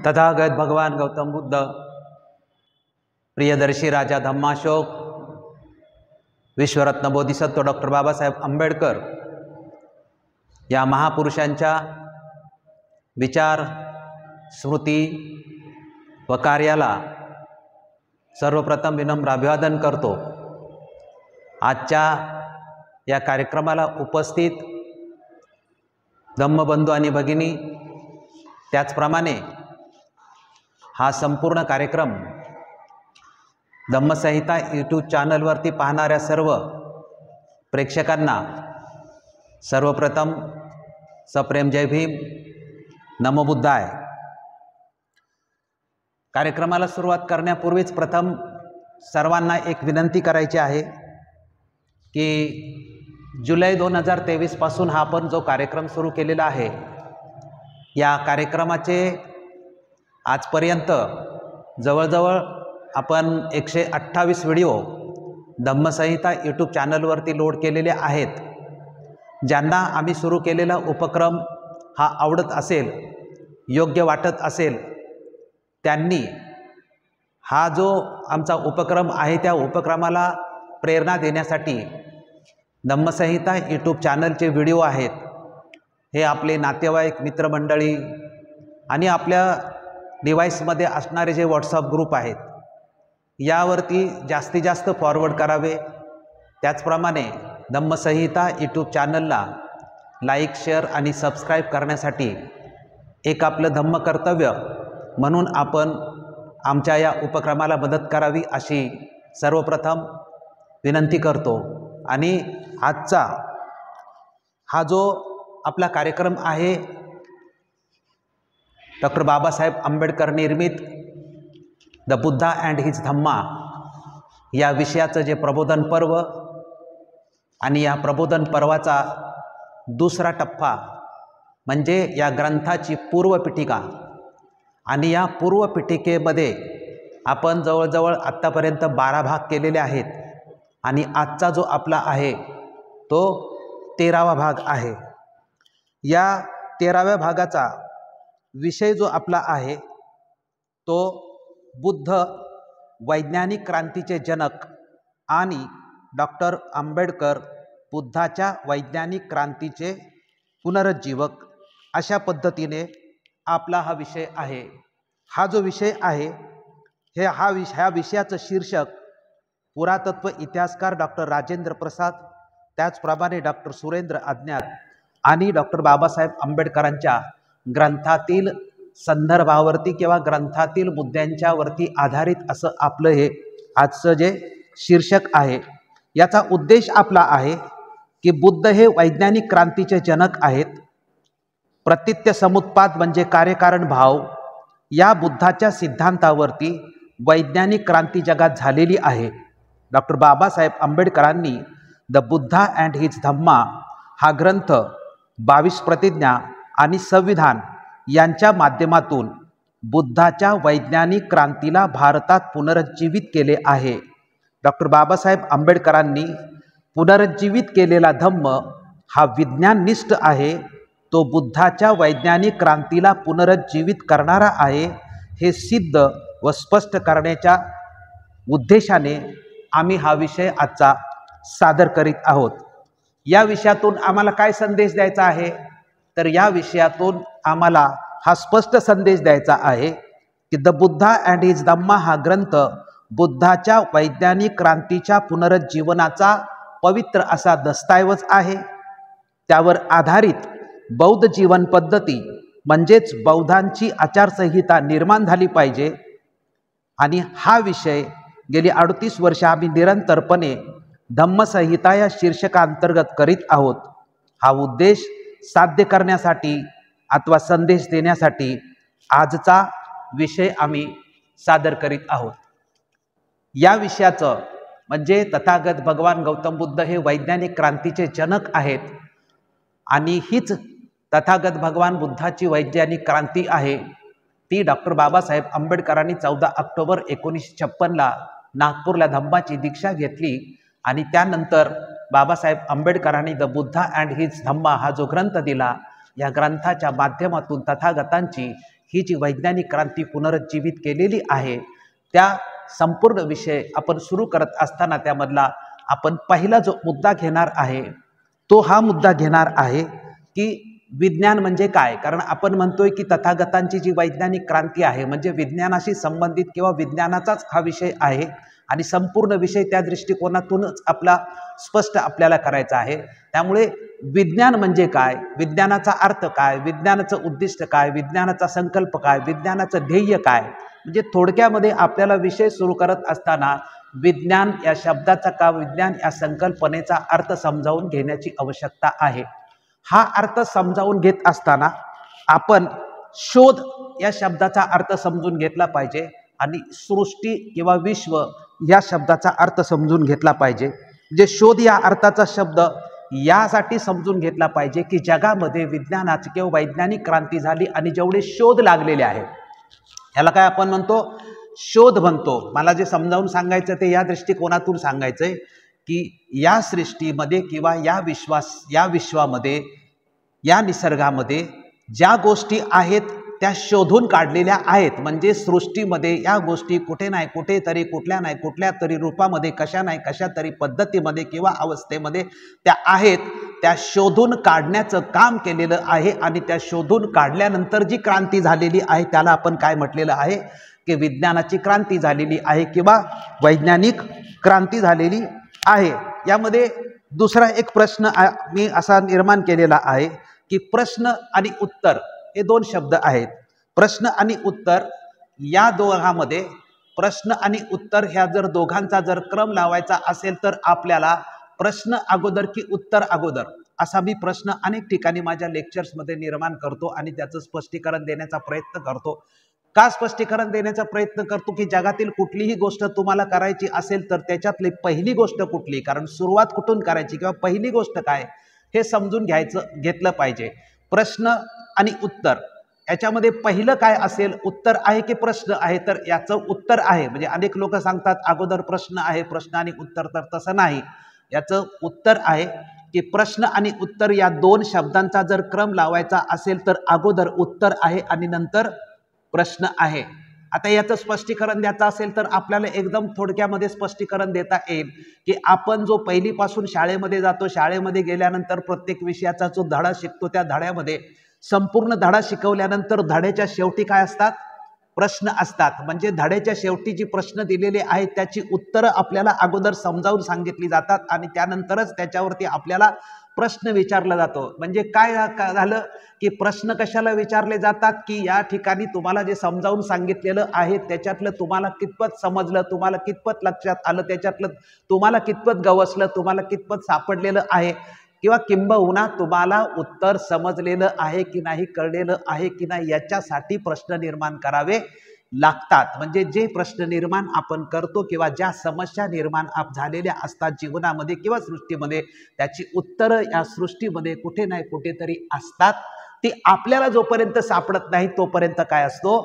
तथागत भगवान गौतम बुद्ध, प्रियदर्शी राजा धम्माशोक, विश्वरत्न बोधिसत्व डॉक्टर बाबासाहेब आंबेडकर या महापुरुषांच्या विचार, स्मृती व कार्याला सर्वप्रथम विनम्र अभिवादन करतो। आजच्या या कार्यक्रमाला उपस्थित धम्मबंधू आणि भगिनी, त्याचप्रमाणे हा संपूर्ण कार्यक्रम धम्मसंहिता यूट्यूब चॅनलवरती पाहणाऱ्या सर्व प्रेक्षकांना सर्वप्रथम सप्रेम जय भीम, नमो बुद्धाय। कार्यक्रमाला सुरुवात करण्यापूर्वीच प्रथम सर्वांना एक विनंती करायची आहे की जुलै 2023 पासून हा आपण जो कार्यक्रम सुरू केलेला आहे, या कार्यक्रमाचे आजपर्यंत जवळजवळ आपण 128 व्हिडिओ धम्मसंहिता यूट्यूब चॅनलवरती लोड केलेले आहेत। ज्यांना आम्ही सुरू केलेला उपक्रम हा आवडत असेल, योग्य वाटत असेल, त्यांनी हा जो आमचा उपक्रम आहे त्या उपक्रमाला प्रेरणा देण्यासाठी धम्मसंहिता यूट्यूब चॅनलचे व्हिडिओ आहेत, हे आपले नातेवाईक, मित्रमंडळी आणि आपल्या डिव्हाइसमध्ये असणारे जे व्हॉट्सअप ग्रुप आहेत यावरती जास्तीत जास्त फॉरवर्ड करावे। त्याचप्रमाणे धम्मसंहिता यूट्यूब चॅनलला लाईक, शेअर आणि सबस्क्राईब करण्यासाठी एक आपलं धम्म कर्तव्य म्हणून आपण आमच्या या उपक्रमाला मदत करावी अशी सर्वप्रथम विनंती करतो। आणि आजचा हा जो आपला कार्यक्रम आहे, डॉक्टर बाबासाहेब आंबेडकर निर्मित द बुद्धा अँड हिज धम्मा या विषयाचं जे प्रबोधन पर्व आणि या प्रबोधन पर्वाचा दुसरा टप्पा म्हणजे या ग्रंथाची पूर्वपीठिका, आणि या पूर्वपीठिकेमध्ये आपण जवळजवळ आत्तापर्यंत 12 भाग केलेले आहेत आणि आजचा जो आपला आहे तो 13वा भाग आहे। या 13व्या भागाचा विषय जो आपला आहे तो बुद्ध वैज्ञानिक क्रांतीचे जनक आणि डॉक्टर आंबेडकर बुद्धाच्या वैज्ञानिक क्रांतीचे पुनरुज्जीवक अशा पद्धतीने आपला हा विषय आहे। हा जो विषय आहे ह्या विषयाचं शीर्षक पुरातत्व इतिहासकार डॉक्टर राजेंद्र प्रसाद, त्याचप्रमाणे डॉक्टर सुरेंद्र अज्ञात आणि डॉक्टर बाबासाहेब आंबेडकरांच्या ग्रंथातील संदर्भावरती किंवा ग्रंथातील मुद्द्यांच्यावरती आधारित असं आपलं हे आजचं जे शीर्षक आहे। याचा उद्देश आपला आहे की बुद्ध हे वैज्ञानिक क्रांतीचे जनक आहेत। प्रतीत्य समुत्पाद म्हणजे कार्यकारण भाव या बुद्धाच्या सिद्धांतावरती वैज्ञानिक क्रांती जगात झालेली आहे। डॉक्टर बाबासाहेब आंबेडकरांनी द बुद्धा अँड हिज धम्मा हा ग्रंथ 22 प्रतिज्ञा आणि संविधान यांच्या माध्यमातून बुद्धाच्या वैज्ञानिक क्रांतीला भारतात पुनरुज्जीवित केले आहे। डॉक्टर बाबासाहेब आंबेडकरांनी पुनरुज्जीवित केलेला धम्म हा विज्ञाननिष्ठ आहे, तो बुद्धाच्या वैज्ञानिक क्रांतीला पुनरुज्जीवित करणारा आहे, हे सिद्ध व स्पष्ट करण्याच्या उद्देशाने आम्ही हा विषय आजचा सादर करीत आहोत। या विषयातून आम्हाला काय संदेश द्यायचा आहे, तर या विषयातून आम्हाला हा स्पष्ट संदेश द्यायचा आहे की द बुद्धा अँड हिज धम्मा हा ग्रंथ बुद्धाच्या वैज्ञानिक क्रांतीच्या पुनरुज्जीवनाचा पवित्र असा दस्तऐवज आहे। त्यावर आधारित बौद्ध जीवन पद्धती म्हणजेच बौद्धांची आचारसंहिता निर्माण झाली पाहिजे। आणि हा विषय गेली 38 वर्ष आम्ही निरंतरपणे धम्मसंहिता या शीर्षकांतर्गत करीत आहोत। हा उद्देश साध्य करण्यासाठी अथवा संदेश देण्यासाठी आजचा विषय आम्ही सादर करीत आहोत। या विषयाचं म्हणजे तथागत भगवान गौतम बुद्ध हे वैज्ञानिक क्रांतीचे जनक आहेत आणि हीच तथागत भगवान बुद्धाची वैज्ञानिक क्रांती आहे। ती डॉक्टर बाबासाहेब आंबेडकरांनी 14 ऑक्टोबर 1956ला नागपूरला धम्माची दीक्षा घेतली आणि त्यानंतर बाबासाहेब आंबेडकरांनी द बुद्धा अँड हिज धम्मा हा जो ग्रंथ दिला, या ग्रंथाच्या माध्यमातून तथागतांची ही जी वैज्ञानिक क्रांती पुनरुज्जीवित केलेली आहे, त्या संपूर्ण विषय आपण सुरू करत असताना त्यामधला आपण पहिला जो मुद्दा घेणार आहे तो हा मुद्दा घेणार आहे की विज्ञान म्हणजे काय. कारण आपण म्हणतोय की तथागतांची जी वैज्ञानिक क्रांती आहे म्हणजे विज्ञानाशी संबंधित किंवा विज्ञानाचाच हा विषय आहे आणि संपूर्ण विषय त्या दृष्टिकोनातूनच स्पष्ट आपल्याला करायचा आहे. त्यामुळे विज्ञान म्हणजे काय, विज्ञानाचा अर्थ काय, विज्ञानाचं उद्दिष्ट काय, विज्ञानाचा संकल्प काय, विज्ञानाचं ध्येय काय, म्हणजे थोडक्यामध्ये आपल्याला विषय सुरू करत असताना विज्ञान या शब्दाचा का विज्ञान या संकल्पनेचा अर्थ समजावून घेण्याची आवश्यकता आहे. हा अर्थ समजावून घेत असताना आपण शोध या शब्दाचा अर्थ समजून घेतला पाहिजे आणि सृष्टी किंवा विश्व या शब्दाचा अर्थ समजून घेतला पाहिजे. जे शोध या अर्थाचा शब्द यासाठी समजून घेतला पाहिजे की जगामध्ये विज्ञानाची किंवा वैज्ञानिक क्रांती झाली आणि जेवढे शोध लागलेले आहेत ह्याला काय आपण म्हणतो, शोध म्हणतो. मला जे समजावून सांगायचं ते या दृष्टिकोनातून सांगायचंय की या सृष्टीमध्ये किंवा या विश्वामध्ये या निसर्गामध्ये ज्या गोष्टी आहेत त्या शोधून काढलेल्या आहेत. म्हणजे सृष्टीमध्ये या गोष्टी कुठे नाही कुठेतरी कुठल्या तरी रूपामध्ये कशा नाही कशा तरी पद्धतीमध्ये किंवा अवस्थेमध्ये त्या आहेत, त्या शोधून काढण्याचं काम केलेलं आहे आणि त्या शोधून काढल्यानंतर जी क्रांती झालेली आहे त्याला आपण काय म्हटलेलं आहे की विज्ञानाची क्रांती झालेली आहे किंवा वैज्ञानिक क्रांती झालेली आहे. यामध्ये दुसरा एक प्रश्न मी असा निर्माण केलेला आहे की प्रश्न आणि उत्तर हे दोन शब्द आहेत. प्रश्न आणि उत्तर या दोघांमध्ये प्रश्न आणि उत्तर ह्या जर दोघांचा जर क्रम लावायचा असेल तर आपल्याला प्रश्न अगोदर की उत्तर अगोदर असा मी प्रश्न अनेक ठिकाणी माझ्या लेक्चर्समध्ये निर्माण करतो आणि त्याचं स्पष्टीकरण देण्याचा प्रयत्न करतो. का स्पष्टीकरण देण्याचा प्रयत्न करतो की जगातील कुठलीही गोष्ट तुम्हाला करायची असेल तर त्याच्यातली पहिली गोष्ट कुठली, कारण सुरुवात कुठून करायची किंवा पहिली गोष्ट काय हे समजून घेतलं पाहिजे. प्रश्न आणि उत्तर याच्यामध्ये पहिलं काय असेल, उत्तर आहे की प्रश्न आहे, तर याचं उत्तर आहे. म्हणजे अनेक लोक सांगतात अगोदर प्रश्न आहे प्रश्न आणि उत्तर, तर तसं नाही. याचं उत्तर आहे की प्रश्न आणि उत्तर या दोन शब्दांचा जर क्रम लावायचा असेल तर अगोदर उत्तर आहे आणि नंतर प्रश्न आहे. आता याचं स्पष्टीकरण द्यायचं असेल तर आपल्याला एकदम थोडक्यामध्ये स्पष्टीकरण देता येईल की आपण जो पहिलीपासून शाळेमध्ये जातो, शाळेमध्ये गेल्यानंतर प्रत्येक विषयाचा जो धडा शिकतो त्या धड्यामध्ये संपूर्ण धडा शिकवल्यानंतर धड्याच्या शेवटी काय असतात, प्रश्न असतात. म्हणजे धड्याच्या शेवटी जी प्रश्न दिलेले आहेत त्याची उत्तरं आपल्याला अगोदर समजावून सांगितली जातात आणि त्यानंतरच त्याच्यावरती आपल्याला प्रश्न विचारला जातो. म्हणजे काय झालं की प्रश्न कशाला विचारले जातात की या ठिकाणी तुम्हाला जे समजावून सांगितलेलं आहे त्याच्यातलं तुम्हाला कितपत समजलं, तुम्हाला कितपत लक्षात आलं, त्याच्यातलं तुम्हाला कितपत गवसलं, तुम्हाला कितपत सापडलेलं आहे किंवा किंबहुना तुम्हाला उत्तर समजलेलं आहे की नाही, कळलेलं आहे की नाही, याच्यासाठी प्रश्न निर्माण करावे लागतात. म्हणजे जे प्रश्न निर्माण आपण करतो किंवा ज्या समस्या निर्माण झालेल्या असतात जीवनामध्ये किंवा सृष्टीमध्ये त्याची उत्तरं या सृष्टीमध्ये कुठे नाही कुठेतरी असतात. ती आपल्याला जोपर्यंत सापडत नाही तोपर्यंत काय असतो,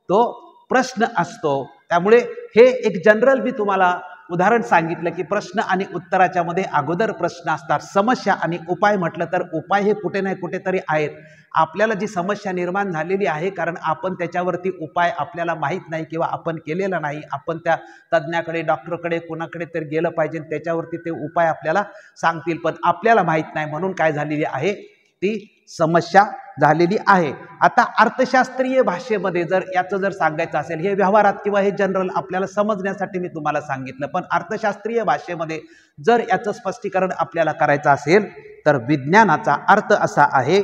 तो प्रश्न असतो. त्यामुळे हे एक जनरल मी तुम्हाला उदाहरण सांगितलं की प्रश्न आणि उत्तराच्या मध्ये अगोदर प्रश्न असतात. समस्या आणि उपाय म्हटलं तर उपाय हे कुठे नाही कुठेतरी आहेत. आपल्याला जी समस्या निर्माण झालेली आहे कारण आपण त्याच्यावरती उपाय आपल्याला माहीत नाही किंवा आपण केलेला नाही, आपण त्या तज्ज्ञाकडे डॉक्टरकडे कोणाकडे तर गेलं पाहिजे त्याच्यावरती ते उपाय आपल्याला सांगतील, पण आपल्याला माहीत नाही म्हणून काय झालेली आहे, ती समस्या झालेली आहे. आता अर्थशास्त्रीय भाषेमध्ये जर याचं जर सांगायचं असेल, हे व्यवहारात किंवा हे जनरल आपल्याला समजण्यासाठी मी तुम्हाला सांगितलं, पण अर्थशास्त्रीय भाषेमध्ये जर याचं स्पष्टीकरण आपल्याला करायचं असेल तर विज्ञानाचा अर्थ असा आहे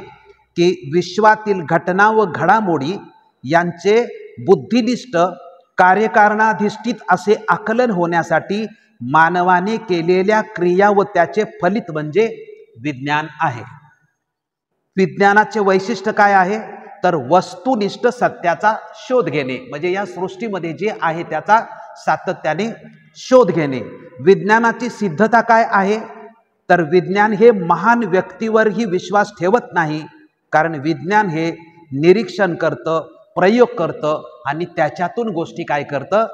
की विश्वातील घटना व घडामोडी यांचे बुद्धिनिष्ठ कार्यकारणाधिष्ठित असे आकलन होण्यासाठी मानवाने केलेल्या क्रिया व त्याचे फलित म्हणजे विज्ञान आहे. विज्ञानाचे वैशिष्ट्य काय आहे तर वस्तुनिष्ठ सत्याचा शोध घेणे, म्हणजे या सृष्टीमध्ये जे आहे त्याचा सातत्याने शोध घेणे. विज्ञानाची सिद्धता काय आहे तर विज्ञान हे महान व्यक्तीवरही विश्वास ठेवत नाही, कारण विज्ञान हे निरीक्षण करतं, प्रयोग करतं आणि त्याच्यातून गोष्टी काय करतं,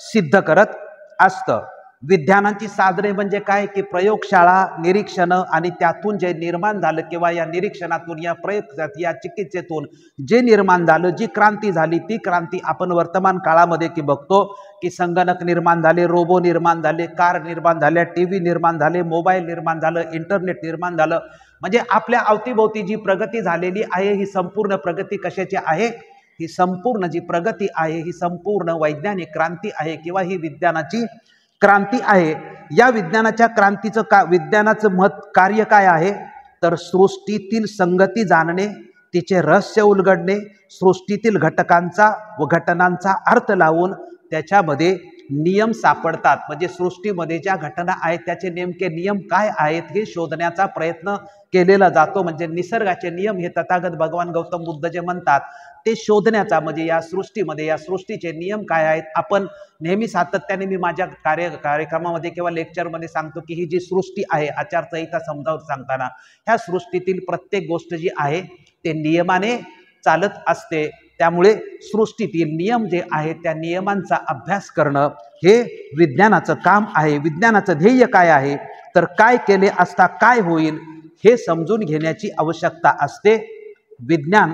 सिद्ध करत असतं. विज्ञानाची साधने म्हणजे काय की प्रयोगशाळा, निरीक्षण आणि त्यातून जे निर्माण झालं किंवा या निरीक्षणातून, या प्रयोग, या चिकित्सेतून जे निर्माण झालं, जी क्रांती झाली, ती क्रांती आपण वर्तमान काळामध्ये की बघतो की संगणक निर्माण झाले, रोबो निर्माण झाले, कार निर्माण झाल्या, टीव्ही निर्माण झाले, मोबाईल निर्माण झालं, इंटरनेट निर्माण झालं. म्हणजे आपल्या अवतीभोवती जी प्रगती झालेली आहे ही संपूर्ण प्रगती कशाची आहे? ही संपूर्ण जी प्रगती आहे ही संपूर्ण वैज्ञानिक क्रांती आहे किंवा ही विज्ञानाची क्रांती आहे. या विज्ञानाच्या क्रांतीचं विज्ञानाचं कार्य काय आहे? तर सृष्टीतील संगती जाणणे, तिचे रहस्य उलगडणे, सृष्टीतील घटकांचा व घटनांचा अर्थ लावून त्याच्यामध्ये नियम सापडतात. म्हणजे सृष्टीमध्ये ज्या घटना आहेत त्याचे नेमके नियम काय आहेत हे शोधण्याचा प्रयत्न केलेला जातो. म्हणजे निसर्गाचे नियम हे तथागत भगवान गौतम बुद्ध जे म्हणतात ते शोधण्याचा, म्हणजे या सृष्टीमध्ये या सृष्टीचे नियम काय आहेत. आपण नेहमी सातत्याने मी माझ्या कार्यक्रमामध्ये किंवा लेक्चरमध्ये सांगतो की ही जी सृष्टी आहे, आचारसंहिता समजावून सांगताना, ह्या सृष्टीतील प्रत्येक गोष्ट जी आहे ते नियमाने चालत असते. त्यामुळे सृष्टीतील नियम जे आहेत त्या नियमांचा अभ्यास करणं हे विज्ञानाचं काम आहे. विज्ञानाचं ध्येय काय आहे? तर काय केले असता काय होईल हे समजून घेण्याची आवश्यकता असते. विज्ञान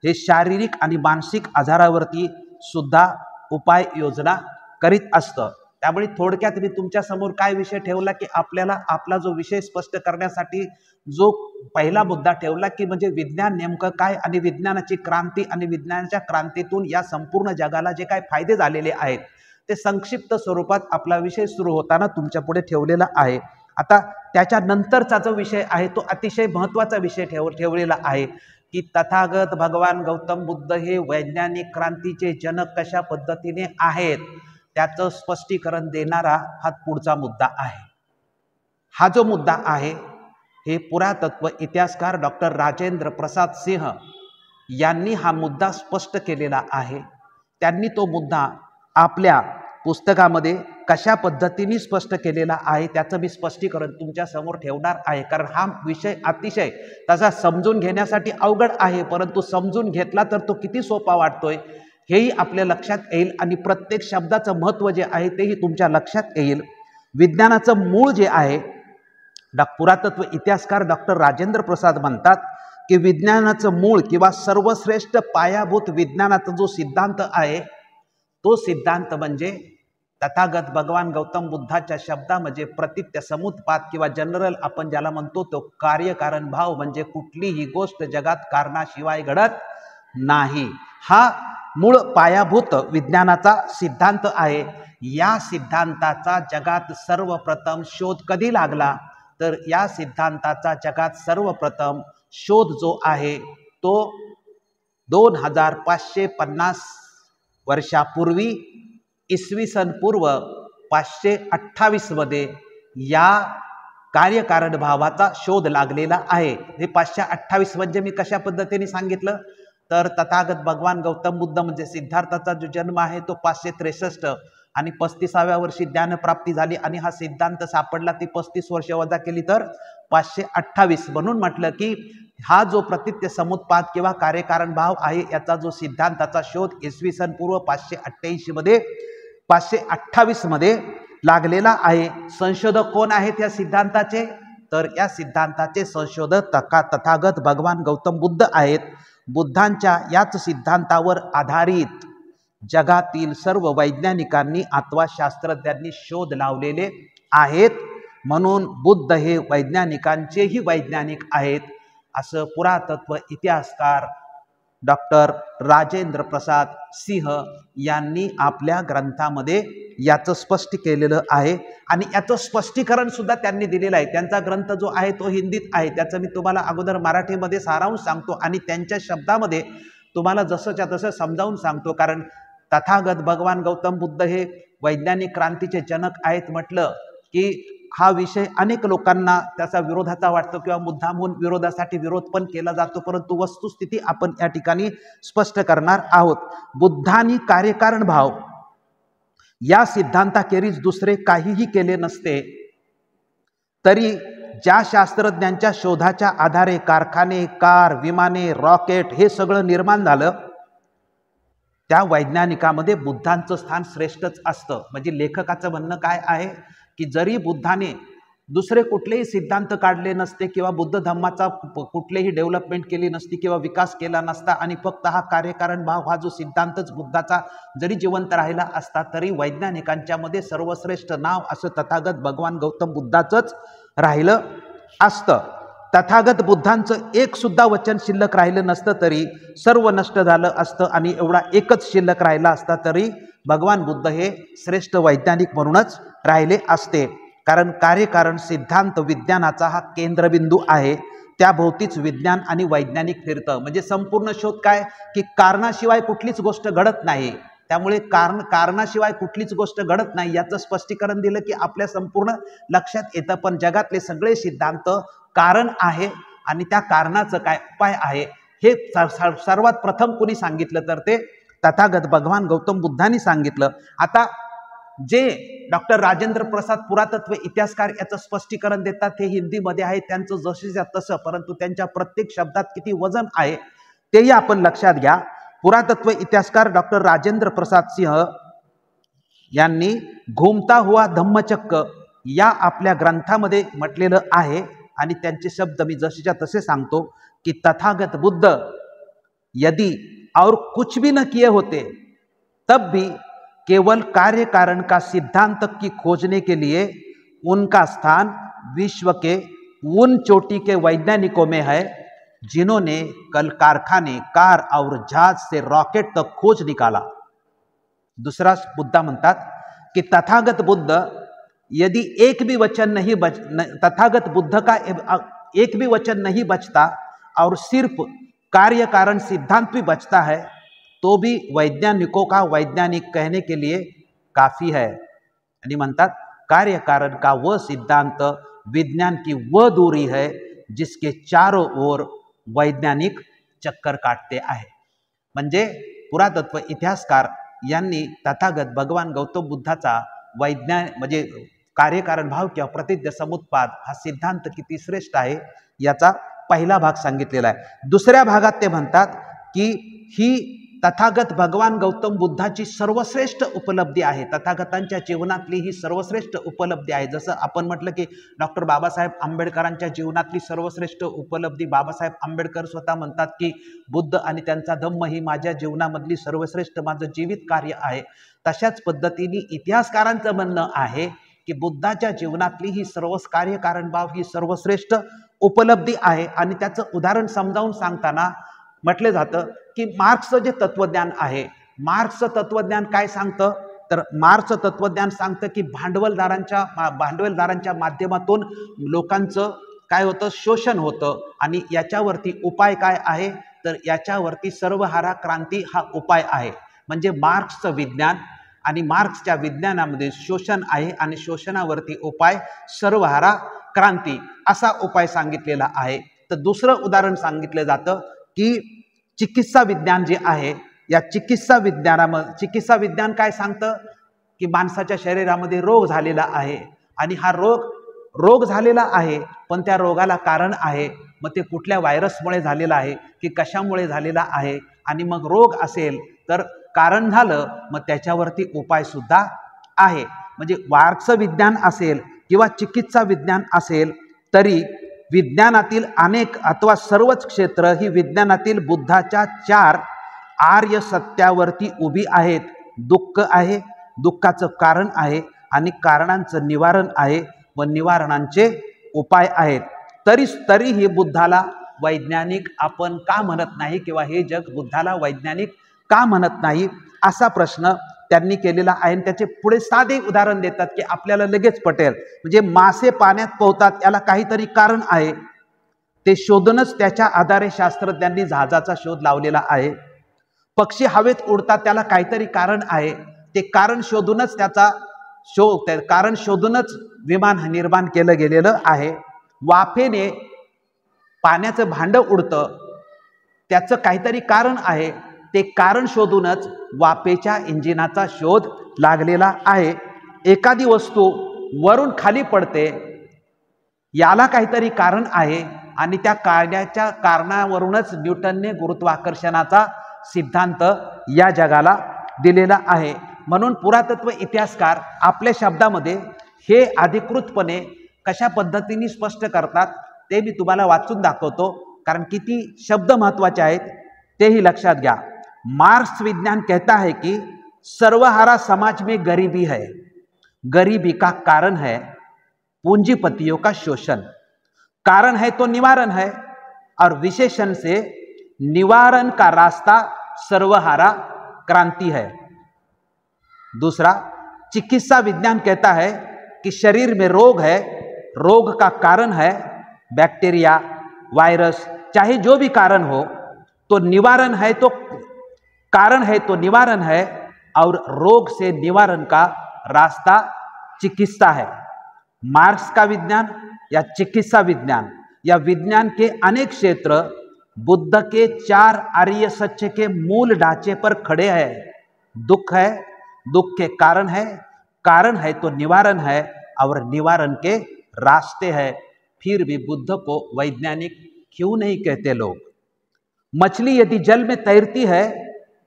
हे शारीरिक आणि मानसिक आजारावरती सुद्धा उपाययोजना करीत असतं. त्यामुळे थोडक्यात मी तुमच्या समोर काय विषय ठेवला की आपल्याला आपला जो विषय स्पष्ट करण्यासाठी जो पहिला मुद्दा ठेवला की म्हणजे विज्ञान नेमकं काय आणि विज्ञानाची क्रांती आणि विज्ञानाच्या क्रांतीतून या संपूर्ण जगाला जे काय फायदे झालेले आहेत ते संक्षिप्त स्वरूपात आपला विषय सुरू होताना तुमच्या पुढे ठेवलेला आहे. आता त्याच्यानंतरचा जो विषय आहे तो अतिशय महत्त्वाचा विषय ठेवलेला आहे की तथागत भगवान गौतम बुद्ध हे वैज्ञानिक क्रांतीचे जनक कशा पद्धतीने आहेत त्याचं स्पष्टीकरण देणारा हा पुढचा मुद्दा आहे. हा जो मुद्दा आहे हे पुरातत्व इतिहासकार डॉक्टर राजेंद्र प्रसाद सिंह यांनी हा मुद्दा स्पष्ट केलेला आहे. त्यांनी तो मुद्दा आपल्या पुस्तकामध्ये कशा पद्धतीने स्पष्ट केलेला आहे त्याचं मी स्पष्टीकरण तुमच्या समोर ठेवणार आहे. कारण हा विषय अतिशय तसा समजून घेण्यासाठी अवघड आहे, परंतु समजून घेतला तर तो किती सोपा वाटतोय हेही आपल्या लक्षात येईल आणि प्रत्येक शब्दाचं महत्त्व जे आहे तेही तुमच्या लक्षात येईल. विज्ञानाचं मूळ जे आहे, पुरातत्व इतिहासकार डॉक्टर राजेंद्र प्रसाद म्हणतात की विज्ञानाचं मूळ किंवा सर्वश्रेष्ठ पायाभूत विज्ञानाचा जो सिद्धांत आहे तो सिद्धांत म्हणजे तथागत भगवान गौतम बुद्धाच्या शब्दामध्ये प्रतित्य समुत्पाद किंवा जनरल आपण ज्याला म्हणतो तो कार्यकारण भाव, म्हणजे कुठलीही गोष्ट जगात कारणाशिवाय घडत नाही. हा मूळ पायाभूत विज्ञानाचा सिद्धांत आहे. या सिद्धांताचा जगात सर्वप्रथम शोध कधी लागला तर या सिद्धांताचा जगात सर्वप्रथम शोध जो आहे तो 2550 वर्षापूर्वी इसवी सन पूर्व 528 मध्ये या कार्यकारण भावाचा शोध लागलेला आहे. हे 528 म्हणजे मी कशा पद्धतीने सांगितलं तर तथागत भगवान गौतम बुद्ध म्हणजे सिद्धार्थाचा जो जन्म आहे तो 563 आणि 35व्या वर्षी ज्ञानप्राप्ती झाली आणि हा सिद्धांत सापडला ती 35 वर्ष वजा केली तर 528. म्हणून म्हटलं की हा जो प्रतित्य समुत्पाद किंवा कार्यकारण भाव आहे याचा जो सिद्धांताचा शोध इसवी सन पूर्व 588 मध्ये 528 मध्ये लागलेला आहे. संशोधक कोण आहेत या सिद्धांताचे तर या सिद्धांताचे संशोधक तथागत भगवान गौतम बुद्ध आहेत. बुद्धांच्या याच सिद्धांतावर आधारित जगातील सर्व वैज्ञानिकांनी अथवा शास्त्रज्ञांनी शोध लावलेले आहेत. म्हणून बुद्ध हे वैज्ञानिकांचेही वैज्ञानिक आहेत असं पुरातत्व इतिहासकार डॉक्टर राजेंद्र प्रसाद सिंह यांनी आपल्या ग्रंथामध्ये याचं स्पष्ट केलेलं आहे आणि याचं स्पष्टीकरण सुद्धा त्यांनी दिलेलं आहे. त्यांचा ग्रंथ जो आहे तो हिंदीत आहे, त्याचं मी तुम्हाला अगोदर मराठीमध्ये सारांश सांगतो आणि त्यांच्या शब्दामध्ये तुम्हाला जसंच्या तसं समजावून सांगतो. कारण तथागत भगवान गौतम बुद्ध हे वैज्ञानिक क्रांतीचे जनक आहेत म्हटलं की हा विषय अनेक लोकांना त्याचा विरोधाचा वाटतो किंवा मुद्दामून विरोधासाठी विरोध पण केला जातो, परंतु वस्तुस्थिती आपण या ठिकाणी स्पष्ट करणार आहोत. बुद्धांनी कार्यकारण भाव या सिद्धांताखेरीज दुसरे काहीही केले नसते तरी ज्या शास्त्रज्ञांच्या शोधाच्या आधारे कारखाने, कार, विमाने, रॉकेट हे सगळं निर्माण झालं त्या वैज्ञानिकामध्ये बुद्धांचं स्थान श्रेष्ठच असतं. म्हणजे लेखकाचं म्हणणं काय आहे की जरी बुद्धाने दुसरे कुठलेही सिद्धांत काढले नसते किंवा बुद्ध धम्माचा कुठलेही डेव्हलपमेंट केली नसती किंवा विकास केला नसता आणि फक्त हा कार्यकारण भाव हा जो सिद्धांतच बुद्धाचा जरी जिवंत राहिला असता, तरी वैज्ञानिकांच्या मध्ये सर्वश्रेष्ठ नाव असं तथागत भगवान गौतम बुद्धाचंच राहिलं असतं. तथागत बुद्धांचं एक सुद्धा वचन शिल्लक राहिलं नसतं तरी सर्व नष्ट झालं असतं आणि एवढा एकच शिल्लक राहिला असता तरी भगवान बुद्ध हे श्रेष्ठ वैज्ञानिक म्हणूनच राहिले असते. कारण कार्यकारण सिद्धांत विज्ञानाचा हा केंद्रबिंदू आहे, त्याभोवतीच विज्ञान आणि वैज्ञानिक फिरतं. म्हणजे संपूर्ण शोध काय की कारणाशिवाय कुठलीच गोष्ट घडत नाही. त्यामुळे कारणाशिवाय कुठलीच गोष्ट घडत नाही याचं स्पष्टीकरण दिलं की आपल्या संपूर्ण लक्षात येतं. पण जगातले सगळे सिद्धांत कारण आहे आणि त्या कारणाचं काय उपाय आहे हे सर्वात प्रथम कोणी सांगितलं तर ते तथागत भगवान गौतम बुद्धांनी सांगितलं. आता जे डॉक्टर राजेंद्र प्रसाद पुरातत्व इतिहासकार याचं स्पष्टीकरण देतात ते हिंदीमध्ये आहे, त्यांचं जशीच्या तसं, परंतु त्यांच्या प्रत्येक शब्दात किती वजन आहे तेही आपण लक्षात घ्या. पुरातत्व इतिहासकार डॉक्टर राजेंद्र प्रसाद सिंह यांनी घुमता हुआ धम्मचक्र या आपल्या ग्रंथामध्ये म्हटलेलं आहे आणि त्यांचे शब्द मी जशीच्या तसे सांगतो की तथागत बुद्ध यदि और कुछ भी न किए होते तब भी केवल कार्य कारण का सिद्धांत की खोजने के लिए उनका स्थान विश्व के उन चोटी के वैज्ञानिकों में है जिन्होंने कल कारखाने, कार और जहाज से रॉकेट तक खोज निकाला. दूसरा मुद्दा म्हणतात की तथागत बुद्ध यदि एक भी वचन नहीं तथागत बुद्ध का एक भी वचन नहीं बचता और सिर्फ कार्य कारण सिद्धांत भी बचता है तो भी वैज्ञानिकों का वैज्ञानिक कहने के लिए काफ़ी है. आणि म्हणतात कार्य कारण का वह सिद्धांत विज्ञान की वह दूरी है जिसके चारों ओर वैज्ञानिक चक्कर काटते आहे. म्हणजे पुरातत्व इतिहासकार यांनी तथागत भगवान गौतम बुद्धाचा म्हणजे कार्यकारण भाव किंवा प्रतिज्ञ समुत्पाद हा सिद्धांत किती श्रेष्ठ आहे याचा पहिला भाग सांगितलेला आहे. दुसऱ्या भागात ते म्हणतात की ही तथागत भगवान गौतम बुद्धाची सर्वश्रेष्ठ उपलब्धी आहे, तथागतांच्या जीवनातली ही सर्वश्रेष्ठ उपलब्धी आहे. जसं आपण म्हटलं की डॉक्टर बाबासाहेब आंबेडकरांच्या जीवनातली सर्वश्रेष्ठ उपलब्धी, बाबासाहेब आंबेडकर स्वतः म्हणतात की बुद्ध आणि त्यांचा धम्म ही माझ्या जीवनामधली सर्वश्रेष्ठ माझं जीवित कार्य आहे. तशाच पद्धतीने इतिहासकारांचं म्हणणं आहे की बुद्धाच्या जीवनातली ही कार्यकारण भाव ही सर्वश्रेष्ठ उपलब्धी आहे. आणि त्याचं उदाहरण समजावून सांगताना म्हटलं जातं की मार्क्सचं जे तत्वज्ञान आहे, मार्क्सचं तत्वज्ञान काय सांगतं तर मार्क्सचं तत्वज्ञान सांगतं की भांडवलदारांच्या माध्यमातून लोकांचं काय होतं, शोषण होतं आणि याच्यावरती उपाय काय आहे तर याच्यावरती सर्वहारा क्रांती हा उपाय आहे. म्हणजे मार्क्सचं विज्ञान आणि मार्क्सच्या विज्ञानामध्ये शोषण आहे आणि शोषणावरती उपाय सर्वहारा क्रांती असा उपाय सांगितलेला आहे. तर दुसरं उदाहरण सांगितलं जातं की चिकित्सा विज्ञान जे आहे या चिकित्सा विज्ञान काय सांगतं की माणसाच्या शरीरामध्ये रोग झालेला आहे आणि हा रोग झालेला आहे, पण त्या रोगाला कारण आहे. मग ते कुठल्या व्हायरसमुळे झालेला आहे की कशामुळे झालेला आहे, आणि मग रोग असेल तर कारण झालं मग त्याच्यावरती उपाय सुद्धा आहे. म्हणजे मार्क्सचं विज्ञान असेल किंवा चिकित्सा विज्ञान असेल तरी विज्ञानातील अनेक अथवा सर्वच क्षेत्र ही विज्ञानातील बुद्धाच्या 4 आर्य सत्यावरती उभी आहेत. दुःख आहे, दुःखाचं कारण आहे आणि कारणांचं निवारण आहे व निवारणांचे उपाय आहेत. तरीही बुद्धाला वैज्ञानिक आपण का म्हणत नाही किंवा हे जग बुद्धाला वैज्ञानिक का म्हणत नाही असा प्रश्न त्यांनी केलेला आहे. आणि त्याचे पुढे साधे उदाहरण देतात की आपल्याला लगेच पटेल. म्हणजे मासे पाण्यात पोहतात याला काहीतरी कारण आहे, ते शोधूनच त्याच्या आधारे शास्त्रज्ञांनी जहाजाचा शोध लावलेला आहे. पक्षी हवेत उडतात त्याला काहीतरी कारण आहे, ते कारण शोधूनच विमान निर्माण केलं गेलेलं आहे. वाफेने पाण्याचं भांडं उडतं त्याचं काहीतरी कारण आहे, ते कारण शोधूनच वाफेच्या इंजिनाचा शोध लागलेला आहे. एखादी वस्तू वरून खाली पडते याला काहीतरी कारण आहे आणि त्या कारणावरूनच न्यूटनने गुरुत्वाकर्षणाचा सिद्धांत या जगाला दिलेला आहे. म्हणून पुरातत्व इतिहासकार आपल्या शब्दामध्ये हे अधिकृतपणे कशा पद्धतीने स्पष्ट करतात ते मी तुम्हाला वाचून दाखवतो, कारण किती शब्द महत्त्वाचे आहेत तेही लक्षात घ्या। मार्क्स विज्ञान कहता है कि सर्वहारा समाज में गरीबी है, गरीबी का कारण है पूंजीपतियों का शोषण, कारण है तो निवारण है और विशेषण से निवारण का रास्ता सर्वहारा क्रांति है। दूसरा, चिकित्सा विज्ञान कहता है कि शरीर में रोग है, रोग का कारण है बैक्टीरिया, वायरस, चाहे जो भी कारण हो, तो निवारण है तो कारण है तो निवारण है और रोग से निवारण का रास्ता चिकित्सा है। मार्क्स का विज्ञान या चिकित्सा विज्ञान या विज्ञान के अनेक क्षेत्र बुद्ध के 4 आर्य सत्य के मूल ढांचे पर खड़े हैं। दुख है, दुख के कारण है तो निवारण है और निवारण के रास्ते हैं। फिर भी बुद्ध को वैज्ञानिक क्यों नहीं कहते लोग? मछली यदि जल में तैरती है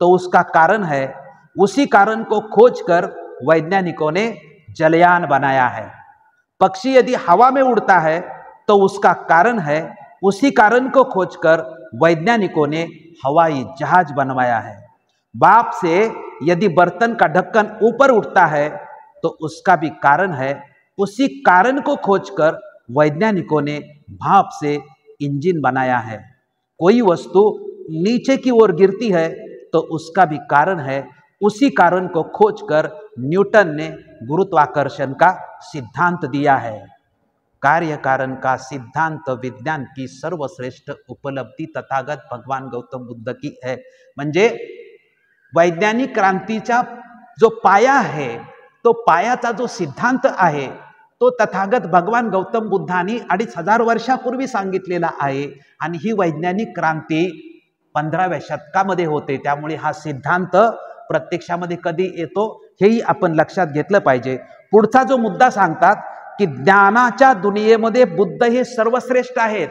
तो उसका कारण है, उसी कारण को खोजकर वैज्ञानिकों ने जलयान बनाया है। पक्षी यदि हवा में उड़ता है तो उसका कारण है, उसी कारण को खोजकर वैज्ञानिकों ने हवाई जहाज बनवाया है। भाप से यदि बर्तन का ढक्कन ऊपर उठता है तो उसका भी कारण है, उसी कारण को खोजकर वैज्ञानिकों ने भाप से इंजन बनाया है। कोई वस्तु नीचे की ओर गिरती है तो उसका भी कारण है, उसी कारण को खोजकर न्यूटन ने गुरुत्वाकर्षण का सिद्धांत दिया है। कार्य कारण का सिद्धांत विज्ञान की सर्वश्रेष्ठ उपलब्धि तथागत भगवान गौतम बुद्ध की है। म्हणजे वैज्ञानिक क्रांतीचा जो पाया आहे, तो पायाचा जो सिद्धांत आहे तो तथागत भगवान गौतम बुद्धांनी 2500 वर्षापूर्वी सांगितलेला आहे आणि ही वैज्ञानिक क्रांती 15व्या शतकामध्ये होते। त्यामुळे हा सिद्धांत प्रत्यक्षामध्ये कधी येतो हेही आपण लक्षात घेतलं पाहिजे। पुढचा जो मुद्दा सांगतात की ज्ञानाच्या दुनियेमध्ये बुद्ध हे सर्वश्रेष्ठ आहेत।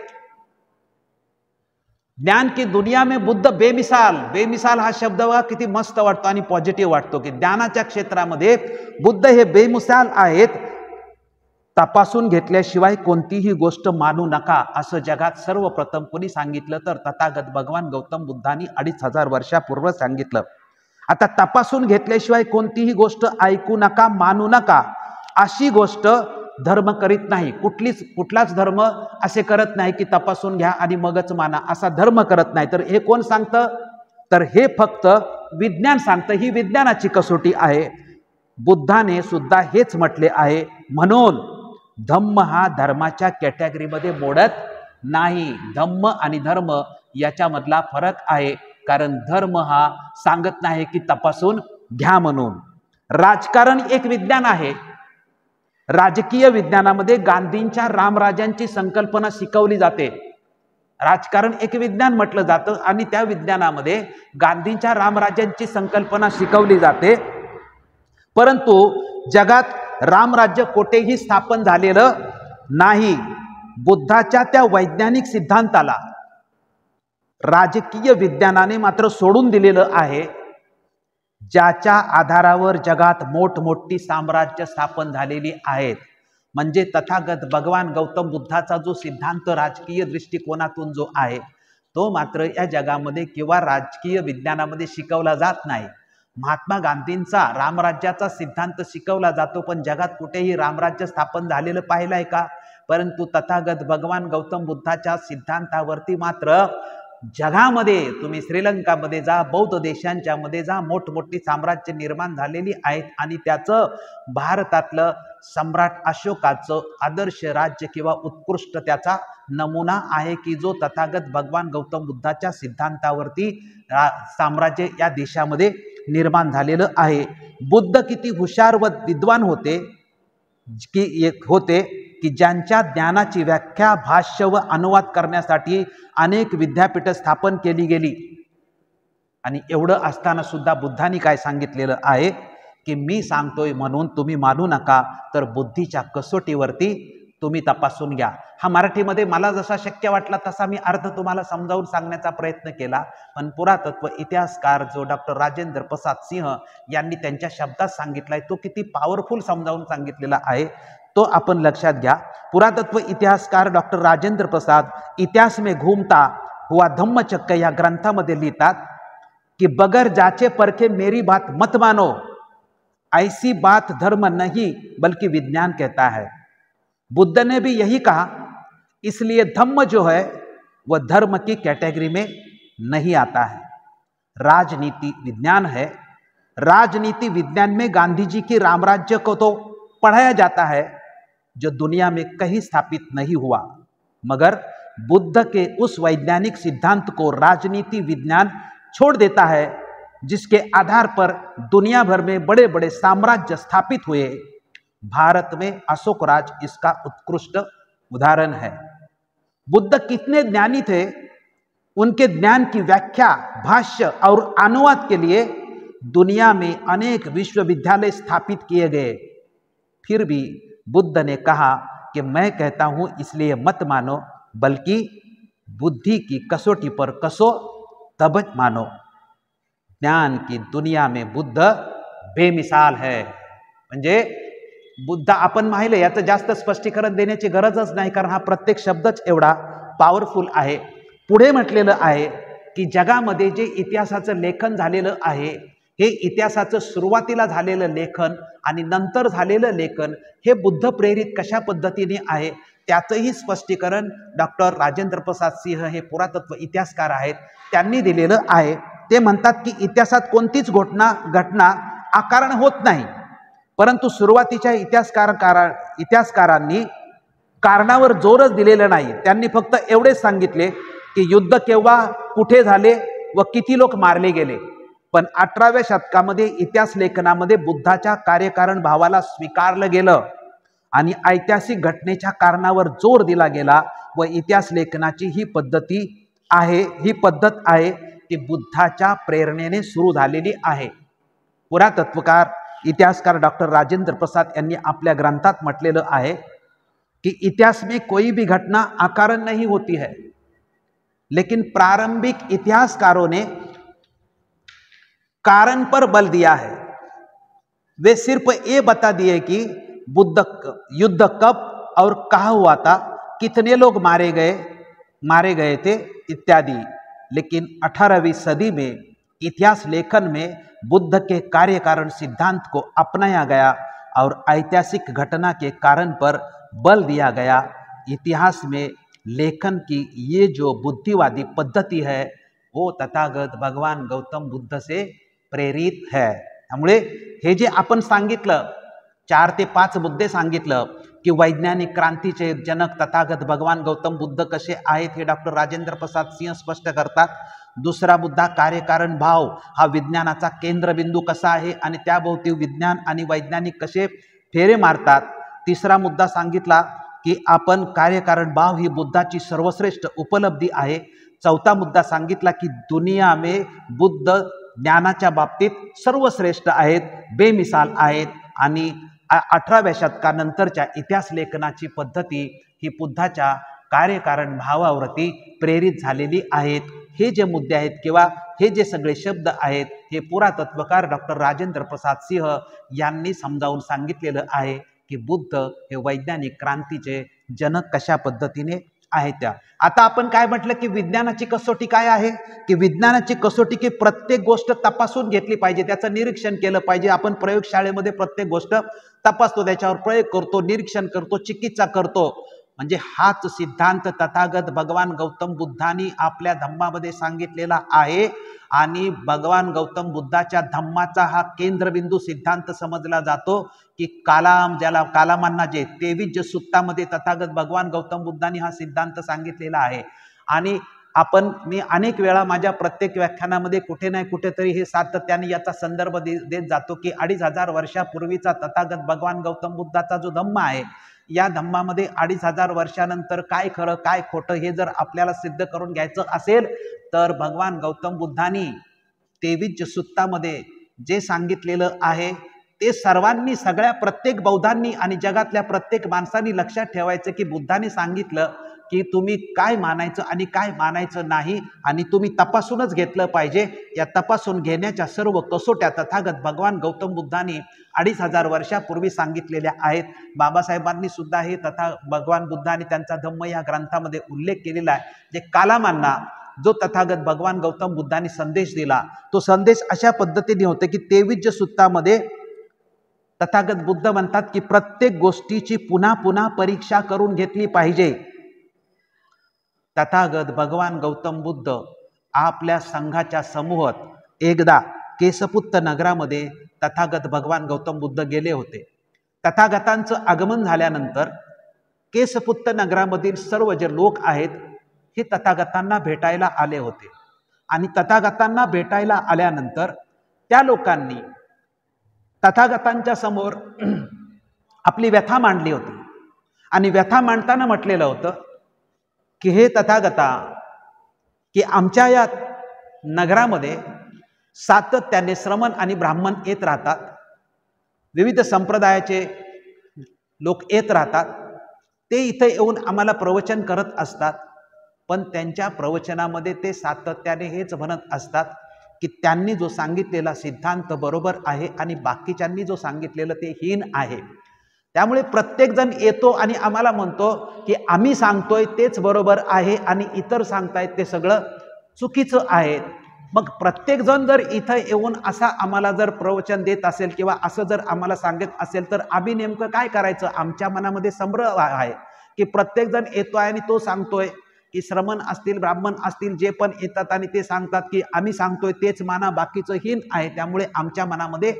ज्ञान की दुनिया में बुद्ध बेमिसाल, बेमिसाल हा शब्द बघा किती मस्त वाटतो आणि पॉझिटिव्ह वाटतो की ज्ञानाच्या क्षेत्रामध्ये बुद्ध हे बेमिसाल आहेत। तपासून घेतल्याशिवाय कोणतीही गोष्ट मानू नका असं जगात सर्वप्रथम कोणी सांगितलं तर तथागत भगवान गौतम बुद्धांनी 2500 वर्षापूर्वी सांगितलं। आता तपासून घेतल्याशिवाय कोणतीही गोष्ट ऐकू नका, मानू नका अशी गोष्ट धर्म करीत नाही। कुठलाच धर्म असे करत नाही की तपासून घ्या आणि मगच माना, असा धर्म करत नाही। तर हे कोण सांगतं? तर हे फक्त विज्ञान सांगतं। ही विज्ञानाची कसोटी आहे। बुद्धाने सुद्धा हेच म्हटले आहे। म्हणून धम्म हा धर्माच्या कॅटेगरीमध्ये मोडत नाही। धम्म आणि धर्म याच्यामधला फरक आहे, कारण धर्म हा सांगत नाही की तपासून घ्या म्हणून। राजकारण एक विज्ञान आहे। राजकीय विज्ञानामध्ये गांधींच्या रामराज्यांची संकल्पना शिकवली जाते। राजकारण एक विज्ञान म्हटलं जातं आणि त्या विज्ञानामध्ये गांधींच्या रामराज्यांची संकल्पना शिकवली जाते। परंतु जगात रामराज्य कोठेही स्थापन झालेलं नाही। बुद्धाच्या त्या वैज्ञानिक सिद्धांताला राजकीय विज्ञानाने मात्र सोडून दिलेलं आहे, ज्याच्या आधारावर जगात मोठमोठी साम्राज्य स्थापन झालेली आहेत। म्हणजे तथागत भगवान गौतम बुद्धाचा जो सिद्धांत राजकीय दृष्टिकोनातून जो आहे तो मात्र या जगामध्ये किंवा राजकीय विज्ञानामध्ये शिकवला जात नाही। महात्मा गांधींचा रामराज्याचा सिद्धांत शिकवला जातो, पण जगात कुठेही रामराज्य स्थापन झालेलं पाहिलंय का? परंतु तथागत भगवान गौतम बुद्धाच्या सिद्धांतावरती मात्र जगामध्ये तुम्ही श्रीलंकामध्ये जा, बौद्ध देशांच्या मध्ये जा, मोठमोठी साम्राज्य निर्माण झालेली आहेत आणि त्याचं भारतातलं सम्राट अशोकाचं आदर्श राज्य किंवा उत्कृष्ट त्याचा नमुना आहे की जो तथागत भगवान गौतम बुद्धाच्या सिद्धांतावरती साम्राज्य या देशामध्ये निर्माण झालेलं आहे। बुद्ध किती हुशार व विद्वान होते की ज्यांच्या ज्ञानाची व्याख्या, भाष्य व अनुवाद करण्यासाठी अनेक विद्यापीठे स्थापन केली गेली। आणि एवढं असताना सुद्धा बुद्धांनी काय सांगितलेलं आहे की मी सांगतोय म्हणून तुम्ही मानू नका, तर बुद्धीच्या कसोटीवरती तुम्ही तपासून घ्या. हा मराठीमध्ये मला जसा शक्य वाटला तसा मी अर्थ तुम्हाला समजावून सांगण्याचा प्रयत्न केला, पण पुरातत्व इतिहासकार जो डॉक्टर राजेंद्र प्रसाद सिंह यांनी त्यांच्या शब्दात सांगितलाय तो किती पॉवरफुल समजावून सांगितलेला आहे तो आपण लक्षात घ्या. पुरातत्व इतिहासकार डॉक्टर राजेंद्र प्रसाद इतिहास में घूमता हुआ धम्मचक्र या ग्रंथामध्ये लिहितात कि बगर जाचे परखे मेरी बात मत मानो, ऐसी बात धर्म नहीं बल्कि विज्ञान कहता है. बुद्ध ने भी यही कहा, इसलिए धम्म जो है वह धर्म की कैटेगरी में नहीं आता है. राजनीति विज्ञान है. राजनीति विज्ञान में गांधी जी की रामराज्य को तो पढ़ाया जाता है जो दुनिया में कहीं स्थापित नहीं हुआ, मगर बुद्ध के उस वैज्ञानिक सिद्धांत को राजनीति विज्ञान छोड़ देता है जिसके आधार पर दुनिया भर में बड़े बड़े साम्राज्य स्थापित हुए. भारत में अशोक राज इसका उत्कृष्ट उदाहरण है. बुद्ध कितने ज्ञानी थे, उनके ज्ञान की व्याख्या, भाष्य और अनुवाद के लिए दुनिया में अनेक विश्वविद्यालय स्थापित किए गए. फिर भी बुद्ध ने कहा कि मैं कहता हूं इसलिए मत मानो, बल्कि बुद्धि की कसौटी पर कसो तब मानो. ज्ञान की दुनिया में बुद्ध बेमिसाल है. म्हणजे बुद्ध आपण पाहिलं, याचं जास्त स्पष्टीकरण देण्याची गरजच नाही, कारण हा प्रत्येक शब्दच एवढा पॉवरफुल आहे. पुढे म्हटलेलं आहे की जगामध्ये जे इतिहासाचं लेखन झालेलं आहे, हे इतिहासाचं सुरुवातीला झालेलं लेखन आणि नंतर झालेलं लेखन हे बुद्ध प्रेरित कशा पद्धतीने आहे त्याचंही स्पष्टीकरण डॉक्टर राजेंद्र प्रसाद सिंह हे पुरातत्व इतिहासकार आहेत त्यांनी दिलेलं आहे. ते म्हणतात की इतिहासात कोणतीच घटना अकारण होत नाही, परंतु सुरुवातीच्या इतिहासकारांनी कारणावर जोरच दिलेला नाही. त्यांनी फक्त एवढेच सांगितले की युद्ध केव्हा कुठे झाले व किती लोक मारले गेले. पण 18व्या शतकामध्ये इतिहास लेखनामध्ये बुद्धाच्या कार्यकारण भावाला स्वीकारलं गेलं आणि ऐतिहासिक घटनेच्या कारणावर जोर दिला गेला व इतिहास लेखनाची ही पद्धत आहे ती बुद्धाच्या प्रेरणेने सुरू झालेली आहे. पुरातत्वकार इतिहासकार डॉक्टर राजेंद्र प्रसाद यांनी आपल्या ग्रंथात म्हटलेलं आहे कि इतिहास में कोई भी घटना अकारण नहीं होती है, लेकिन प्रारंभिक इतिहासकारों ने कारण पर बल दिया है. वे सिर्फ ये बता दिए कि युद्ध कब और कहाँ हुआ था, कितने लोग मारे गए थे इत्यादि. लेकिन 18वीं सदी में इतिहास लेखन में बुद्ध के कार्य कारण सिद्धांत को अपनाया गया और ऐतिहासिक घटना के कारण पर बल दिया गया. इतिहास में लेखन की ये जो बुद्धिवादी पद्धति है वो तथागत भगवान गौतम बुद्ध से प्रेरित है. त्यामुळे हे जे आपण सांगितलं 4 ते 5 मुद्दे सांगितलं की वैज्ञानिक क्रांतीचे जनक तथागत भगवान गौतम बुद्ध कसे आहेत हे डॉक्टर राजेंद्र प्रसाद सिंह स्पष्ट करतात. दुसरा मुद्दा कार्यकारण भाव हा विज्ञानाचा केंद्रबिंदू कसा आहे आणि त्याभोवती विज्ञान आणि वैज्ञानिक कसे फेरे मारतात. तिसरा मुद्दा सांगितला की आपण कार्यकारण भाव ही बुद्धाची सर्वश्रेष्ठ उपलब्धी आहे. चौथा मुद्दा सांगितला की दुनिया में बुद्ध ज्ञानाच्या बाबतीत सर्वश्रेष्ठ आहेत, बेमिसाल आहेत आणि 18व्या शतकानंतरच्या इतिहास लेखनाची पद्धती ही बुद्धाच्या कार्यकारण भावावरती प्रेरित झालेली आहेत. हे जे मुद्दे आहेत किंवा हे जे सगळे शब्द आहेत हे पुरातत्वकार डॉक्टर राजेंद्र प्रसाद सिंह यांनी समजावून सांगितलेलं आहे की बुद्ध हे वैज्ञानिक क्रांतीचे जनक कशा पद्धतीने आहेत त्या. आता आपण काय म्हटलं की विज्ञानाची कसोटी काय आहे की विज्ञानाची कसोटी की प्रत्येक गोष्ट तपासून घेतली पाहिजे, त्याचं निरीक्षण केलं पाहिजे. आपण प्रयोगशाळेमध्ये प्रत्येक गोष्ट तपासतो, त्याच्यावर प्रयोग करतो, निरीक्षण करतो, चिकित्सा करतो. म्हणजे हाच सिद्धांत तथागत भगवान गौतम बुद्धांनी आपल्या धम्मामध्ये सांगितलेला आहे आणि भगवान गौतम बुद्धाच्या धम्माचा हा केंद्रबिंदू सिद्धांत समजला जातो की कालामांना जे 23 सुत्तामध्ये तथागत भगवान गौतम बुद्धांनी हा सिद्धांत सांगितलेला आहे. आणि मी अनेक वेळा माझ्या प्रत्येक व्याख्यानामध्ये कुठे नाही कुठेतरी हे सातत्याने याचा संदर्भ देत जातो की 2500 वर्षापूर्वीचा तथागत भगवान गौतम बुद्धाचा जो धम्म आहे या धम्मामध्ये 2500 वर्षानंतर काय खरं काय खोटं हे जर आपल्याला सिद्ध करून घ्यायचं असेल तर भगवान गौतम बुद्धांनी 23 सुत्तामध्ये जे सांगितलेलं आहे ते सर्वांनी, सगळ्या प्रत्येक बौद्धांनी आणि जगातल्या प्रत्येक माणसांनी लक्षात ठेवायचं की बुद्धाने सांगितलं की तुम्ही काय मानायचं आणि काय मानायचं नाही, आणि तुम्ही तपासूनच घेतलं पाहिजे. या तपासून घेण्याच्या सर्व कसोट्या तथागत भगवान गौतम बुद्धांनी 2500 वर्षापूर्वी सांगितलेल्या आहेत. बाबासाहेबांनी सुद्धा हे भगवान बुद्धांनी त्यांचा धम्म या ग्रंथामध्ये उल्लेख केलेला आहे. जे कालामांना जो तथागत भगवान गौतम बुद्धांनी संदेश दिला, तो संदेश अशा पद्धतीने होते की 23 सूत्तामध्ये तथागत बुद्ध म्हणतात की प्रत्येक गोष्टीची पुन्हा पुन्हा परीक्षा करून घेतली पाहिजे. तथागत भगवान गौतम बुद्ध आपल्या संघाच्या समूहात एकदा केसपुत्त नगरामध्ये तथागत भगवान गौतम बुद्ध गेले होते. तथागतांचं आगमन झाल्यानंतर केसपुत्त नगरामधील सर्व जे लोक आहेत हे तथागतांना भेटायला आले होते, आणि तथागतांना भेटायला आल्यानंतर त्या लोकांनी तथागतांच्या समोर आपली व्यथा मांडली होती. आणि व्यथा मांडताना म्हटलेलं होतं की हे तथागता, की आमच्या या नगरामध्ये सातत्याने श्रमण आणि ब्राह्मण येत राहतात, विविध संप्रदायाचे लोक येत राहतात. ते इथे येऊन आम्हाला प्रवचन करत असतात, पण त्यांच्या प्रवचनामध्ये ते सातत्याने हेच म्हणत असतात की त्यांनी जो सांगितलेला सिद्धांत बरोबर आहे आणि बाकीच्यांनी जो सांगितलेलं ते हीन आहे. त्यामुळे प्रत्येक जण येतो आणि आम्हाला म्हणतो की आम्ही सांगतोय तेच बरोबर आहे आणि इतर सांगतायत ते सगळं चुकीचं आहे. मग प्रत्येक जण जर इथं येऊन असा आम्हाला जर प्रवचन देत असेल किंवा असं जर आम्हाला सांगत असेल तर आम्ही नेमकं काय करायचं? आमच्या मनामध्ये संभ्रम आहे की प्रत्येक जण येतोय आणि तो सांगतोय की श्रमण असतील, ब्राह्मण असतील, जे पण येतात आणि ते सांगतात की आम्ही सांगतोय तेच माना, बाकीचं हीन आहे. त्यामुळे आमच्या मनामध्ये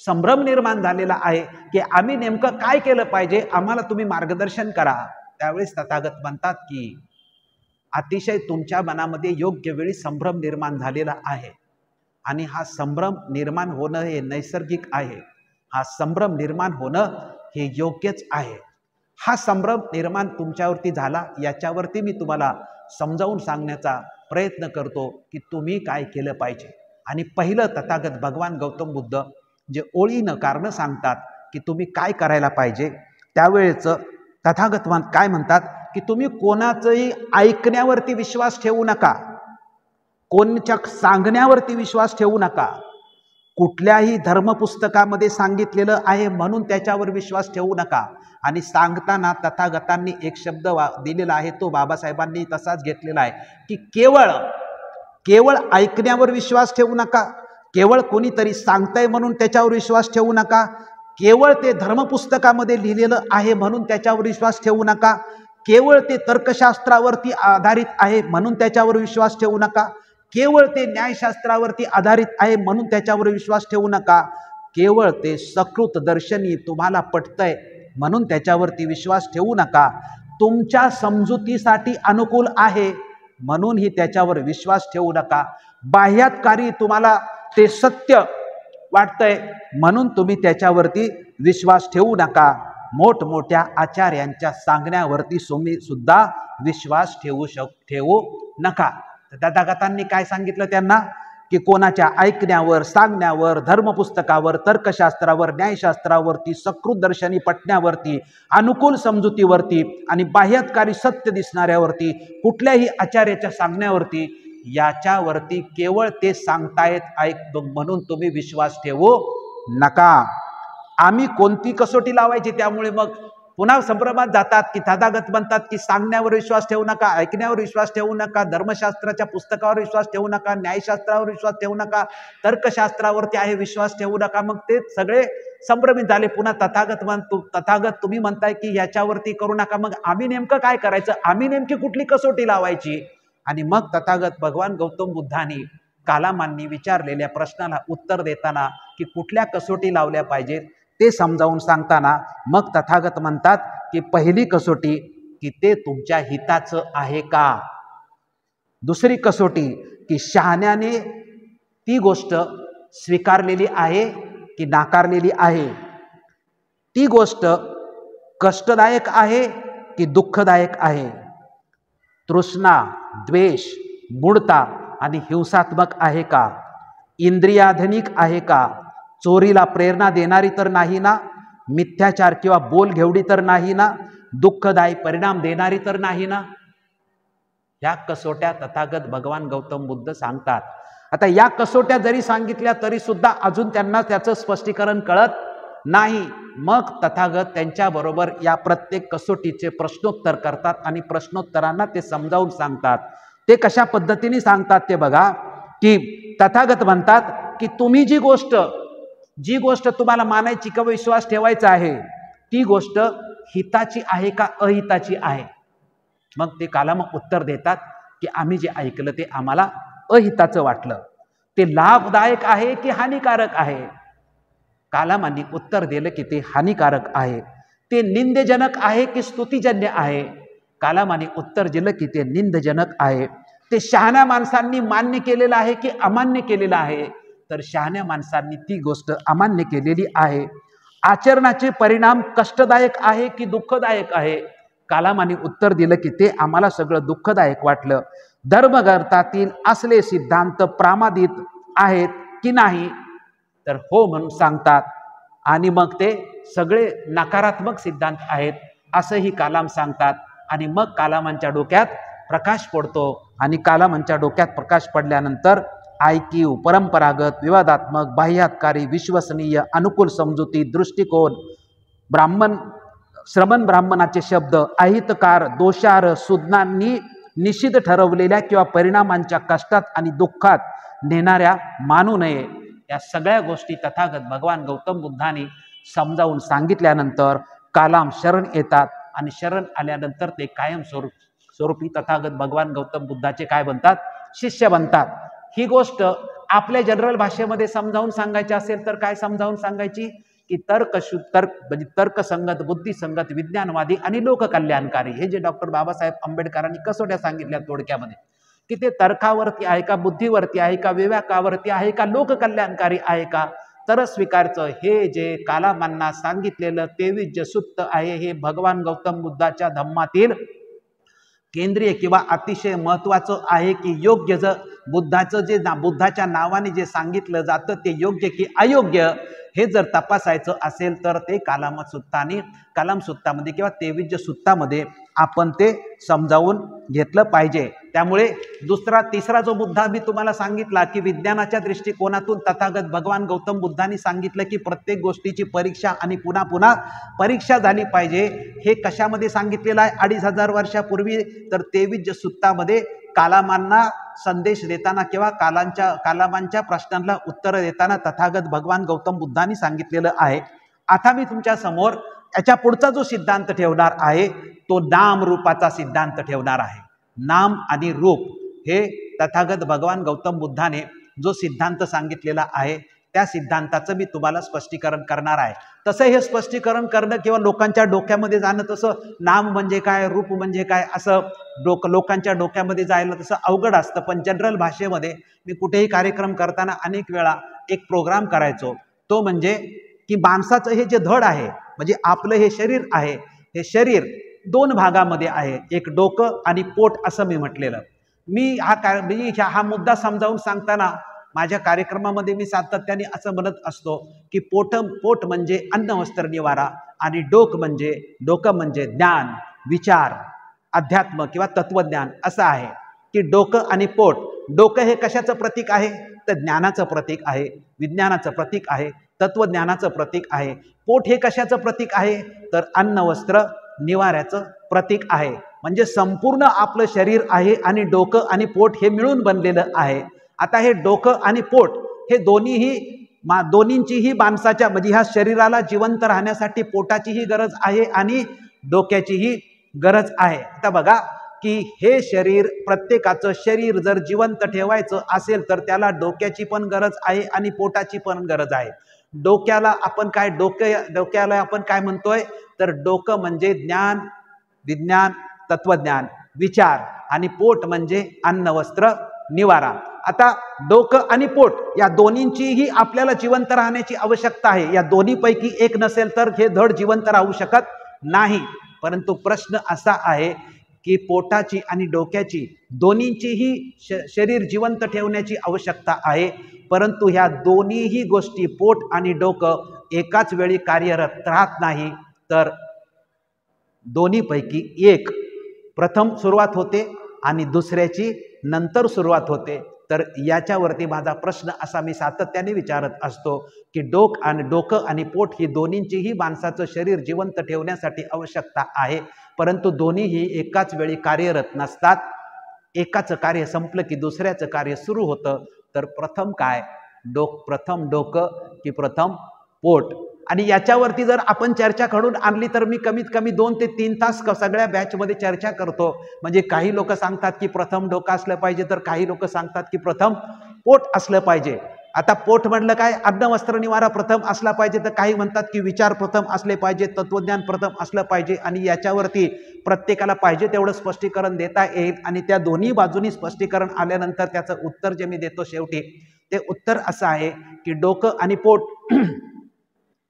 संभ्रम निर्माण झालेला आहे की आम्ही नेमकं काय केलं पाहिजे, आम्हाला तुम्ही मार्गदर्शन करा. त्यावेळेस तथागत म्हणतात की अतिशय तुमच्या मनामध्ये योग्य वेळी संभ्रम निर्माण झालेला आहे, आणि हा संभ्रम निर्माण होणं हे नैसर्गिक आहे. हा संभ्रम निर्माण होणं हे योग्यच आहे. हा संभ्रम निर्माण तुमच्यावरती झाला, याच्यावरती मी तुम्हाला समजावून सांगण्याचा प्रयत्न करतो की तुम्ही काय केलं पाहिजे. आणि पहिलं तथागत भगवान गौतम बुद्ध जे ओळीनं कारण सांगतात की तुम्ही काय करायला पाहिजे, त्यावेळेचं तथागत काय म्हणतात की तुम्ही कोणाचंही ऐकण्यावरती विश्वास ठेवू नका, कोणच्या सांगण्यावरती विश्वास ठेवू नका. कुठल्याही धर्मपुस्तकामध्ये सांगितलेलं आहे म्हणून त्याच्यावर विश्वास ठेवू नका. आणि सांगताना तथागतांनी एक शब्द दिलेला आहे, तो बाबासाहेबांनी तसाच घेतलेला आहे की केवळ ऐकण्यावर विश्वास ठेवू नका, केवळ कोणीतरी सांगताय म्हणून त्याच्यावर विश्वास ठेवू नका, केवळ ते धर्मपुस्तकामध्ये लिहिलेलं आहे म्हणून त्याच्यावर विश्वास ठेवू नका, केवळ ते तर्कशास्त्रावरती आधारित आहे म्हणून त्याच्यावर विश्वास ठेवू नका, केवळ ते न्यायशास्त्रावरती आधारित आहे म्हणून त्याच्यावर विश्वास ठेवू नका, केवळ ते सकृत दर्शनी तुम्हाला पटतंय म्हणून त्याच्यावरती विश्वास ठेवू नका. तुमच्या समजुतीसाठी अनुकूल आहे म्हणूनही त्याच्यावर विश्वास ठेवू नका. बाह्यातकारी तुम्हाला ते सत्य वाटतंय म्हणून तुम्ही त्याच्यावरती विश्वास ठेवू नका. मोठमोठ्या आचार्यांच्या सांगण्यावरती तुम्ही सुद्धा विश्वास ठेवू नका. तथागतांनी काय सांगितलं त्यांना की कोणाच्या ऐकण्यावर, सांगण्यावर, धर्मपुस्तकावर, तर्कशास्त्रावर, न्यायशास्त्रावरती, सकृत दर्शनी पटण्यावरती, अनुकूल समजुतीवरती आणि बाह्यातकारी सत्य दिसणाऱ्यावरती, कुठल्याही आचार्याच्या सांगण्यावरती, याच्यावरती केवळ ते सांगतायत म्हणून तुम्ही विश्वास ठेवू नका. आम्ही कोणती कसोटी लावायची? त्यामुळे मग पुन्हा संभ्रमात जातात की तथागत म्हणतात की सांगण्यावर विश्वास ठेवू नका, ऐकण्यावर विश्वास ठेवू नका, धर्मशास्त्राच्या पुस्तकावर विश्वास ठेवू नका, न्यायशास्त्रावर विश्वास ठेवू नका, तर्कशास्त्रावरती आहे विश्वास ठेवू नका. मग ते सगळे संभ्रमित झाले. पुन्हा तथागत तुम्ही म्हणताय की याच्यावरती करू नका, मग आम्ही नेमकं काय करायचं? आम्ही नेमकी कुठली कसोटी लावायची? आणि मग तथागत भगवान गौतम बुद्धांनी कालामांनी विचारलेल्या प्रश्नाला उत्तर देताना की कुठल्या कसोटी लावल्या पाहिजेत ते समजावून सांगताना मग तथागत म्हणतात की पहिली कसोटी की ते तुमच्या हिताचं आहे का. दुसरी कसोटी की शहाण्याने ती गोष्ट स्वीकारलेली आहे की नाकारलेली आहे, ती गोष्ट कष्टदायक आहे की दुःखदायक आहे, तृष्णा, द्वेष, मूढता आणि हिंसात्मक आहे का, इंद्रियाधनिक आहे का, चोरीला प्रेरणा देणारी तर नाही ना, मिथ्याचार किंवा बोलघेवडी तर नाही ना, दुःखदायी परिणाम देणारी तर नाही ना. या कसोट्या तथागत भगवान गौतम बुद्ध सांगतात. आता या कसोट्या जरी सांगितल्या तरी सुद्धा अजून त्यांना त्याचं स्पष्टीकरण कळत नाही. मग तथागत त्यांच्याबरोबर या प्रत्येक कसोटीचे प्रश्नोत्तर करतात आणि प्रश्नोत्तरांना ते समजावून सांगतात. ते कशा पद्धतीने सांगतात ते बघा, की तथागत म्हणतात की तुम्ही जी गोष्ट तुम्हाला मानायची किंवा विश्वास ठेवायचा आहे ती गोष्ट हिताची आहे का अहिताची आहे. मग ते कालामक उत्तर देतात की आम्ही जे ऐकलं ते आम्हाला अहिताचं वाटलं, ते लाभदायक आहे की हानिकारक आहे. कालामांनी उत्तर दिलं की ते हानिकारक आहे. ते निंदजनक आहे की स्तुतिजन्य आहे. कालामांनी उत्तर दिलं की ते निंदजनक आहे. ते शहाण्या माणसांनी मान्य केलेलं आहे की अमान्य केलेलं आहे. तर शहाण्या माणसांनी ती गोष्ट अमान्य केलेली आहे. आचरणाचे परिणाम कष्टदायक आहे की दुःखदायक आहे. कालामांनी उत्तर दिलं की ते आम्हाला सगळं दुःखदायक वाटलं. धर्मग्रंथातील असले सिद्धांत प्रामाणिक आहेत की नाही, तर हो म्हणून सांगतात. आणि मग ते सगळे नकारात्मक सिद्धांत आहेत असंही कालाम सांगतात. आणि मग कालामांच्या डोक्यात प्रकाश पडतो. आणि कालामांच्या डोक्यात प्रकाश पडल्यानंतर ऐकीव, परंपरागत, विवादात्मक, बाह्यात्कारी, विश्वसनीय, अनुकूल समजुती, दृष्टिकोन, श्रमण ब्राह्मणाचे शब्द, अहितकार, दोषार्ह, सुज्ञांनी निषिद्ध ठरवलेल्या किंवा परिणामांच्या कष्टात आणि दुःखात नेणाऱ्या मानू नये. या सगळ्या गोष्टी तथागत भगवान गौतम बुद्धांनी समजावून सांगितल्यानंतर कालाम शरण येतात. आणि शरण आल्यानंतर ते कायम स्वरूपी तथागत भगवान गौतम बुद्धाचे काय बनतात, शिष्य बनतात. ही गोष्ट आपल्या जनरल भाषेमध्ये समजावून सांगायची असेल तर काय समजावून सांगायची, की म्हणजे तर्कसंगत, बुद्धिसंगत, विज्ञानवादी आणि लोककल्याणकारी, हे जे डॉक्टर बाबासाहेब आंबेडकरांनी कसोट्या सांगितल्या थोडक्यामध्ये, की ते तर्कावरती आहे का, बुद्धीवरती आहे का, विवेकावरती आहे का, लोककल्याणकारी आहे का, तर स्वीकारचं. हे जे कालामांना सांगितलेलं 23 सूक्त आहे हे भगवान गौतम बुद्धाच्या धम्मातील केंद्रीय किंवा अतिशय महत्त्वाचं आहे की योग्य. जर बुद्धाच्या नावाने जे सांगितलं जातं ते योग्य की अयोग्य हे जर तपासायचं असेल तर ते कलाम सुत्तामध्ये किंवा 23 सुत्तामध्ये आपण ते समजावून घेतलं पाहिजे. त्यामुळे तिसरा जो मुद्दा मी तुम्हाला सांगितला की विज्ञानाच्या दृष्टिकोनातून तथागत भगवान गौतम बुद्धांनी सांगितलं की प्रत्येक गोष्टीची परीक्षा आणि पुन्हा पुन्हा परीक्षा झाली पाहिजे. हे कशामध्ये सांगितलेलं आहे 2500 वर्षापूर्वी, तर 23 सुत्तामध्ये कालामांना संदेश देताना किंवा कालामांच्या प्रश्नांना उत्तर देताना तथागत भगवान गौतम बुद्धांनी सांगितलेलं आहे. आता मी तुमच्या समोर याच्या पुढचा जो सिद्धांत ठेवणार आहे तो नाम रूपाचा सिद्धांत ठेवणार आहे. नाम आणि रूप हे तथागत भगवान गौतम बुद्धाने जो सिद्धांत सांगितलेला आहे त्या सिद्धांताचं मी तुम्हाला स्पष्टीकरण करणार आहे. तसं हे स्पष्टीकरण करणं किंवा लोकांच्या डोक्यामध्ये जाणं, तसं नाम म्हणजे काय, रूप म्हणजे काय असं लोकांच्या डोक्यामध्ये जायला तसं अवघड असतं. पण जनरल भाषेमध्ये मी कुठेही कार्यक्रम करताना अनेक वेळा एक प्रोग्राम करायचो, तो म्हणजे की माणसाचं हे जे धड आहे म्हणजे आपलं हे शरीर आहे, हे शरीर 2 भागामध्ये आहे, एक डोकं आणि पोट असं मी म्हटलेलं. मी हा मुद्दा समजावून सांगताना माझ्या कार्यक्रमामध्ये मी सातत्याने असं म्हणत असतो की पोट म्हणजे अन्न वस्त्र निवारा आणि डोकं म्हणजे ज्ञान, विचार, अध्यात्म किंवा तत्वज्ञान असं आहे. की डोकं आणि पोट, डोकं हे कशाचं प्रतीक आहे तर ज्ञानाचं प्रतीक आहे, विज्ञानाचं प्रतीक आहे, तत्वज्ञानाचं प्रतीक आहे. पोट हे कशाचं प्रतीक आहे तर अन्न वस्त्र निवाऱ्याचं प्रतीक आहे. म्हणजे संपूर्ण आपलं शरीर आहे आणि डोकं आणि पोट हे मिळून बनलेलं आहे. आता हे डोकं आणि पोट हे दोन्हींचीही माणसाच्या म्हणजे ह्या शरीराला जिवंत राहण्यासाठी पोटाचीही गरज आहे आणि डोक्याचीही गरज आहे. आता बघा की हे शरीर, प्रत्येकाचं शरीर जर जिवंत ठेवायचं असेल तर त्याला डोक्याची पण गरज आहे आणि पोटाची पण गरज आहे. डोक्याला आपण काय म्हणतोय तर डोकं म्हणजे ज्ञान, विज्ञान, तत्वज्ञान, विचार आणि पोट म्हणजे अन्न वस्त्र निवारा. आता डोकं आणि पोट या दोन्हींचीही आपल्याला जिवंत राहण्याची आवश्यकता आहे. या दोन्हीपैकी एक नसेल तर हे धड जिवंत राहू शकत नाही. परंतु प्रश्न असा आहे की पोटाची आणि डोक्याची दोन्हींचीही शरीर जिवंत ठेवण्याची आवश्यकता आहे. परंतु ह्या दोन्हीही गोष्टी पोट आणि डोकं एकाच वेळी कार्यरत राहत नाही, तर दोन्हीपैकी एक प्रथम सुरुवात होते आणि दुसऱ्याची नंतर सुरुवात होते। तर याच्यावरती माझा प्रश्न असा मी सातत्याने विचारत असतो की डोकं आणि पोट ही दोन्हींचीही माणसाचं शरीर जिवंत ठेवण्यासाठी आवश्यकता आहे, परंतु दोन्हीही एकाच वेळी कार्यरत नसतात। एकाचं कार्य संपलं की दुसऱ्याचं कार्य सुरू होतं। तर प्रथम काय, प्रथम डोकं की प्रथम पोट? आणि याच्यावरती जर आपण चर्चा घडून आणली तर मी कमीत कमी 2 ते 3 तास सगळ्या बॅचमध्ये चर्चा करतो। म्हणजे काही लोक सांगतात की प्रथम डोकं असलं पाहिजे, तर काही लोक सांगतात की प्रथम पोट असलं पाहिजे। आता पोट म्हटलं काय, अन्न वस्त्र निवारा प्रथम असला पाहिजे, तर काही म्हणतात की विचार प्रथम असले पाहिजे, तत्वज्ञान प्रथम असलं पाहिजे। आणि याच्यावरती प्रत्येकाला पाहिजे तेवढं स्पष्टीकरण देता येईल आणि त्या दोन्ही बाजूनी स्पष्टीकरण आल्यानंतर त्याचं उत्तर जे मी देतो शेवटी, ते उत्तर असं आहे की डोकं आणि पोट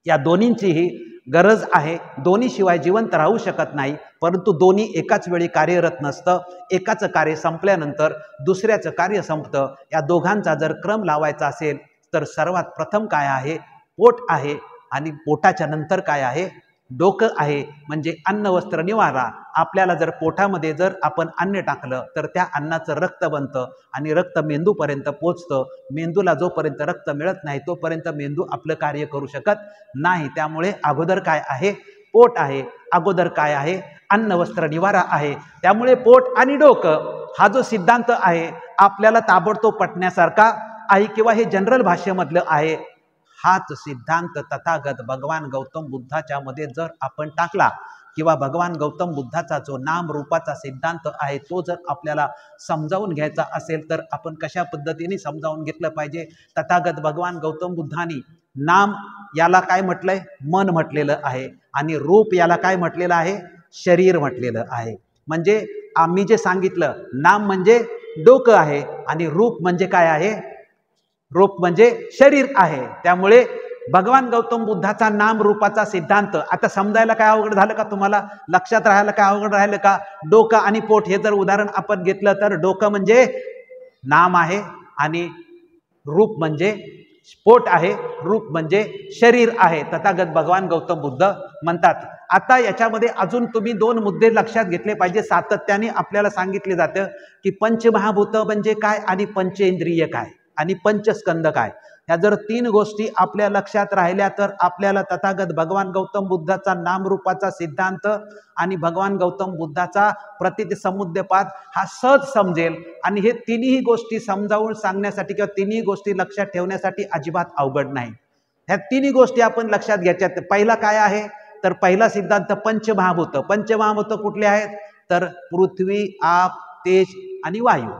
या दोन्हींचीही गरज आहे, दोन्हीशिवाय जिवंत राहू शकत नाही, परंतु दोन्ही एकाच वेळी कार्यरत नसतं। एकाचं कार्य संपल्यानंतर दुसऱ्याचं कार्य संपतं। या दोघांचा जर क्रम लावायचा असेल तर सर्वात प्रथम काय आहे, पोट आहे आणि पोटाच्या नंतर काय आहे, डोकं आहे। म्हणजे अन्न वस्त्र निवारा। आपल्याला जर पोटामध्ये जर आपण अन्न टाकलं तर त्या अन्नाचं रक्त बनतं आणि रक्त मेंदूपर्यंत पोचतं। मेंदूला जोपर्यंत रक्त मिळत नाही तोपर्यंत मेंदू आपलं कार्य करू शकत नाही। त्यामुळे अगोदर काय आहे, पोट आहे। अगोदर काय आहे, अन्न वस्त्र निवारा आहे। त्यामुळे पोट आणि डोकं हा जो सिद्धांत आहे आपल्याला ताबडतोब पटण्यासारखा आहे किंवा हे जनरल भाषेमधलं आहे। हाच सिद्धांत तथागत भगवान गौतम बुद्धाच्या मध्ये जर आपण टाकला किंवा भगवान गौतम बुद्धाचा जो नाम रूपाचा सिद्धांत आहे तो जर आपल्याला समजावून घ्यायचा असेल तर आपण कशा पद्धतीने समजावून घेतलं पाहिजे? तथागत भगवान गौतम बुद्धांनी नाम याला काय म्हटलंय, मन म्हटलेलं आहे आणि रूप याला काय म्हटलेलं आहे, शरीर म्हटलेलं आहे। म्हणजे आम्ही जे सांगितलं, नाम म्हणजे डोकं आहे आणि रूप म्हणजे काय आहे, रूप म्हणजे शरीर आहे। त्यामुळे भगवान गौतम बुद्धाचा नाम रूपाचा सिद्धांत आता समजायला काय अवघड झालं का तुम्हाला? लक्षात राहायला काय अवघड राहिलं का? डोकं आणि पोट हे जर उदाहरण आपण घेतलं तर डोकं म्हणजे नाम आहे आणि रूप म्हणजे पोट आहे, रूप म्हणजे शरीर आहे, तथागत भगवान गौतम बुद्ध म्हणतात। आता याच्यामध्ये अजून तुम्ही 2 मुद्दे लक्षात घेतले पाहिजे। सातत्याने आपल्याला सांगितले जातं की पंचमहाभूत म्हणजे काय आणि पंचेंद्रिय काय आणि पंचस्कंद काय। ह्या जर 3 गोष्टी आपल्या लक्षात राहिल्या तर आपल्याला तथागत भगवान गौतम बुद्धाचा नामरूपाचा सिद्धांत आणि भगवान गौतम बुद्धाचा प्रतिसमुद्यपाद हा सहज समजेल। आणि हे तिन्ही गोष्टी समजावून सांगण्यासाठी किंवा तिन्ही गोष्टी लक्षात ठेवण्यासाठी अजिबात अवघड नाही। ह्या तिन्ही गोष्टी आपण लक्षात घ्यायच्यात। पहिला काय आहे, तर पहिला सिद्धांत पंचमहाभूत। पंचमहाभूत कुठले आहेत, तर पृथ्वी, आप, तेज आणि वायू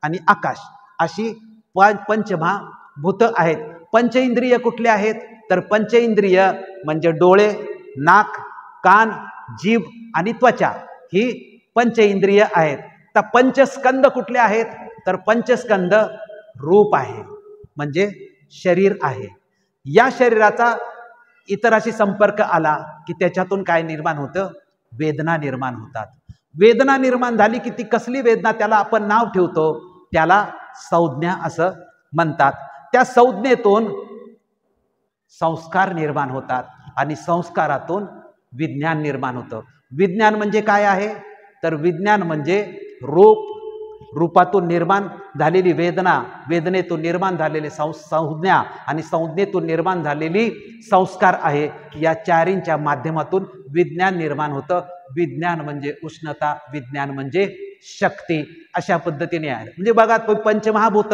आणि आकाश अशी पंचमहाभूत आहेत। पंचेंद्रिय कुठले आहेत, तर पंचेंद्रिय म्हणजे डोळे, नाक, कान, जीभ आणि त्वचा ही पंचेंद्रिय आहेत। तर पंचस्कंद कुठले आहेत, तर पंचस्कंद रूप आहे म्हणजे शरीर आहे। या शरीराचा इतराशी संपर्क आला की त्याच्यातून काय निर्माण होतं, वेदना निर्माण होतात। वेदना निर्माण झाली की ती कसली वेदना, त्याला आपण नाव ठेवतो, त्याला संज्ञा असं म्हणतात। त्या संज्ञेतून संस्कार निर्माण होतात आणि संस्कारातून विज्ञान निर्माण होतं। विज्ञान म्हणजे काय आहे, तर विज्ञान म्हणजे रूप, रूपातून निर्माण झालेली वेदना, वेदनेतून निर्माण झालेली संज्ञा आणि संज्ञेतून निर्माण झालेली संस्कार आहे। या चारींच्या माध्यमातून विज्ञान निर्माण होतं। विज्ञान म्हणजे उष्णता, विज्ञान म्हणजे शक्ती, अशा पद्धतीने आहे। म्हणजे बघा, पंचमहाभूत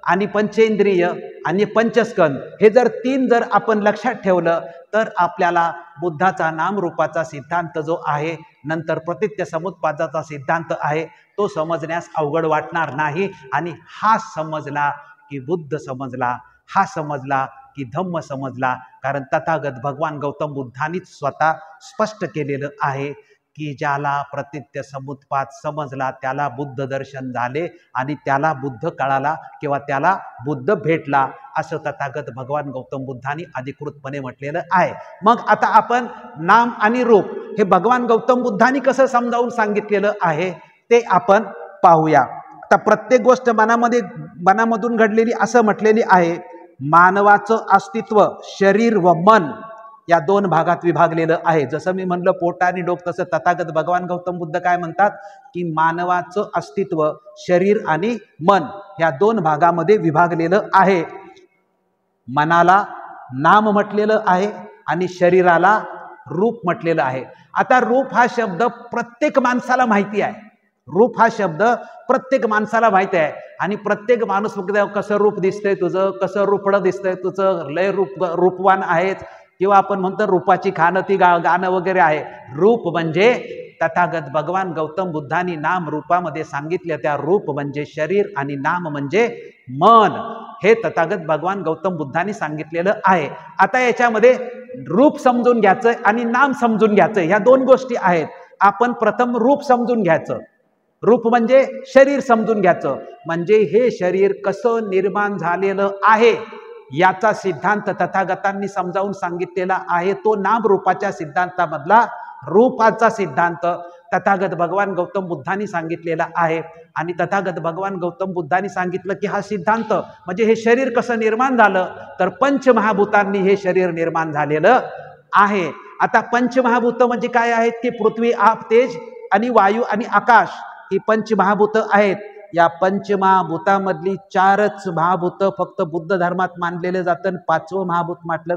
आणि पंचेंद्रिय आणि पंचस्कंद हे जर 3 जर आपण लक्षात ठेवलं तर आपल्याला बुद्धाचा नामरूपाचा सिद्धांत जो आहे, नंतर प्रतिसमुत्पादाचा सिद्धांत आहे, तो समजण्यास अवघड वाटणार नाही। आणि हा समजला की बुद्ध समजला, हा समजला की धम्म समजला। कारण तथागत भगवान गौतम बुद्धांनीच स्वतः स्पष्ट केलेलं आहे की ज्याला प्रतिसमुत्पाद समजला त्याला बुद्ध दर्शन झाले आणि त्याला बुद्ध कळाला किंवा त्याला बुद्ध भेटला, असं तथागत भगवान गौतम बुद्धांनी अधिकृतपणे म्हटलेलं आहे। मग आता आपण नाम आणि रूप हे भगवान गौतम बुद्धांनी कसं समजावून सांगितलेलं आहे ते आपण पाहूया। आता प्रत्येक गोष्ट मनामधून घडलेली असं म्हटलेली आहे. मानवाचं अस्तित्व शरीर व मन या दोन भागात विभागलेलं आहे. जसं मी म्हणलं पोट आणि डोक, तसं तथागत भगवान गौतम बुद्ध काय म्हणतात की मानवाचं अस्तित्व शरीर आणि मन या दोन भागामध्ये विभागलेलं आहे. मनाला नाम म्हटलेलं आहे आणि शरीराला रूप म्हटलेलं आहे. आता रूप हा शब्द प्रत्येक माणसाला माहिती आहे. रूप हा शब्द प्रत्येक माणसाला माहिती आहे आणि प्रत्येक माणूस कसं रूप दिसतंय तुझं, कसं रूपडं दिसतंय तुझं, लय रूपवान आहेत, किंवा आपण म्हणतो रूपाची खाणं ती गाणं वगैरे आहे. रूप म्हणजे तथागत भगवान गौतम बुद्धांनी नाम रूपामध्ये सांगितले. त्या रूप म्हणजे शरीर आणि नाम म्हणजे मन, हे तथागत भगवान गौतम बुद्धांनी सांगितलेलं आहे. आता याच्यामध्ये रूप समजून घ्यायचं आणि नाम समजून घ्यायचं, ह्या दोन गोष्टी आहेत. आपण प्रथम रूप समजून घ्यायचं. रूप म्हणजे शरीर समजून घ्यायचं, म्हणजे हे शरीर कसं निर्माण झालेलं आहे याचा सिद्धांत तथागतांनी समजावून सांगितलेला आहे. तो नाम रूपाच्या सिद्धांतामधला रूपाचा सिद्धांत तथागत भगवान गौतम बुद्धांनी सांगितलेला आहे. आणि तथागत भगवान गौतम बुद्धांनी सांगितलं की हा सिद्धांत म्हणजे हे शरीर कसं निर्माण झालं, तर पंचमहाभूतांनी हे शरीर निर्माण झालेलं आहे. आता पंचमहाभूत म्हणजे काय आहेत की पृथ्वी, आप, तेज आणि वायू आणि आकाश ही पंचमहाभूत आहेत. या पंचमहाभूतामधली 4च महाभूत फक्त बुद्ध धर्मात मानलेले जातं, 5वं महाभूत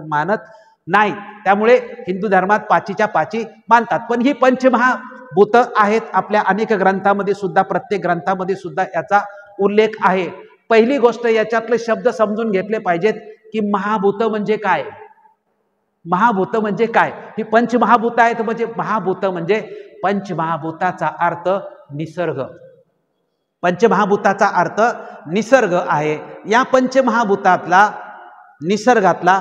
मानत नाही. त्यामुळे हिंदू धर्मात 5च्या 5 मानतात. पण ही पंचमहाभूत आहेत. आपल्या अनेक ग्रंथामध्ये सुद्धा, प्रत्येक ग्रंथामध्ये सुद्धा याचा उल्लेख आहे. पहिली गोष्ट याच्यातले शब्द समजून घेतले पाहिजेत की महाभूत म्हणजे काय. महाभूत म्हणजे काय. ही पंचमहाभूत आहेत म्हणजे महाभूत म्हणजे पंचमहाभूताचा अर्थ निसर्ग. पंचमहाभूताचा अर्थ निसर्ग आहे. या पंचमहाभूतातला निसर्गातला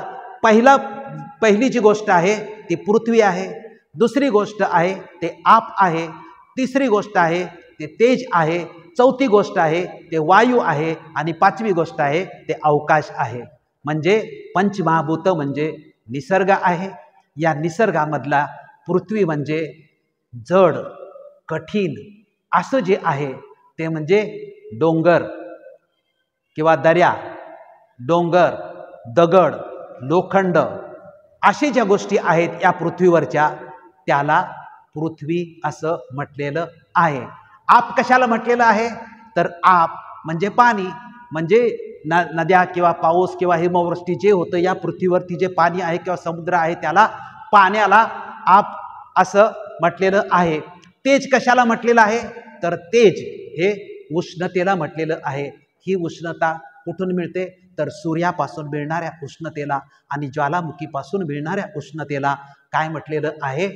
पहिली जी गोष्ट आहे ती पृथ्वी आहे. दुसरी गोष्ट आहे ते आप आहे. तिसरी गोष्ट आहे ते तेज आहे. चौथी गोष्ट आहे ते वायू आहे. आणि 5वी गोष्ट आहे ते अवकाश आहे. म्हणजे पंचमहाभूत म्हणजे निसर्ग आहे. या निसर्गामधला पृथ्वी म्हणजे जड, कठीण असं जे आहे ते म्हणजे डोंगर किंवा दर्या, डोंगर, दगड, लोखंड अशी ज्या गोष्टी आहेत या पृथ्वीवरच्या त्याला पृथ्वी असं म्हटलेलं आहे. आप कशाला म्हटलेलं आहे, तर आप म्हणजे पाणी, म्हणजे नद्या किंवा पाऊस किंवा हिमवृष्टी जे होतं या पृथ्वीवरती जे पाणी आहे किंवा समुद्र आहे त्याला पाण्याला आप असं म्हटलेलं आहे. तेज कशाला म्हटलेलं आहे, तर तेज हे उष्णतेला म्हटलेलं आहे. ही उष्णता कुठून मिळते, तर सूर्यापासून मिळणाऱ्या उष्णतेला आणि ज्वालामुखीपासून मिळणाऱ्या उष्णतेला काय म्हटलेलं आहे,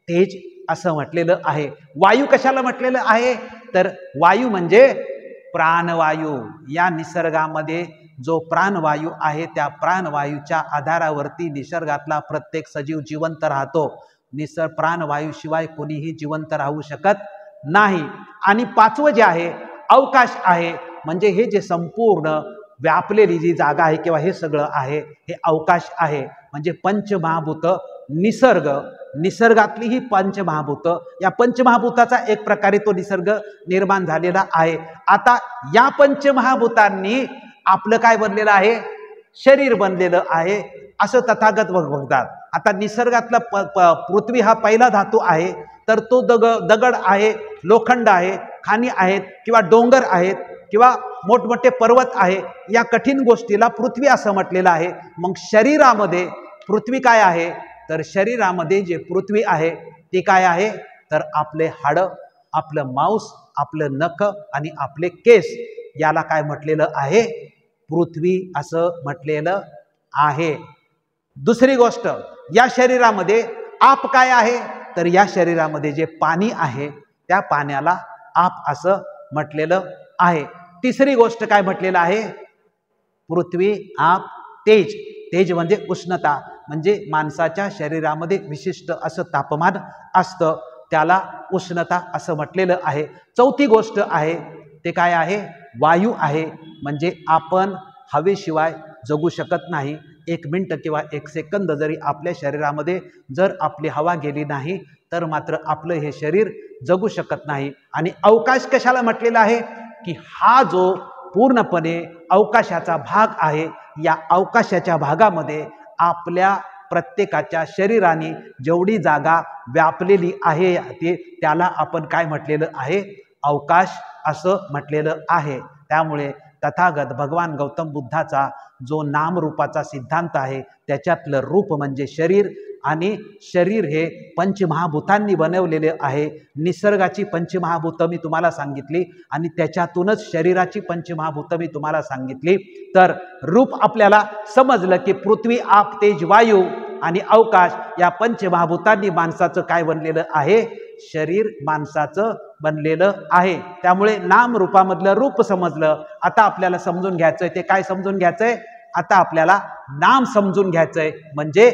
तेज असं म्हटलेलं आहे. वायू कशाला म्हटलेलं आहे, तर वायू म्हणजे प्राणवायू. या निसर्गामध्ये जो प्राणवायू आहे त्या प्राणवायूच्या आधारावरती निसर्गातला प्रत्येक सजीव जिवंत राहतो. प्राणवायूशिवाय कोणीही जिवंत राहू शकत नाही. आणि 5वं जे आहे अवकाश आहे. म्हणजे हे जे संपूर्ण व्यापलेली जी जागा आहे किंवा हे सगळं आहे हे अवकाश आहे. म्हणजे पंचमहाभूत, निसर्ग, निसर्गातली ही पंचमहाभूत, या पंचमहाभूताचा एक प्रकारे तो निसर्ग निर्माण झालेला आहे. आता या पंचमहाभूतांनी आपलं काय बनलेलं आहे, शरीर बनलेलं आहे असं तथागत बघतात. आता निसर्गातला पृथ्वी हा पहिला धातू आहे, तर तो दगड आहे, लोखंड आहे, खाणी आहेत किंवा डोंगर आहेत किंवा मोठमोठे पर्वत आहे. या कठीण गोष्टीला पृथ्वी असं म्हटलेलं आहे. मग शरीरामध्ये पृथ्वी काय आहे, तर शरीरामध्ये जे पृथ्वी आहे ते काय आहे, तर आपले हाडं, आपलं मांस, आपलं नख आणि आपले केस, याला काय म्हटलेलं आहे, पृथ्वी असं म्हटलेलं आहे. दुसरी गोष्ट, या शरीरामध्ये आप काय आहे, तर या शरीरामध्ये जे पाणी आहे त्या पाण्याला आप असं म्हटलेलं आहे. तिसरी गोष्ट काय म्हटलेलं आहे, पृथ्वी, आप, तेज. तेज म्हणजे उष्णता, म्हणजे माणसाच्या शरीरामध्ये विशिष्ट असं तापमान असतं त्याला उष्णता असं म्हटलेलं आहे. चौथी गोष्ट आहे ते काय आहे, वायू आहे. म्हणजे आपण हवेशिवाय जगू शकत नाही. 1 मिनिट किंवा 1 सेकंद जरी आपल्या शरीरामध्ये जर आपली हवा गेली नाही तर मात्र आपलं हे शरीर जगू शकत नाही. आणि अवकाश कशाला म्हटलेलं आहे, की हा जो पूर्णपणे अवकाशाचा भाग आहे, या अवकाशाच्या भागामध्ये आपल्या प्रत्येकाच्या शरीराने जेवढी जागा व्यापलेली आहे त्याला आपण काय म्हटलेलं आहे, अवकाश असं म्हटलेलं आहे. त्यामुळे तथागत भगवान गौतम बुद्धाचा जो नामरूपाचा सिद्धांत आहे त्याच्यातलं रूप म्हणजे शरीर, आणि शरीर हे पंचमहाभूतांनी बनवलेले आहे. निसर्गाची पंचमहाभूतं मी तुम्हाला सांगितली आणि त्याच्यातूनच शरीराची पंचमहाभूतं मी तुम्हाला सांगितली. तर रूप आपल्याला समजलं की पृथ्वी, आप, तेज, वायू आणि अवकाश या पंचमहाभूतांनी माणसाचं काय बनलेलं आहे, शरीर माणसाचं बनलेलं आहे. त्यामुळे नाम रूपामधलं रूप समजलं. आता आपल्याला समजून घ्यायचंय ते काय समजून घ्यायचंय, आता आपल्याला नाम समजून घ्यायचंय म्हणजे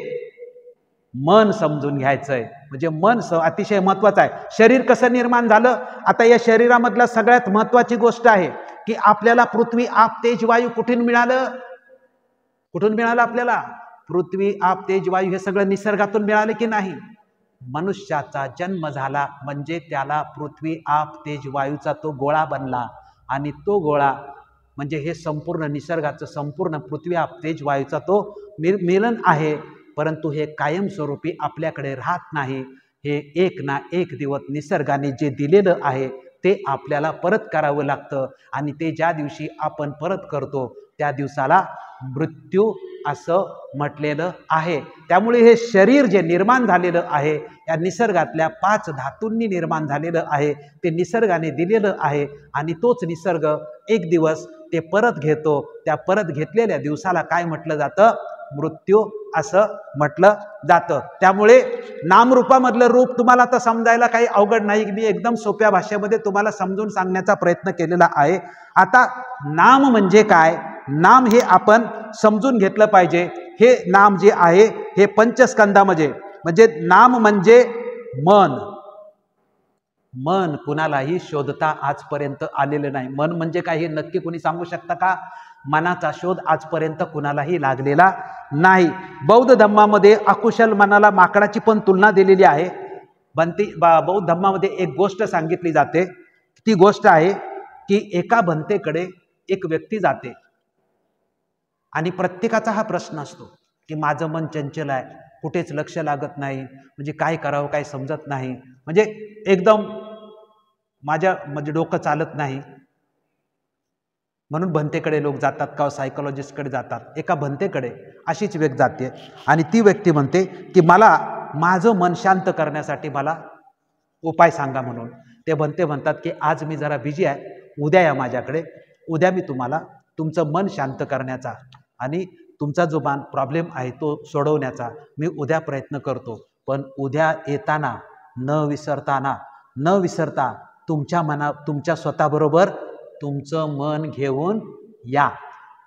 मन समजून घ्यायचंय. म्हणजे मन अतिशय महत्वाचं आहे. शरीर कसं निर्माण झालं, आता या शरीरामधला सगळ्यात महत्वाची गोष्ट आहे की आपल्याला पृथ्वी, आप, तेज, वायू कुठून मिळालं, कुठून मिळालं आपल्याला, पृथ्वी, आप, तेज, वायू हे सगळं निसर्गातून मिळालं की नाही. मनुष्याचा जन्म झाला म्हणजे त्याला पृथ्वी, आप, तेज, वायूचा तो गोळा बनला, आणि तो गोळा म्हणजे हे संपूर्ण निसर्गाचं संपूर्ण पृथ्वी, आप, तेज, वायूचा तो मिलन आहे. परंतु हे कायमस्वरूपी आपल्याकडे राहत नाही. हे एक ना एक दिवस निसर्गाने जे दिलेलं आहे ते आपल्याला परत करावं लागतं, आणि ते ज्या दिवशी आपण परत करतो त्या दिवसाला मृत्यू असं म्हटलेलं आहे. त्यामुळे हे शरीर जे निर्माण झालेलं आहे या निसर्गातल्या 5 धातूंनी निर्माण झालेलं आहे. ते निसर्गाने दिलेलं आहे आणि तोच निसर्ग एक दिवस ते परत घेतो. त्या परत घेतलेल्या दिवसाला काय म्हटलं जातं, मृत्यू असं म्हटलं जातं. त्यामुळे नामरूपामधलं रूप तुम्हाला आता समजायला काही अवघड नाही. मी एकदम सोप्या भाषेमध्ये तुम्हाला समजून सांगण्याचा प्रयत्न केलेला आहे. आता नाम म्हणजे काय, नाम हे आपण समजून घेतलं पाहिजे. हे नाम जे आहे हे पंचस्कंदामध्ये, म्हणजे नाम म्हणजे मन. मन कुणालाही शोधता आजपर्यंत आलेलं नाही. मन म्हणजे काय हे नक्की कुणी सांगू शकता का? मनाचा शोध आजपर्यंत कुणालाही लागलेला नाही. बौद्ध धर्मामध्ये अकुशल मनाला माकडाची पण तुलना दिलेली आहे. बौद्ध धर्मामध्ये एक गोष्ट सांगितली जाते. ती गोष्ट आहे की एका भंतेकडे एक व्यक्ती जाते आणि प्रत्येकाचा हा प्रश्न असतो की माझं मन चंचल आहे, कुठेच लक्ष लागत नाही, म्हणजे काय करावं काय समजत नाही, म्हणजे एकदम म्हणजे डोकं चालत नाही. म्हणून भंतेकडे लोक जातात का सायकोलॉजिस्टकडे जातात. एका भंतेकडे अशीच व्यक्ती जाते आणि ती व्यक्ती म्हणते की मला माझं मन शांत करण्यासाठी मला उपाय सांगा. म्हणून ते भंते म्हणतात की आज मी जरा बिझी आहे, उद्या या माझ्याकडे, उद्या मी तुम्हाला तुमचं मन शांत करण्याचा आणि तुमचा जो प्रॉब्लेम आहे तो सोडवण्याचा मी उद्या प्रयत्न करतो. पण उद्या येताना न विसरता तुमच्या स्वतःबरोबर तुमचं मन घेऊन या.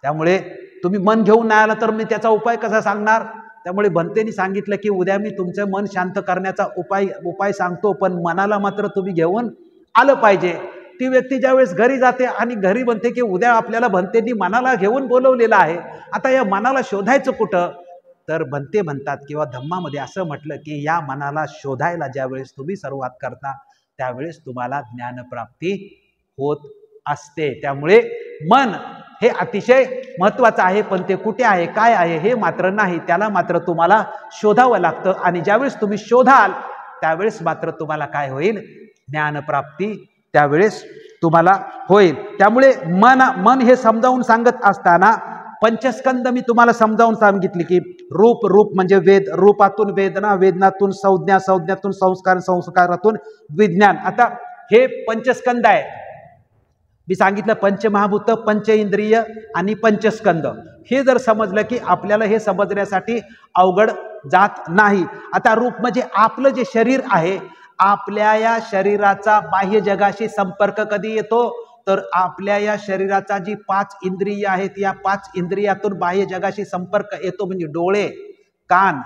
त्यामुळे तुम्ही मन घेऊन नाही आला तर मी त्याचा उपाय कसा सांगणार. त्यामुळे भंतेनी सांगितलं की उद्या मी तुमचं मन शांत करण्याचा उपाय सांगतो, पण मनाला मात्र तुम्ही घेऊन आलं पाहिजे. ती व्यक्ती ज्यावेळेस घरी जाते आणि घरी म्हणते की उद्या आपल्याला भंतेनी मनाला घेऊन बोलवलेलं आहे, आता या मनाला शोधायचं कुठं. तर भंते म्हणतात किंवा धम्मामध्ये असं म्हटलं की या मनाला शोधायला ज्यावेळेस तुम्ही सुरुवात करता त्यावेळेस तुम्हाला ज्ञानप्राप्ती होत असते. त्यामुळे मन हे अतिशय महत्त्वाचं आहे, पण ते कुठे आहे काय आहे हे मात्र नाही. त्याला मात्र तुम्हाला शोधावं लागतं आणि ज्यावेळेस तुम्ही शोधाल त्यावेळेस मात्र तुम्हाला काय होईल, ज्ञानप्राप्ती त्यावेळेस तुम्हाला होईल. त्यामुळे मन हे समजावून सांगत असताना पंचस्कंद मी तुम्हाला समजावून सांगितले की रूप म्हणजे वेद, रूपातून वेदना, वेदनातून संज्ञा, संज्ञातून संस्कार, संस्कारातून विज्ञान. आता हे पंचस्कंद आहे. मी सांगितलं पंचमहाभूत, पंचेंद्रिय आणि पंचस्कंद. हे जर समजलं की आपल्याला हे समजण्यासाठी अवघड जात नाही. आता रूप म्हणजे आपलं जे शरीर आहे, आपल्या या शरीराचा बाह्य जगाशी संपर्क कधी येतो, तर आपल्या या शरीराचा जी 5 इंद्रिय आहेत या 5 इंद्रियातून बाह्य जगाशी संपर्क येतो. म्हणजे डोळे, कान,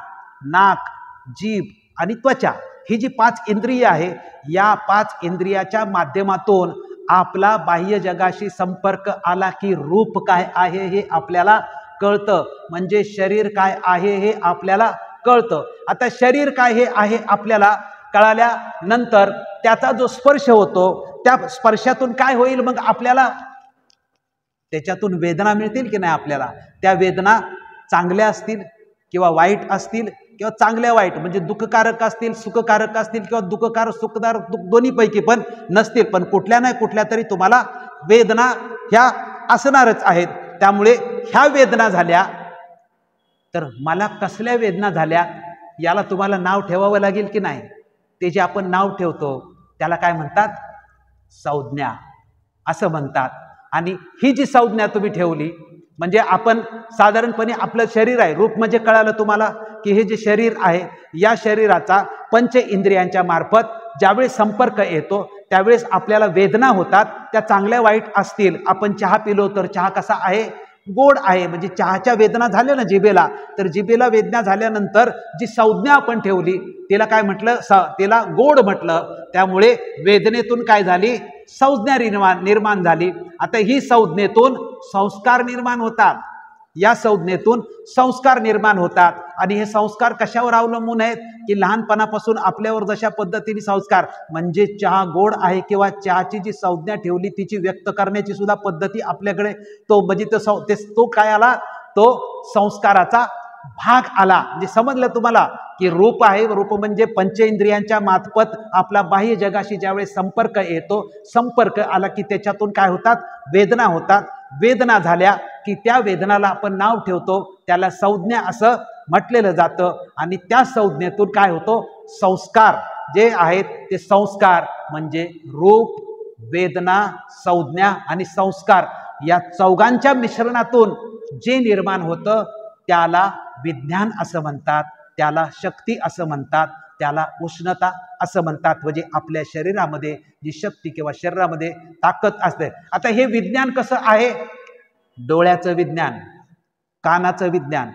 नाक, जीभ आणि त्वचा, ही जी 5 इंद्रिय आहे या 5 इंद्रियाच्या माध्यमातून आपला बाह्य जगाशी संपर्क आला की रूप काय आहे हे आपल्याला कळतं. म्हणजे शरीर काय आहे हे आपल्याला कळतं. आता शरीर काय हे आहे आपल्याला कळाल्यानंतर त्याचा जो स्पर्श होतो त्या स्पर्शातून काय होईल, मग आपल्याला त्याच्यातून वेदना मिळतील की नाही आपल्याला. त्या वेदना चांगल्या असतील किंवा वाईट असतील किंवा चांगल्या वाईट म्हणजे दुःखकारक असतील सुखकारक असतील किंवा दुःखकारक सुखदायक दोन्हीपैकी पण नसतील, पण कुठल्या नाही कुठल्या तरी तुम्हाला वेदना ह्या असणारच आहेत. त्यामुळे ह्या वेदना झाल्या तर मला कसल्या वेदना झाल्या याला तुम्हाला नाव ठेवावं लागेल की नाही. ते जे आपण नाव ठेवतो त्याला काय म्हणतात, संज्ञा असं म्हणतात. आणि ही जी संज्ञा तुम्ही ठेवली म्हणजे आपण साधारणपणे आपलं शरीर आहे, रूप म्हणजे कळालं तुम्हाला की हे जे शरीर आहे या शरीराचा पंच इंद्रियांच्या मार्फत ज्यावेळेस संपर्क येतो त्यावेळेस आपल्याला वेदना होतात. त्या चांगल्या वाईट असतील. आपण चहा पिलो तर चहा कसा आहे, गोड आहे, म्हणजे चहाच्या वेदना झाल्या ना जिभेला, तर जिभेला वेदना झाल्यानंतर जी संज्ञा आपण ठेवली तिला काय म्हटलं, तिला गोड म्हटलं. त्यामुळे वेदनेतून काय झाली, संज्ञा निर्माण झाली. आता ही संज्ञेतून संस्कार निर्माण होतात, या संज्ञेतून संस्कार निर्माण होतात. आणि हे संस्कार कशावर अवलंबून आहेत की लहानपणापासून आपल्यावर जशा पद्धतीने संस्कार म्हणजे चहा गोड आहे किंवा चहाची जी संज्ञा ठेवली तिची व्यक्त करण्याची सुद्धा पद्धती आपल्याकडे तो म्हणजे तो काय आला, तो संस्काराचा भाग आला. म्हणजे समजलं तुम्हाला की रूप आहे, रूप म्हणजे पंचेंद्रियांच्या मार्फत आपला बाह्य जगाशी ज्यावेळेस संपर्क येतो, संपर्क आला की त्याच्यातून काय होतात, वेदना होतात. वेदना झाल्या की त्या वेदनाला आपण नाव ठेवतो, त्याला संज्ञा असं म्हटलेलं जातं. आणि त्या संज्ञेतून काय होतो, संस्कार जे आहेत ते संस्कार म्हणजे रूप, वेदना, संज्ञा आणि संस्कार या चौघांच्या मिश्रणातून जे निर्माण होतं त्याला विज्ञान असं म्हणतात, त्याला शक्ती असं म्हणतात, त्याला उष्णता असं म्हणतात. म्हणजे आपल्या शरीरामध्ये जी शक्ती किंवा शरीरामध्ये ताकद असते. आता हे विज्ञान कसं आहे, डोळ्याचं विज्ञान, कानाचं विज्ञान,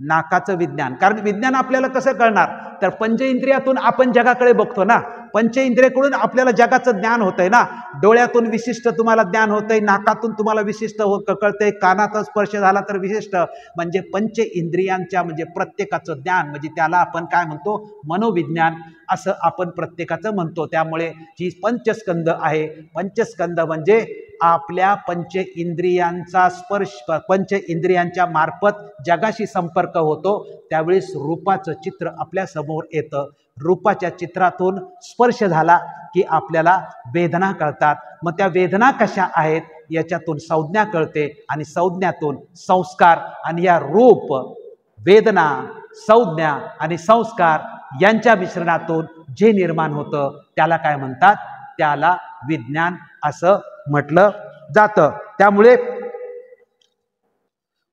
नाकाचं विज्ञान. कारण विज्ञान आपल्याला कसं कळणार, तर पंचेंद्रियातून आपण जगाकडे बघतो ना, पंचेंद्रियाकडून आपल्याला जगाचं ज्ञान होतंय ना. डोळ्यातून विशिष्ट तुम्हाला ज्ञान होतंय, नाकातून तुम्हाला विशिष्ट कळतंय, कानाचा स्पर्श झाला तर विशिष्ट. म्हणजे पंच इंद्रियांच्या म्हणजे प्रत्येकाचं ज्ञान म्हणजे त्याला आपण काय म्हणतो, मनोविज्ञान असं आपण प्रत्येकाचं म्हणतो. त्यामुळे जी पंचस्कंद आहे, पंचस्कंद म्हणजे आपल्या पंच इंद्रियांचा स्पर्श, पंच इंद्रियांच्या मार्फत जगाशी संपर्क होतो त्यावेळेस रूपाचं चित्र आपल्या समोर येतं. रूपाच्या चित्रातून स्पर्श झाला की आपल्याला वेदना कळतात. मग त्या वेदना कशा आहेत याच्यातून संज्ञा कळते आणि संज्ञातून संस्कार. आणि या रूप, वेदना, संज्ञा आणि संस्कार यांच्या मिश्रणातून जे निर्माण होतं त्याला काय म्हणतात, त्याला विज्ञान असं म्हटलं जातं. त्यामुळे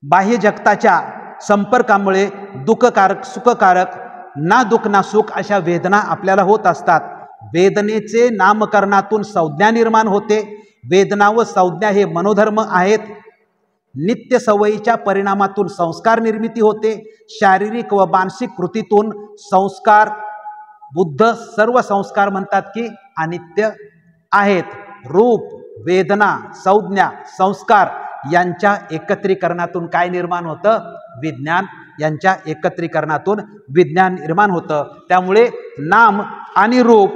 बाह्य जगताच्या संपर्कामुळे दुःखकारक सुखकारक ना दुःख ना सुख अशा वेदना आपल्याला होत असतात. वेदनेचे नामकरणातून संज्ञा निर्माण होते. वेदना व संज्ञा हे मनोधर्म आहेत. नित्य सवयीच्या परिणामातून संस्कार निर्मिती होते. शारीरिक व मानसिक कृतीतून संस्कार, बुद्ध सर्व संस्कार म्हणतात की अनित्य आहेत. रूप, वेदना, संज्ञा, संस्कार यांच्या एकत्रीकरणातून काय निर्माण होतं, विज्ञान. यांच्या एकत्रीकरणातून विज्ञान निर्माण होतं. त्यामुळे नाम आणि रूप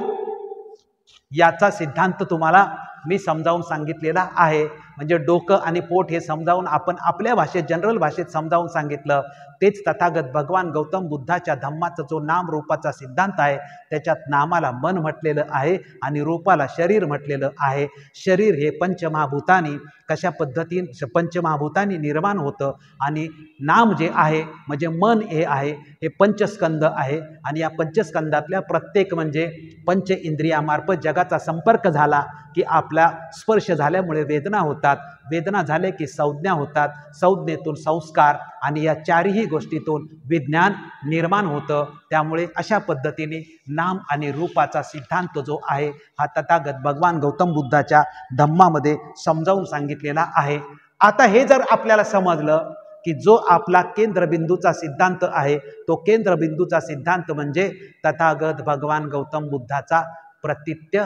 याचा सिद्धांत तुम्हाला मी समजावून सांगितलेला आहे. म्हणजे डोकं आणि पोट हे समजावून आपण आपल्या भाषेत, जनरल भाषेत समजावून सांगितलं. तेच तथागत भगवान गौतम बुद्धाच्या धम्माचा जो नाम रूपाचा सिद्धांत आहे त्याच्यात नामाला मन म्हटलेलं आहे आणि रूपाला शरीर म्हटलेलं आहे. शरीर हे पंचमहाभूतानी कशा पद्धतीने पंचमहाभूतानी निर्माण होतं आणि नाम जे आहे म्हणजे मन हे आहे, हे पंचस्कंद आहे. आणि या पंचस्कंदातल्या प्रत्येक म्हणजे पंच इंद्रियामार्फत जगाचा संपर्क झाला की आपला स्पर्श झाल्यामुळे वेदना होतात. वेदना झाले की संज्ञा होतात. संज्ञेतून संस्कार आणि या चारही गोष्टीतून विज्ञान निर्माण होतं. त्यामुळे अशा पद्धतीने नाम आणि रूपाचा सिद्धांत जो आहे हा तथागत भगवान गौतम बुद्धाच्या धम्मामध्ये समजावून सांगितलेला आहे. आता हे जर आपल्याला समजलं की जो आपला केंद्रबिंदूचा सिद्धांत आहे तो केंद्रबिंदूचा सिद्धांत म्हणजे तथागत भगवान गौतम बुद्धाचा प्रतित्य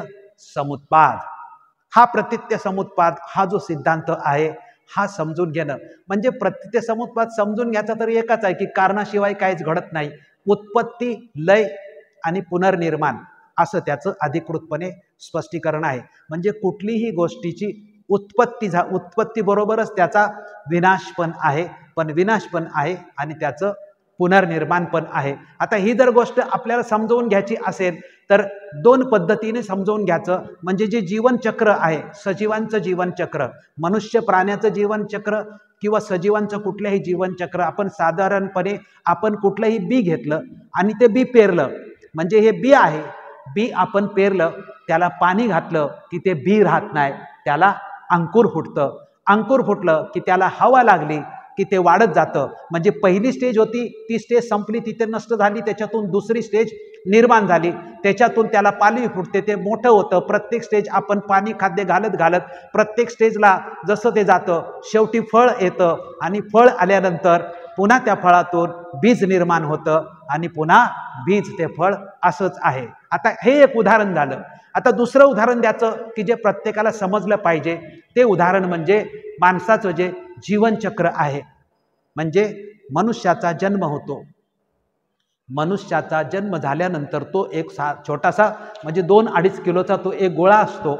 समुत्पाद. हा प्रतित्य समुत्पाद हा जो सिद्धांत आहे हा समजून घेणं म्हणजे प्रतित्य समुत्पाद समजून घ्यायचा तर एकच आहे की कारणाशिवाय काहीच घडत नाही. उत्पत्ती, लय आणि पुनर्निर्माण असं त्याचं अधिकृतपणे स्पष्टीकरण आहे. म्हणजे कुठलीही गोष्टीची उत्पत्ती बरोबरच त्याचा विनाश पण आहे, आणि त्याचं पुनर्निर्माण पण आहे. आता ही जर गोष्ट आपल्याला समजवून घ्यायची असेल तर दोन पद्धतीने समजवून घ्यायचं. म्हणजे जे जीवनचक्र आहे, सजीवांचं जीवनचक्र, मनुष्य प्राण्याचं जीवनचक्र किंवा सजीवांचं कुठल्याही जीवनचक्र, आपण साधारणपणे आपण कुठलंही बी घेतलं आणि ते बी पेरलं, म्हणजे हे बी आहे, बी आपण पेरलं, त्याला पाणी घातलं की ते बी राहत नाही, त्याला अंकुर फुटतं. अंकुर फुटलं की त्याला हवा लागली की ते वाढत जातं. म्हणजे पहिली स्टेज होती, ती स्टेज संपली, तिथे नष्ट झाली, त्याच्यातून दुसरी स्टेज निर्माण झाली, त्याच्यातून त्याला पालवी फुटते, ते मोठं होतं. प्रत्येक स्टेज आपण पाणी खाद्य घालत घालत प्रत्येक स्टेजला जसं ते जातं, शेवटी फळ येतं आणि फळ आल्यानंतर पुन्हा त्या फळातून बीज निर्माण होतं आणि पुन्हा बीज ते फळ, असंच आहे. आता हे एक उदाहरण झालं. आता दुसरं उदाहरण द्यायचं की जे प्रत्येकाला समजलं पाहिजे, ते उदाहरण म्हणजे माणसाचं जे जीवनचक्र आहे. म्हणजे मनुष्याचा जन्म होतो, मनुष्याचा जन्म झाल्यानंतर तो एक छोटासा म्हणजे 2-2.5 किलोचा तो एक गोळा असतो.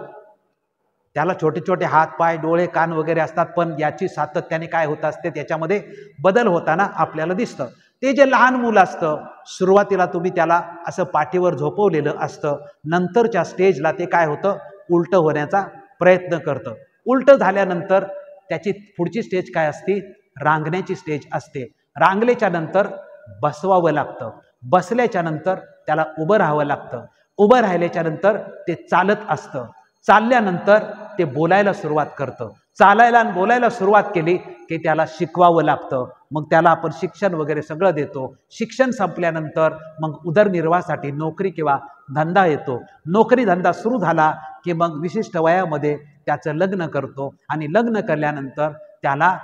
त्याला छोटे छोटे हात, पाय, डोळे, कान वगैरे असतात, पण याची सातत्याने काय होत असते, त्याच्यामध्ये बदल होताना आपल्याला दिसतं. ते जे लहान मुलं असतं, सुरुवातीला तुम्ही त्याला असं पाठीवर झोपवलेलं असतं, नंतरच्या स्टेजला ते काय होतं, उलटं होण्याचा प्रयत्न करतं. उलटं झाल्यानंतर त्याची पुढची स्टेज काय असते, रांगण्याची स्टेज असते. रांगल्याच्या नंतर बसवावं लागतं, बसल्याच्या नंतर त्याला उभं राहावं लागतं, उभं राहिल्याच्या नंतर ते चालत असतं, चालल्यानंतर ते बोलायला सुरुवात करतं, चालायला आणि बोलायला सुरुवात केली की त्याला शिकवावं लागतं. मग त्याला आपण शिक्षण वगैरे सगळं देतो. शिक्षण संपल्यानंतर मग उदरनिर्वाहासाठी नोकरी किंवा धंदा येतो. नोकरी धंदा सुरू झाला की मग विशिष्ट वयामध्ये त्याचं लग्न करतो आणि लग्न केल्यानंतर त्याला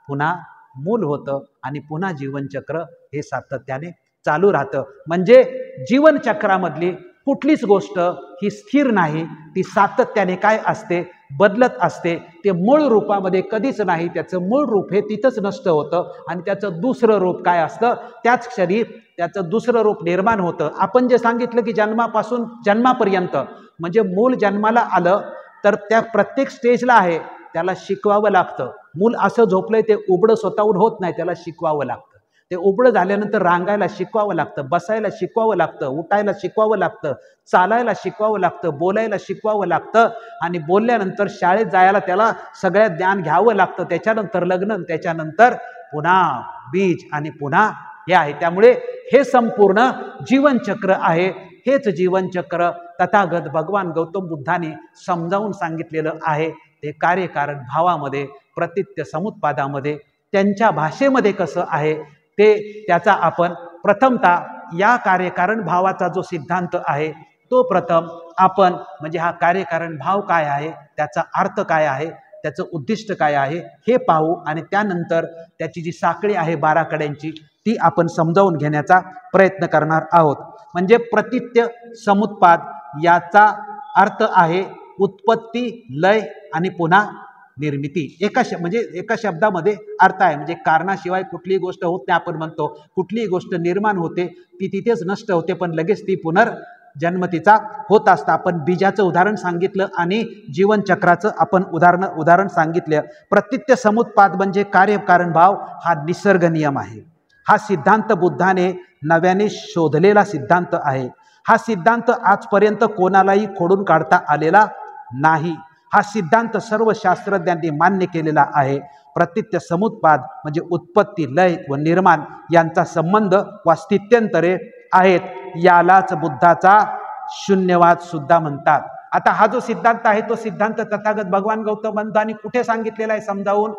पुन्हा मूल होतं आणि पुन्हा जीवनचक्र हे सातत्याने चालू राहतं. म्हणजे जीवनचक्रामधली कुठलीच गोष्ट ही स्थिर नाही, ती सातत्याने काय असते, बदलत असते. ते मूळ रूपामध्ये कधीच नाही, त्याचं मूळ रूप हे तिथंच नष्ट होतं आणि त्याचं दुसरं रूप काय असतं, त्याच क्षणी त्याचं दुसरं रूप निर्माण होतं. आपण जे सांगितलं की जन्मापासून जन्मापर्यंत, म्हणजे मूल जन्माला आलं तर त्या प्रत्येक स्टेजला आहे त्याला शिकवावं लागतं. मूल असं झोपलंय, ते उबडं स्वतःहून होत नाही, त्याला शिकवावं लागतं. ते उबडं झाल्यानंतर रांगायला शिकवावं लागतं, बसायला शिकवावं लागतं, उठायला शिकवावं लागतं, चालायला शिकवावं लागतं, बोलायला शिकवावं लागतं आणि बोलल्यानंतर शाळेत जायला त्याला सगळ्यात ज्ञान घ्यावं लागतं. त्याच्यानंतर लग्न, त्याच्यानंतर पुन्हा बीज आणि पुन्हा हे आहे. त्यामुळे हे संपूर्ण जीवनचक्र आहे. हेच जीवनचक्र तथागत भगवान गौतम बुद्धाने समजावून सांगितलेलं आहे. ते कार्यकारण भावामध्ये, प्रतीत्य समुत्पादामध्ये, त्यांच्या भाषेमध्ये कसं आहे ते त्याचा आपण प्रथमतः या कार्यकारण भावाचा जो सिद्धांत आहे तो प्रथम आपण, म्हणजे हा कार्यकारण भाव काय आहे, त्याचा अर्थ काय आहे, त्याचं उद्दिष्ट काय आहे हे पाहू आणि त्यानंतर त्याची जी साखळी आहे 12 कड्यांची ती आपण समजावून घेण्याचा प्रयत्न करणार आहोत. म्हणजे प्रतीत्य समुत्पाद याचा अर्थ आहे उत्पत्ती, लय आणि पुन्हा निर्मिती. एका शब्दामध्ये अर्थ आहे. म्हणजे कारणाशिवाय कुठलीही गोष्ट होत नाही. आपण म्हणतो कुठलीही गोष्ट निर्माण होते ती तिथेच नष्ट होते, पण लगेच ती पुनर्जन्म तिचा होत असतं. आपण बीजाचं उदाहरण सांगितलं आणि जीवनचक्राचं आपण उदाहरण सांगितलं. प्रतीत्य समुत्पाद म्हणजे कार्यकारण भाव हा निसर्ग नियम आहे. हा सिद्धांत बुद्धाने नव्याने शोधलेला सिद्धांत आहे. हा सिद्धांत आजपर्यंत कोणालाही खोडून काढता आलेला नाही. हा सिद्धांत सर्व शास्त्रज्ञांनी मान्य केलेला आहे. प्रतीत्य समुत्पाद म्हणजे उत्पत्ती, लय व निर्माण यांचा संबंध व स्थित्यंतरे आहेत. यालाच बुद्धाचा शून्यवाद सुद्धा म्हणतात. आता हा जो सिद्धांत आहे तो सिद्धांत तथागत भगवान गौतम बुद्धांनी कुठे सांगितलेला आहे समजावून,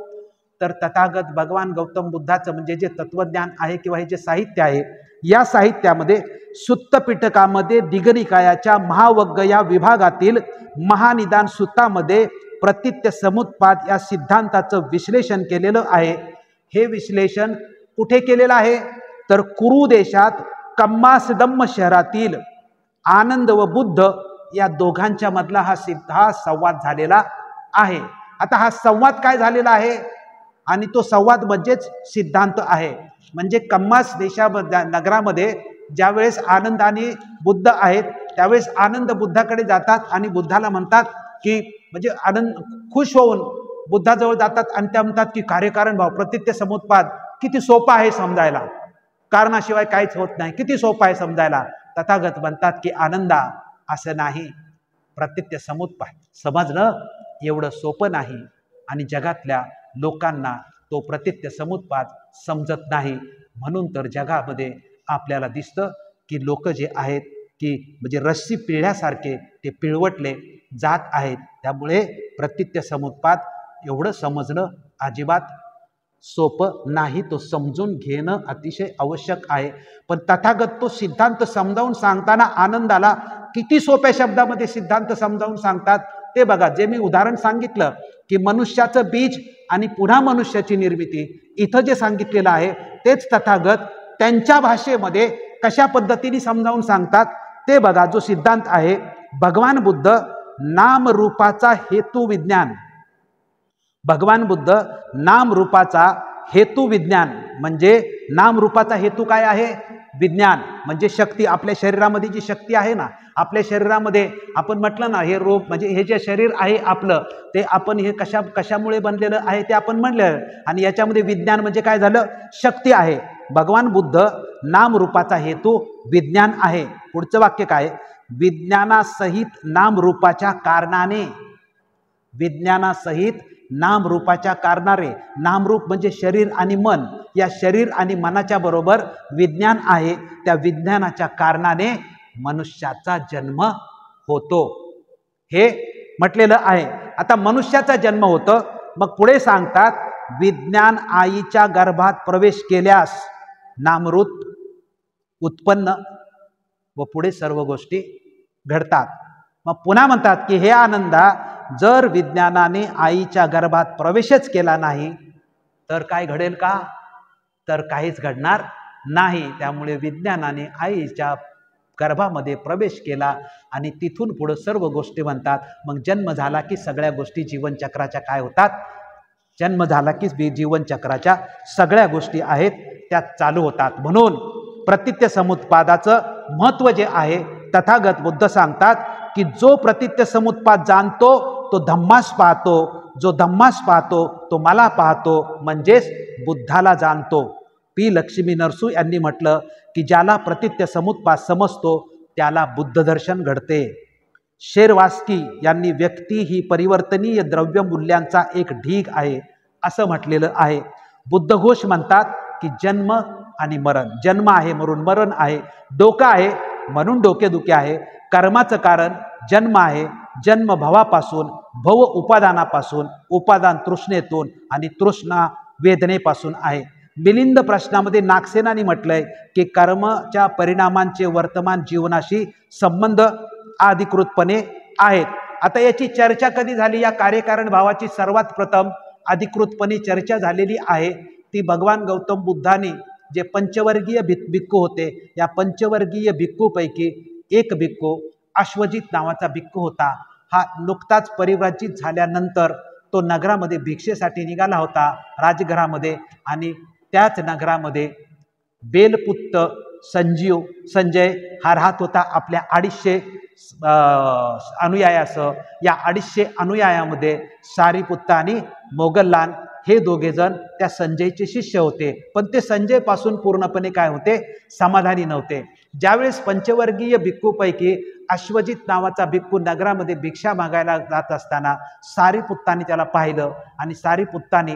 तर तथागत भगवान गौतम बुद्धाचं म्हणजे जे तत्वज्ञान आहे किंवा हे जे साहित्य आहे, या साहित्यामध्ये सुत्त पिटकामध्ये दिगनिकायाच्या महावग्ग या विभागातील महानिदान सुत्तामध्ये प्रतीत्य समुत्पाद या सिद्धांताचं विश्लेषण केलेलं आहे. हे विश्लेषण कुठे केलेलं आहे, तर कुरु देशात कम्मासदम्म शहरातील आनंद व बुद्ध या दोघांच्या मधला हा संवाद झालेला आहे. आता हा संवाद काय झालेला आहे आणि तो संवाद म्हणजेच सिद्धांत आहे. म्हणजे कम्मास नगरामध्ये ज्यावेळेस आनंद आणि बुद्ध आहेत त्यावेळेस आनंद बुद्धाकडे जातात आणि बुद्धाला म्हणतात की म्हणजे आनंद खुश होऊन बुद्धाजवळ जातात आणि त्या म्हणतात की कार्यकारण भाव प्रतीत्य समुत्पाद किती सोपं आहे समजायला, कारणाशिवाय काहीच होत नाही, किती सोपं आहे समजायला. तथागत म्हणतात की आनंदा असं नाही, प्रतीत्य समुत्पाद समजणं एवढं सोपं नाही आणि जगातल्या लोकांना तो प्रतीत्य समुत्पाद समजत नाही. म्हणून तर जगामध्ये आपल्याला दिसतं की लोक जे आहेत की म्हणजे रस्सी पिळल्यासारखे ते पिळवटले जात आहेत. त्यामुळे प्रतीत्य समुत्पाद एवढं समजणं अजिबात सोपं नाही, तो समजून घेणं अतिशय आवश्यक आहे. पण तथागत तो सिद्धांत समजावून सांगताना आनंदाला किती सोप्या शब्दामध्ये सिद्धांत समजावून सांगतात ते बघा. जे मी उदाहरण सांगितलं की मनुष्याचं बीज आणि पुन्हा मनुष्याची निर्मिती, इथं जे सांगितलेलं आहे तेच तथागत त्यांच्या भाषेमध्ये कशा पद्धतीने समजावून सांगतात ते बघा. जो सिद्धांत आहे, भगवान बुद्ध नामरूपाचा हेतू विज्ञान, भगवान बुद्ध नामरूपाचा हेतू विज्ञान म्हणजे नामरूपाचा हेतू काय आहे? विज्ञान म्हणजे शक्ती. आपल्या शरीरामध्ये जी शक्ती आहे ना, आपल्या शरीरामध्ये आपण म्हटलं ना, हे रोग म्हणजे हे जे शरीर आहे आपलं, ते आपण हे कशामुळे बनलेलं आहे ते आपण म्हणलं. आणि याच्यामध्ये विज्ञान म्हणजे काय झालं? शक्ती आहे. भगवान बुद्ध नामरूपाचा हेतू विज्ञान आहे. पुढचं वाक्य काय? विज्ञानासहित नामरूपाच्या कारणाने, विज्ञानासहित नामरूपाच्या कारणाने, नामरूप म्हणजे शरीर आणि मन, या शरीर आणि मनाच्या बरोबर विज्ञान आहे. त्या विज्ञानाच्या कारणाने मनुष्याचा जन्म होतो हे म्हटलेलं आहे. आता मनुष्याचा जन्म होतं, मग पुढे सांगतात विज्ञान आईच्या गर्भात प्रवेश केल्यास नामरूप उत्पन्न व पुढे सर्व गोष्टी घडतात. मग पुन्हा म्हणतात की हे आनंदा, जर विज्ञानाने आईच्या गर्भात प्रवेशच केला नाही तर काय घडेल का? तर काहीच घडणार नाही. त्यामुळे विज्ञानाने आईच्या गर्भामध्ये प्रवेश केला आणि तिथून पुढे सर्व गोष्टी म्हणतात. मग जन्म झाला की सगळ्या गोष्टी जीवनचक्राच्या काय होतात? जन्म झाला की जीवनचक्राच्या सगळ्या गोष्टी आहेत त्या चालू होतात. म्हणून प्रतीत्य समुत्पादाचं महत्त्व जे आहे, तथागत बुद्ध सांगतात की जो प्रतीत्य समुत्पाद जाणतो तो धम्मास पाहतो, जो धम्मास पाहतो तो मला पाहतो, म्हणजेच बुद्धाला जाणतो. पी लक्ष्मी नरसू यांनी म्हटलं की ज्याला प्रतीत्य समुत्पाद समजतो त्याला बुद्ध दर्शन घडते. शेरवास्की यांनी व्यक्ती ही परिवर्तनीय द्रव्य मूल्यांचा एक ढीग आहे असं म्हटलेलं आहे. बुद्धघोष म्हणतात की जन्म आणि मरण, जन्म आहे म्हणून मरण आहे, डोकं आहे म्हणून डोकेदुखी आहे, कर्माचं कारण जन्म आहे, जन्म भवापासून, भव उपादानापासून, उपादान तृष्णेतून आणि तृष्णा वेदनेपासून आहे. मिलिंद प्रश्नामध्ये नागसेनानी म्हटलंय की कर्मच्या परिणामांचे वर्तमान जीवनाशी संबंध अधिकृतपणे आहेत. आता याची चर्चा कधी झाली? या कार्यकारण भावाची सर्वात प्रथम अधिकृतपणे चर्चा झालेली आहे ती भगवान गौतम बुद्धाने जे पंचवर्गीय भिक्खू होते, या पंचवर्गीय भिक्खूपैकी एक भिक्खू अश्वजित नावाचा भिक्खू होता. हा नुकताच परिव्राजित झाल्यानंतर तो नगरामध्ये भिक्षेसाठी निघाला होता राजघरामध्ये, आणि त्याच नगरामध्ये बेलपुत्त संजय हा राहत होता आपल्या 250 अनुयायासह. या 250 अनुयायामध्ये सारीपुत्त आणि मोगललान हे दोघे जण त्या संजयचे शिष्य होते. पण ते संजय पासून पूर्णपणे काय होते? समाधानी नव्हते. ज्यावेळेस पंचवर्गीय भिक्खूपैकी अश्वजित नावाचा भिक्खू नगरामध्ये भिक्षा मागायला जात असताना सारीपुत्ताने त्याला पाहिलं आणि सारीपुत्ताने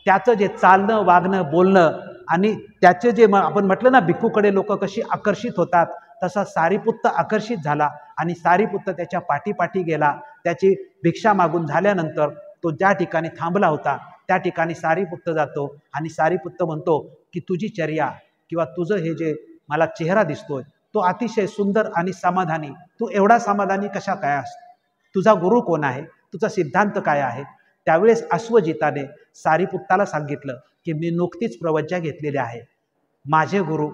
त्याचं जे चालणं, वागणं, बोलणं आणि त्याचे जे आपण म्हटलं ना भिक्खूकडे लोक कशी आकर्षित होतात, तसा सारीपुत्त आकर्षित झाला आणि सारीपुत्त त्याच्या पाठीपाठी गेला. त्याची भिक्षा मागून झाल्यानंतर तो ज्या ठिकाणी थांबला होता त्या ठिकाणी सारीपुत्त जातो आणि सारीपुत्त म्हणतो की तुझी चर्या किंवा तुझं हे जे मला चेहरा दिसतोय तो अतिशय सुंदर आणि समाधानी, तू एवढा समाधानी कशा काय असतो? तुझा गुरु कोण आहे? तुझा सिद्धांत काय आहे? त्यावेळेस अश्वजिताने सारीपुत्ताला सांगितलं की मी नुकतीच प्रवज्ञा घेतलेली आहे, माझे गुरु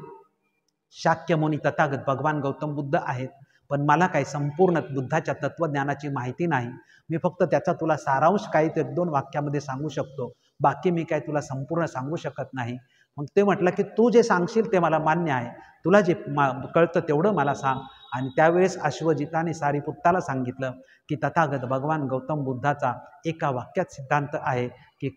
शाक्यमुनी तथागत भगवान गौतम बुद्ध आहेत, पण मला काही संपूर्ण बुद्धाच्या तत्वज्ञानाची माहिती नाही. मी फक्त त्याचा तुला सारांश काही 1-2 वाक्यामध्ये सांगू शकतो, बाकी मी काय तुला संपूर्ण सांगू शकत नाही. मग ते म्हटलं की तू जे सांगशील ते मला मान्य आहे, तुला जे कळतं तेवढं मला सांग. आणि त्यावेळेस अश्वजिताने सारीपुत्ताला सांगितलं की तथागत भगवान गौतम बुद्धाचा एका वाक्यात सिद्धांत आहे की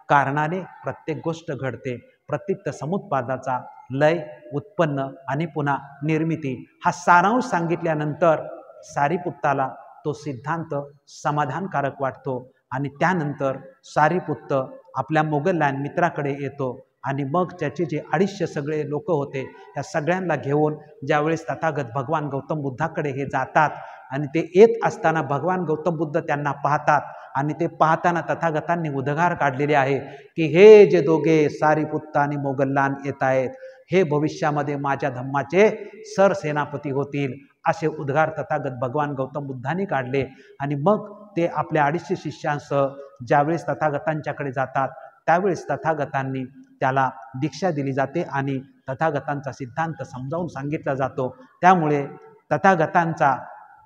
कारणाने प्रत्येक गोष्ट घडते. प्रत्येक समुत्पादाचा लय, उत्पन्न आणि पुन्हा निर्मिती हा सारांश सांगितल्यानंतर सारीपुत्ताला तो सिद्धांत समाधानकारक वाटतो आणि त्यानंतर सारीपुत्त आपल्या मोगलॅन मित्राकडे येतो आणि मग त्याचे जे 250 सगळे लोक होते त्या सगळ्यांना घेऊन ज्यावेळेस तथागत भगवान गौतम बुद्धाकडे हे जातात आणि ते येत असताना भगवान गौतम बुद्ध त्यांना पाहतात आणि ते पाहताना तथागतांनी उद्गार काढलेले आहे की हे जे दोघे सारीपुत्त आणि मोगललान येत आहेत हे भविष्यामध्ये माझ्या धम्माचे सरसेनापती होतील, असे उद्गार तथागत भगवान गौतम बुद्धांनी काढले. आणि मग ते आपल्या 250 शिष्यांसह ज्यावेळेस तथागतांच्याकडे जातात त्यावेळेस तथागतांनी त्याला दीक्षा दिली जाते आणि तथागतांचा सिद्धांत समजावून सांगितला जातो. त्यामुळे तथागतांचा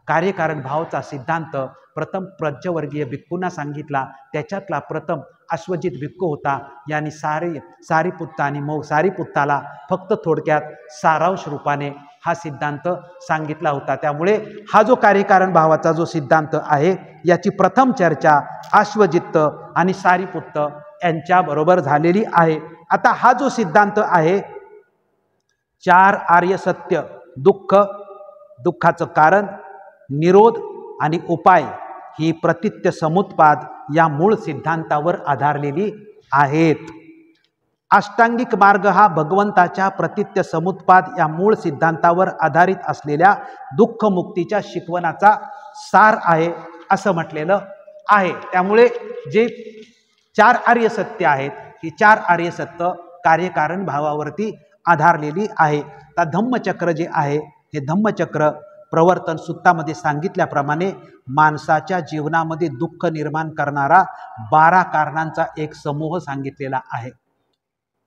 कार्यकारण भावाचा सिद्धांत प्रथम प्रज्ञवर्गीय भिक्खूंना सांगितला. त्याच्यातला प्रथम अश्वजित भिक्खू होता. यांनी सारीपुत्त आणि सारीपुत्ताला फक्त थोडक्यात सारांश रूपाने हा सिद्धांत सांगितला होता. त्यामुळे हा जो कार्यकारण भावाचा जो सिद्धांत आहे याची प्रथम चर्चा अश्वजित आणि सारीपुत्त यांच्याबरोबर झालेली आहे. आता हा जो सिद्धांत आहे 4 आर्य सत्य, दुःख, दुःखाचं कारण, निरोध आणि उपाय ही प्रतित्य समुत्पाद या मूळ सिद्धांतावर आधारलेली आहेत. अष्टांगिक मार्ग हा भगवंताच्या प्रतित्य समुत्पाद या मूळ सिद्धांतावर आधारित असलेल्या दुःखमुक्तीच्या शिकवणाचा सार आहे असं म्हटलेलं आहे. त्यामुळे जे 4 आर्य सत्य आहेत ही 4 आर्य सत्य कार्यकारण भावावरती आधारलेली आहे. तर धम्मचक्र जे आहे हे धम्मचक्र प्रवर्तन सूत्रामध्ये सांगितल्याप्रमाणे माणसाच्या जीवनामध्ये दुःख निर्माण करणारा 12 कारणांचा एक समूह सांगितलेला आहे.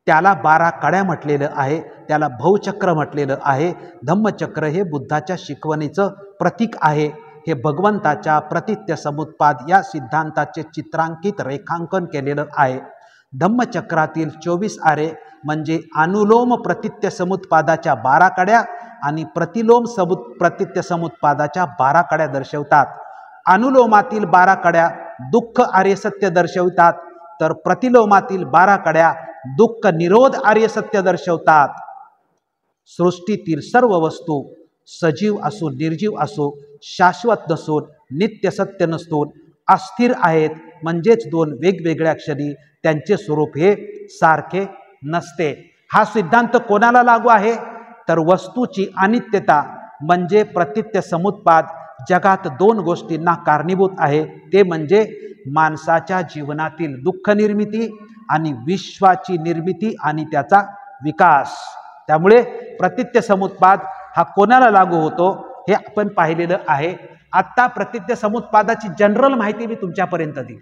त्याला 12 कड्या म्हटलेलं आहे, त्याला भवचक्र म्हटलेलं आहे. धम्मचक्र हे बुद्धाच्या शिकवणीचं प्रतीक आहे. हे भगवंताच्या प्रतित्य समुत्पाद या सिद्धांताचे चित्रांकित रेखांकन केलेलं आहे. धम्मचक्रातील 24 आरे म्हणजे अनुलोम प्रतित्य समुत्पादाच्या 12 कड्या आणि प्रतिलोम प्रतित्य समुत्पादाच्या 12 कड्या दर्शवतात. अनुलोमातील 12 कड्या दुःख आर्य सत्य दर्शवतात, तर प्रतिलोमातील 12 कड्या दुःख निरोध आर्य सत्य दर्शवतात. सृष्टीतील सर्व वस्तू सजीव असो निर्जीव असो, शाश्वत नसून नित्य सत्य नसून अस्थिर आहेत, म्हणजेच 2 वेगवेगळ्या क्षणी त्यांचे स्वरूप हे सारखे नसते. हा सिद्धांत कोणाला लागू आहे तर वस्तूची अनित्यता म्हणजे प्रतित्य समुत्पाद जगात 2 गोष्टींना कारणीभूत आहे. ते म्हणजे माणसाच्या जीवनातील दुःख निर्मिती आणि विश्वाची निर्मिती आणि त्याचा विकास. त्यामुळे प्रतित्य समुत्पाद हा कोणाला लागू होतो हे आपण पाहिलेलं आहे. आत्ता प्रतित्य समुत्पादाची जनरल माहिती मी तुमच्यापर्यंत दिली,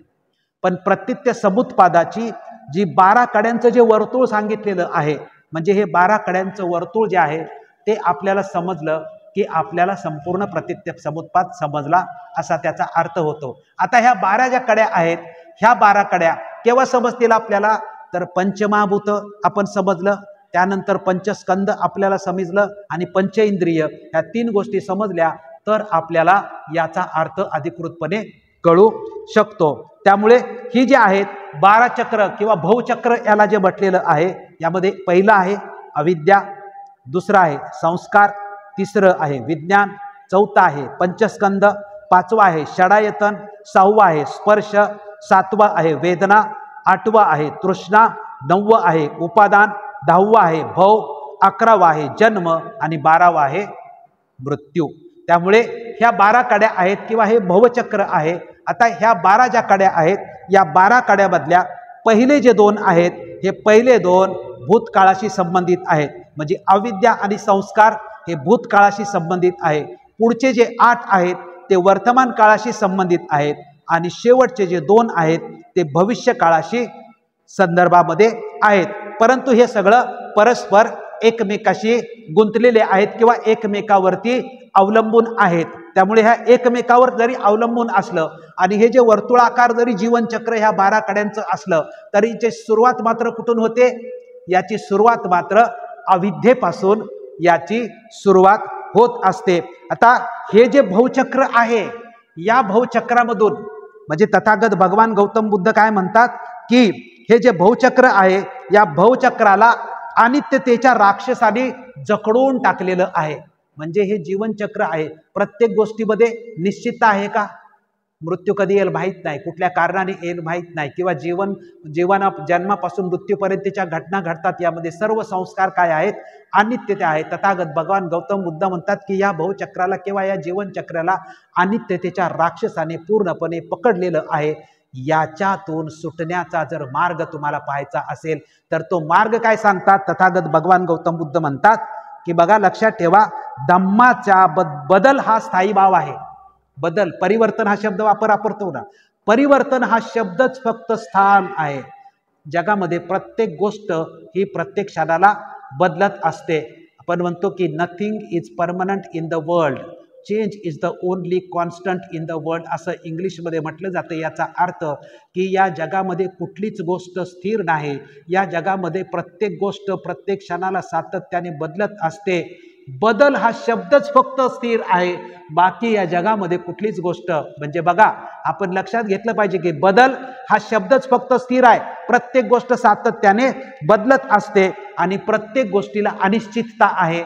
पण प्रतित्य समुत्पादाची जी 12 कड्यांचं जे वर्तुळ सांगितलेलं आहे म्हणजे हे 12 कड्यांचं वर्तुळ जे आहे ते आपल्याला समजलं की आपल्याला संपूर्ण प्रतित्य समुत्पाद समजला असा त्याचा अर्थ होतो. आता ह्या 12 ज्या कड्या आहेत ह्या 12 कड्या केव्हा समजतील आपल्याला तर पंचमहाभूत आपण समजलं, त्यानंतर पंचस्कंद आपल्याला समजलं आणि पंचेंद्रिय ह्या 3 गोष्टी समजल्या तर आपल्याला याचा अर्थ अधिकृतपणे कळू शकतो. त्यामुळे ही जी आहेत 12 चक्र किंवा भवचक्र याला जे म्हटलेलं आहे यामध्ये पहिलं आहे अविद्या, दुसरं आहे संस्कार, तिसरं आहे विज्ञान, चौथं आहे पंचस्कंद, 5वं आहे षडायतन, 6वं आहे स्पर्श, 7वं आहे वेदना, 8वं आहे तृष्णा, 9वं आहे उपादान, 10वं आहे भव, 11वं आहे जन्म आणि 12वं आहे मृत्यू. त्यामुळे ह्या 12 कड्या आहेत किंवा हे भवचक्र आहे. आता ह्या 12 ज्या कड्या आहेत या 12 कड्यामधल्या पहिले जे 2 आहेत हे पहिले 2 भूतकाळाशी संबंधित आहेत, म्हणजे अविद्या आणि संस्कार हे भूतकाळाशी संबंधित आहे. पुढचे जे 8 आहेत ते वर्तमान काळाशी संबंधित आहेत आणि शेवटचे जे 2 आहेत ते भविष्य काळाशी संदर्भामध्ये आहेत. परंतु हे सगळं परस्पर एकमेकाशी गुंतलेले आहेत किंवा एकमेकावरती अवलंबून आहेत. त्यामुळे ह्या एकमेकावर जरी अवलंबून असलं आणि हे जे वर्तुळाकार जरी जीवनचक्र ह्या 12 कड्यांचं असलं तरी याची सुरुवात मात्र कुठून होते? याची सुरुवात मात्र अविद्येपासून याची सुरुवात होत असते. आता हे जे भवचक्र आहे, या भवचक्रामधून म्हणजे तथागत भगवान गौतम बुद्ध काय म्हणतात की हे जे भवचक्र आहे, या भवचक्राला अनित्यतेच्या राक्षसाने जखडून टाकलेलं आहे. म्हणजे हे जीवनचक्र आहे. प्रत्येक गोष्टीमध्ये निश्चितता आहे का? मृत्यू कधी येईल माहीत नाही, कुठल्या कारणाने येईल माहीत नाही, किंवा जन्मापासून मृत्यूपर्यंतच्या घटना घडतात, यामध्ये सर्व संस्कार काय आहेत? अनित्यता आहे. तथागत भगवान गौतम बुद्ध म्हणतात की या भवचक्राला किंवा या जीवनचक्राला अनित्यतेच्या राक्षसाने पूर्णपणे पकडलेलं आहे. याच्यातून सुटण्याचा जर मार्ग तुम्हाला पाहायचा असेल तर तो मार्ग काय सांगतात तथागत भगवान गौतम बुद्ध म्हणतात की बघा, लक्षात ठेवा, धम्माचा बदल हा स्थायी भाव आहे. बदल, परिवर्तन हा शब्द वापरतो ना, परिवर्तन हा शब्दच फक्त स्थान आहे. जगामध्ये प्रत्येक गोष्ट ही प्रत्येक क्षणाला बदलत असते. आपण म्हणतो की nothing is permanent in the world, change is the only constant in the world, असं इंग्लिशमध्ये म्हटलं जातं. याचा अर्थ की या जगामध्ये कुठलीच गोष्ट स्थिर नाही. या जगामध्ये प्रत्येक गोष्ट प्रत्येक क्षणाला सातत्याने बदलत असते. बदल हा शब्दच फक्त स्थिर आहे, बाकी या जगामध्ये कुठलीच गोष्ट, म्हणजे बघा, आपण लक्षात घेतलं पाहिजे की बदल हा शब्दच फक्त स्थिर आहे. प्रत्येक गोष्ट सातत्याने बदलत असते आणि प्रत्येक गोष्टीला अनिश्चितता आहे.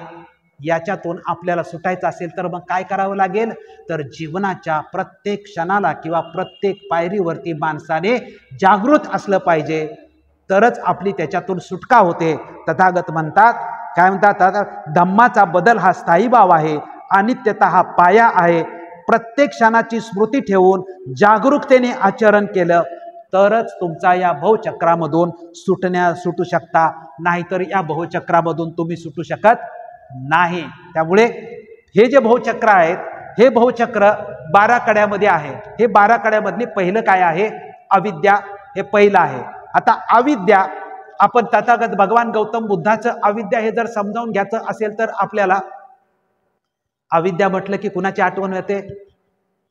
याच्यातून आपल्याला सुटायचं असेल तर मग काय करावं लागेल? तर जीवनाच्या प्रत्येक क्षणाला किंवा प्रत्येक पायरीवरती माणसाने जागृत असलं पाहिजे, तरच आपली त्याच्यातून सुटका होते. तथागत म्हणतात, काय म्हणतात? धम्माचा बदल हा स्थायी भाव आहे, अनित्यता हा पाया आहे. प्रत्येक क्षणाची स्मृती ठेवून जागरूकतेने आचरण केलं तरच तुमचा या भवचक्रामधून सुटू शकता, नाहीतर या भवचक्रामधून तुम्ही सुटू शकत नाही. त्यामुळे हे जे भवचक्र आहेत, हे भवचक्र 12 कड्यामध्ये आहे. हे 12 कड्यामधली पहिलं काय आहे? अविद्या, हे पहिलं आहे. आता अविद्या, आपण तथागत भगवान गौतम बुद्धाचं अविद्या हे जर समजावून घ्यायचं असेल तर आपल्याला अविद्या म्हटलं की कुणाची आठवण होते?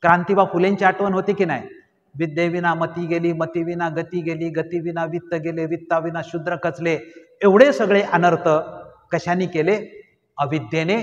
क्रांतिबा फुलेंची आठवण होते की नाही? विद्येविना मती गेली, मतीविना गती गेली, गतीविना वित्त गेले, वित्ताविना शूद्र कचले. एवढे सगळे अनर्थ कशाने केले? अविद्येने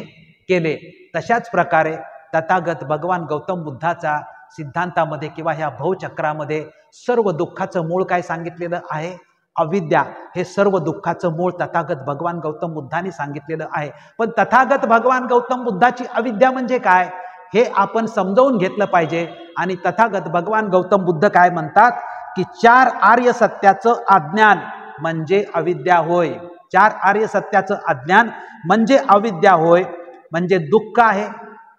केले. तशाच प्रकारे तथागत भगवान गौतम बुद्धाचा सिद्धांतामध्ये किंवा ह्या भवचक्रामध्ये सर्व दुःखाचं मूळ काय सांगितलेलं आहे? अविद्या. हे सर्व दुःखाचं मूळ तथागत भगवान गौतम बुद्धांनी सांगितलेलं आहे. पण तथागत भगवान गौतम बुद्धाची अविद्या म्हणजे काय हे आपण समजावून घेतलं पाहिजे. आणि तथागत भगवान गौतम बुद्ध काय म्हणतात की 4 आर्य सत्याचं अज्ञान म्हणजे अविद्या होय. 4 आर्य सत्याचं अज्ञान म्हणजे अविद्या होय. म्हणजे दुःख आहे,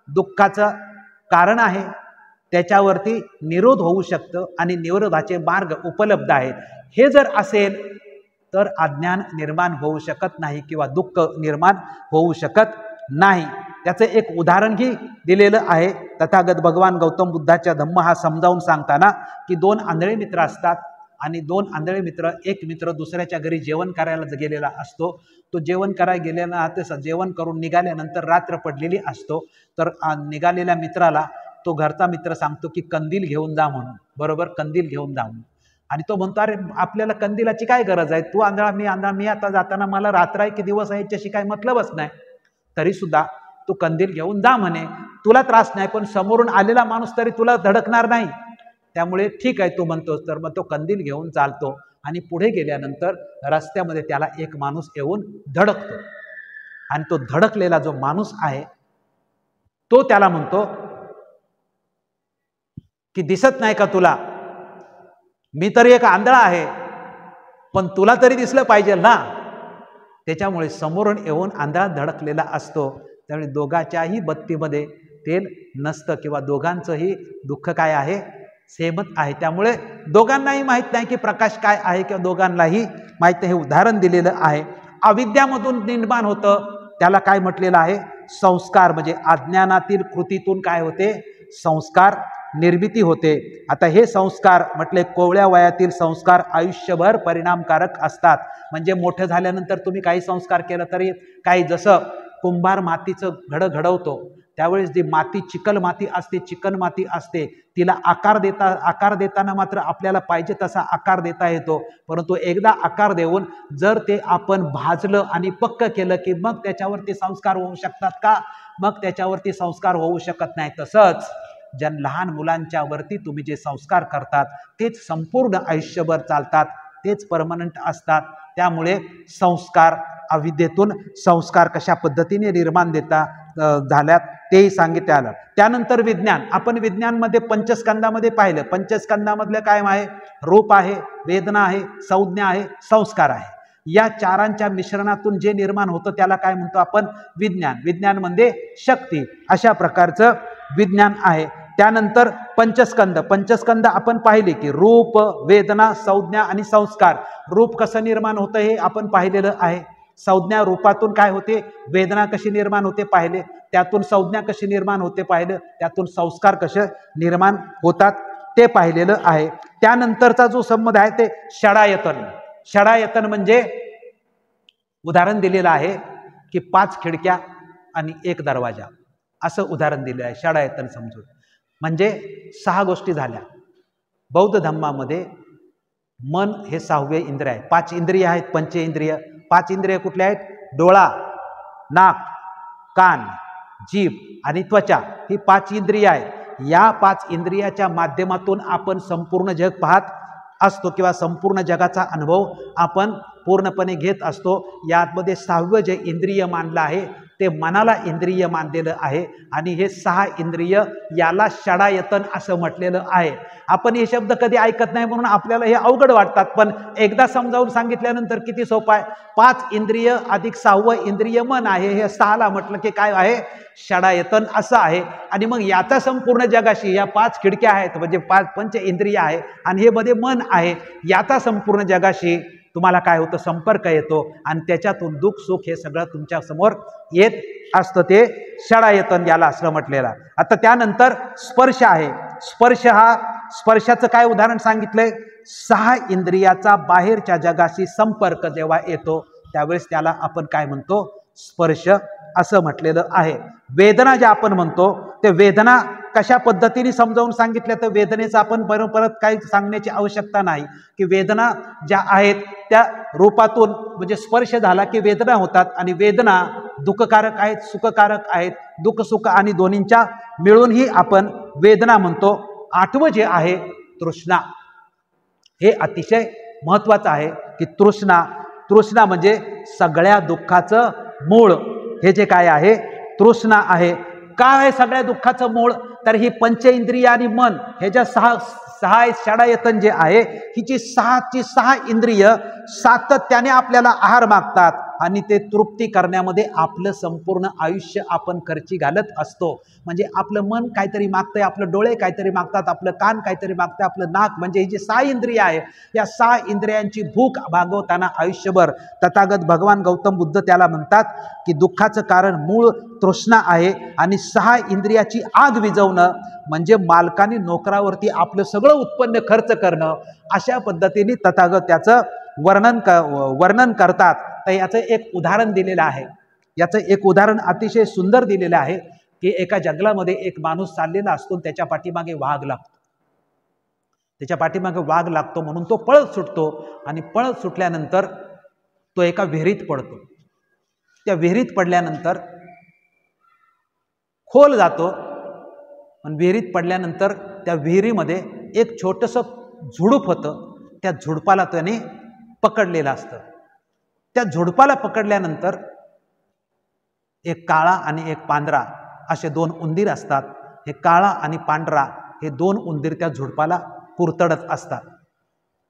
दुःखाचं कारण आहे, त्याच्यावरती निरोध होऊ शकतं आणि निरोधाचे मार्ग उपलब्ध आहेत. हे जर असेल तर अज्ञान निर्माण होऊ शकत नाही किंवा दुःख निर्माण होऊ शकत नाही. त्याचं एक उदाहरणही दिलेलं आहे तथागत भगवान गौतम बुद्धाच्या धम्म हा समजावून सांगताना की 2 आंधळे मित्र असतात आणि 2 आंधळे मित्र, एक मित्र दुसऱ्याच्या घरी जेवण करायला गेलेला असतो. तो जेवण करायला गेलेला, ते जेवण करून निघाल्यानंतर रात्र पडलेली असतो. तर निघालेल्या मित्राला तो घरचा मित्र सांगतो की कंदील घेऊन जा म्हणून, बरोबर, कंदील घेऊन जा म्हणून. आणि तो म्हणतो, अरे आपल्याला कंदिलाची काय गरज आहे? तू आंधळा, मी आंधळा, मी आता जाताना मला रात्र आहे की दिवस आहे याच्याशी काय मतलबच नाही. तरी सुद्धा तू कंदील घेऊन जा म्हणे, तुला त्रास नाही, पण समोरून आलेला माणूस तरी तुला धडकणार नाही. त्यामुळे ठीक आहे तू म्हणतोस. तर मग तो कंदील घेऊन चालतो आणि पुढे गेल्यानंतर रस्त्यामध्ये त्याला एक माणूस येऊन धडकतो. आणि तो धडकलेला जो माणूस आहे तो त्याला म्हणतो की दिसत नाही का तुला, मी तरी एक आंधळा आहे, पण तुला तरी दिसलं पाहिजे ना. त्याच्यामुळे समोरून येऊन आंधळा धडकलेला असतो. त्यामुळे दोघांच्याही बत्तीमध्ये तेल नसतं किंवा दोघांचंही दुःख काय आहे? सेमच आहे. त्यामुळे दोघांनाही माहीत नाही की प्रकाश काय आहे किंवा दोघांनाही माहीत नाही. हे उदाहरण दिलेलं आहे. अविद्यामधून निर्माण होतं, त्याला काय म्हटलेलं आहे? संस्कार. म्हणजे अज्ञानातील कृतीतून काय होते? संस्कार निर्मिती होते. आता हे संस्कार म्हटले कोवळ्या वयातील संस्कार आयुष्यभर परिणामकारक असतात. म्हणजे मोठं झाल्यानंतर तुम्ही काही संस्कार केलं तरी काही, जसं कुंभार मातीचं घडं घडवतो, त्यावेळेस जी माती चिकन माती असते तिला आकार देताना मात्र आपल्याला पाहिजे तसा आकार देता येतो, परंतु एकदा आकार देऊन जर ते आपण भाजलं आणि पक्क केलं की मग त्याच्यावरती संस्कार होऊ शकतात का? मग त्याच्यावरती संस्कार होऊ शकत नाही. तसंच ज्या लहान मुलांच्या वरती तुम्ही जे संस्कार करतात तेच संपूर्ण आयुष्यभर चालतात, तेच परमनंट असतात. त्यामुळे संस्कार, अविद्येतून संस्कार कशा पद्धतीने निर्माण झाल्यात तेही सांगितले आलं. त्यानंतर विज्ञान. आपण विज्ञानमध्ये पंचस्कंदामध्ये पाहिलं. पंचस्कंदामधलं काय आहे? रूप आहे, वेदना आहे, संज्ञा आहे, संस्कार आहे. या चारांच्या मिश्रणातून जे निर्माण होतं त्याला काय म्हणतो आपण? विज्ञान. विज्ञान म्हणजे शक्ती. अशा प्रकारचं विज्ञान आहे. त्यानंतर पंचस्कंद आपण पाहिले की रूप, वेदना, संज्ञा आणि संस्कार. रूप कसं निर्माण होतं हे आपण पाहिलेलं आहे. संज्ञा रूपातून काय होते? वेदना कशी निर्माण होते पाहिले. त्यातून संज्ञा कशी निर्माण होते पाहिलं. त्यातून संस्कार कसे निर्माण होतात ते पाहिलेलं आहे. त्यानंतरचा जो संबंध आहे ते षडायतन. षडायतन म्हणजे उदाहरण दिलेलं आहे की 5 खिडक्या आणि 1 दरवाजा असं उदाहरण दिलेलं आहे. षडायतन समजून म्हणजे 6 गोष्टी झाल्या. बौद्ध धर्मामध्ये मन हे 6वे इंद्रिय आहे. 5 इंद्रिय आहेत, पंचेंद्रिय. 5 इंद्रिय कुठले आहेत? डोळा, नाक, कान, जीभ आणि त्वचा. ही 5 इंद्रिय आहेत. या 5 इंद्रियाच्या माध्यमातून आपण संपूर्ण जग पाहत असतो किंवा संपूर्ण जगाचा अनुभव आपण पूर्णपणे घेत असतो. यामध्ये 6वं जे इंद्रिय मानलं आहे ते मनाला इंद्रिय मानलेलं आहे आणि हे 6 इंद्रिय याला षडायतन असं म्हटलेलं आहे. आपण हे शब्द कधी ऐकत नाही म्हणून आपल्याला हे अवघड वाटतात, पण एकदा समजावून सांगितल्यानंतर किती सोपं आहे. 5 इंद्रिय अधिक 6वं इंद्रिय मन आहे. हे 6ला म्हटलं की काय आहे? षडायतन असं आहे. आणि मग याचा संपूर्ण जगाशी या 5 खिडक्या आहेत म्हणजे 5 पंच इंद्रिय आहे आणि हे मध्ये मन आहे. याचा संपूर्ण जगाशी तुम्हाला काय होतं? संपर्क येतो आणि त्याच्यातून दुःख सुख हे सगळं तुमच्या समोर येत असतं. ते षडायतन याला असं म्हटलेलं. आता त्यानंतर स्पर्श आहे. स्पर्शाचं काय उदाहरण सांगितलंय? 6 इंद्रियाचा बाहेरच्या जगाशी संपर्क जेव्हा येतो त्यावेळेस त्याला आपण काय म्हणतो? स्पर्श असं म्हटलेलं आहे. वेदना ज्या आपण म्हणतो ते वेदना कशा पद्धतीने समजावून सांगितल्या तर वेदनेचं आपण परत काही सांगण्याची आवश्यकता नाही की वेदना ज्या आहेत त्या रूपातून म्हणजे स्पर्श झाला की वेदना होतात आणि वेदना दुःखकारक आहेत, सुखकारक आहेत. दुःख सुख आणि दोन्हींच्या मिळूनही आपण वेदना म्हणतो. 8वं जे आहे तृष्णा. हे अतिशय महत्त्वाचं आहे की तृष्णा म्हणजे सगळ्या दुःखाचं मूळ. हे जे काय आहे? तृष्णा आहे. काय आहे सगळ्या दुःखाचं मूळ? तर ही पंचेंद्रिय आणि मन हे ज्या 6 षडायतन जे आहे ही जी 6 इंद्रिय सातत्याने आपल्याला आहार मागतात आणि ते तृप्ती करण्यामध्ये आपलं संपूर्ण आयुष्य आपण खर्ची घालत असतो. म्हणजे आपलं मन काहीतरी मागतंय, आपलं डोळे काहीतरी मागतात, आपलं कान काहीतरी मागतं, आपलं नाक म्हणजे ही जी 6 इंद्रिय आहे या 6 इंद्रियांची भूक भागवताना आयुष्यभर तथागत भगवान गौतम बुद्ध त्याला म्हणतात की दुःखाचं कारण मूळ तृष्णा आहे. आणि 6 इंद्रियाची आग विझवणं म्हणजे मालकाने नोकरावरती आपलं सगळं उत्पन्न खर्च करणं. अशा पद्धतीने तथागत त्याचं वर्णन करतात. तर याचं एक उदाहरण दिलेलं आहे. याचं एक उदाहरण अतिशय सुंदर दिलेलं आहे की एका जंगलामध्ये एक माणूस चाललेला असतो, त्याच्या पाठीमागे वाघ लागतो. त्याच्या पाठीमागे वाघ लागतो म्हणून तो पळत सुटतो आणि पळत सुटल्यानंतर तो एका विहिरीत पडतो. त्या विहिरीत पडल्यानंतर खोल जातो आणि विहिरीत पडल्यानंतर त्या विहिरीमध्ये एक छोटंसं झुडूप होतं. त्या झुडपाला त्याने पकडलेलं असतं. त्या झुडपाला पकडल्यानंतर एक काळा आणि एक पांढरा असे 2 उंदीर असतात. हे काळा आणि पांढरा हे 2 उंदीर त्या झुडपाला कुरतडत असतात.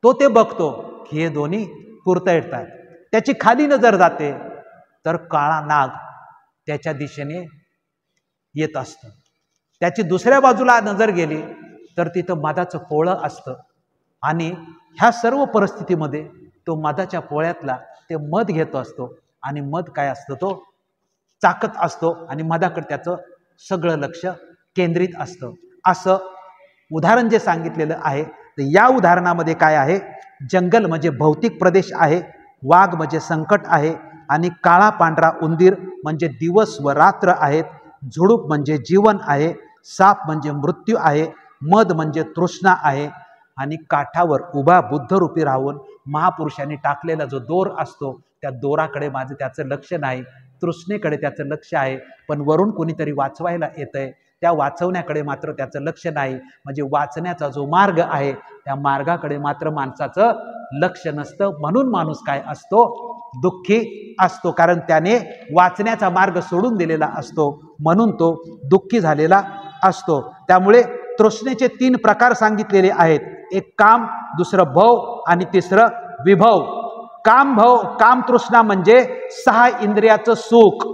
तो ते बघतो की हे दोन्ही कुरतडतात. त्याची खाली नजर जाते तर काळा नाग त्याच्या दिशेने येत असतो. त्याची दुसऱ्या बाजूला नजर गेली तर तिथं मधाचं पोळं असतं आणि ह्या सर्व परिस्थितीमध्ये तो मधाच्या पोळ्यातला ते मध घेतो असतो आणि मध काय असतं? तो चाकत असतो आणि मधाकडे त्याचं सगळं लक्ष केंद्रित असतं. असं उदाहरण जे सांगितलेलं आहे तर या उदाहरणामध्ये काय आहे? जंगल म्हणजे भौतिक प्रदेश आहे, वाघ म्हणजे संकट आहे आणि काळा पांढरा उंदीर म्हणजे दिवस व रात्र आहेत. झुडूप म्हणजे जीवन आहे, साप म्हणजे मृत्यू आहे, मद म्हणजे तृष्णा आहे, आणि काठावर उभा बुद्धरूपी राहून महापुरुषांनी टाकलेला जो दोर असतो त्या दोराकडे माझं त्याचं लक्ष नाही, तृष्णेकडे त्याचं लक्ष आहे, पण वरून कोणीतरी वाचवायला येतंय त्या वाचवण्याकडे मात्र त्याचं लक्ष नाही. म्हणजे वाचण्याचा जो मार्ग आहे त्या मार्गाकडे मात्र माणसाचं लक्ष नसतं. म्हणून माणूस काय असतो? दुःखी असतो, कारण त्याने वाचण्याचा मार्ग सोडून दिलेला असतो, म्हणून तो दुःखी झालेला असतो. त्यामुळे तृष्णेचे 3 प्रकार सांगितलेले आहेत. एक काम, दुसरं भव आणि तिसरं विभव. काम तृष्णा म्हणजे 6 इंद्रियाचं सुख.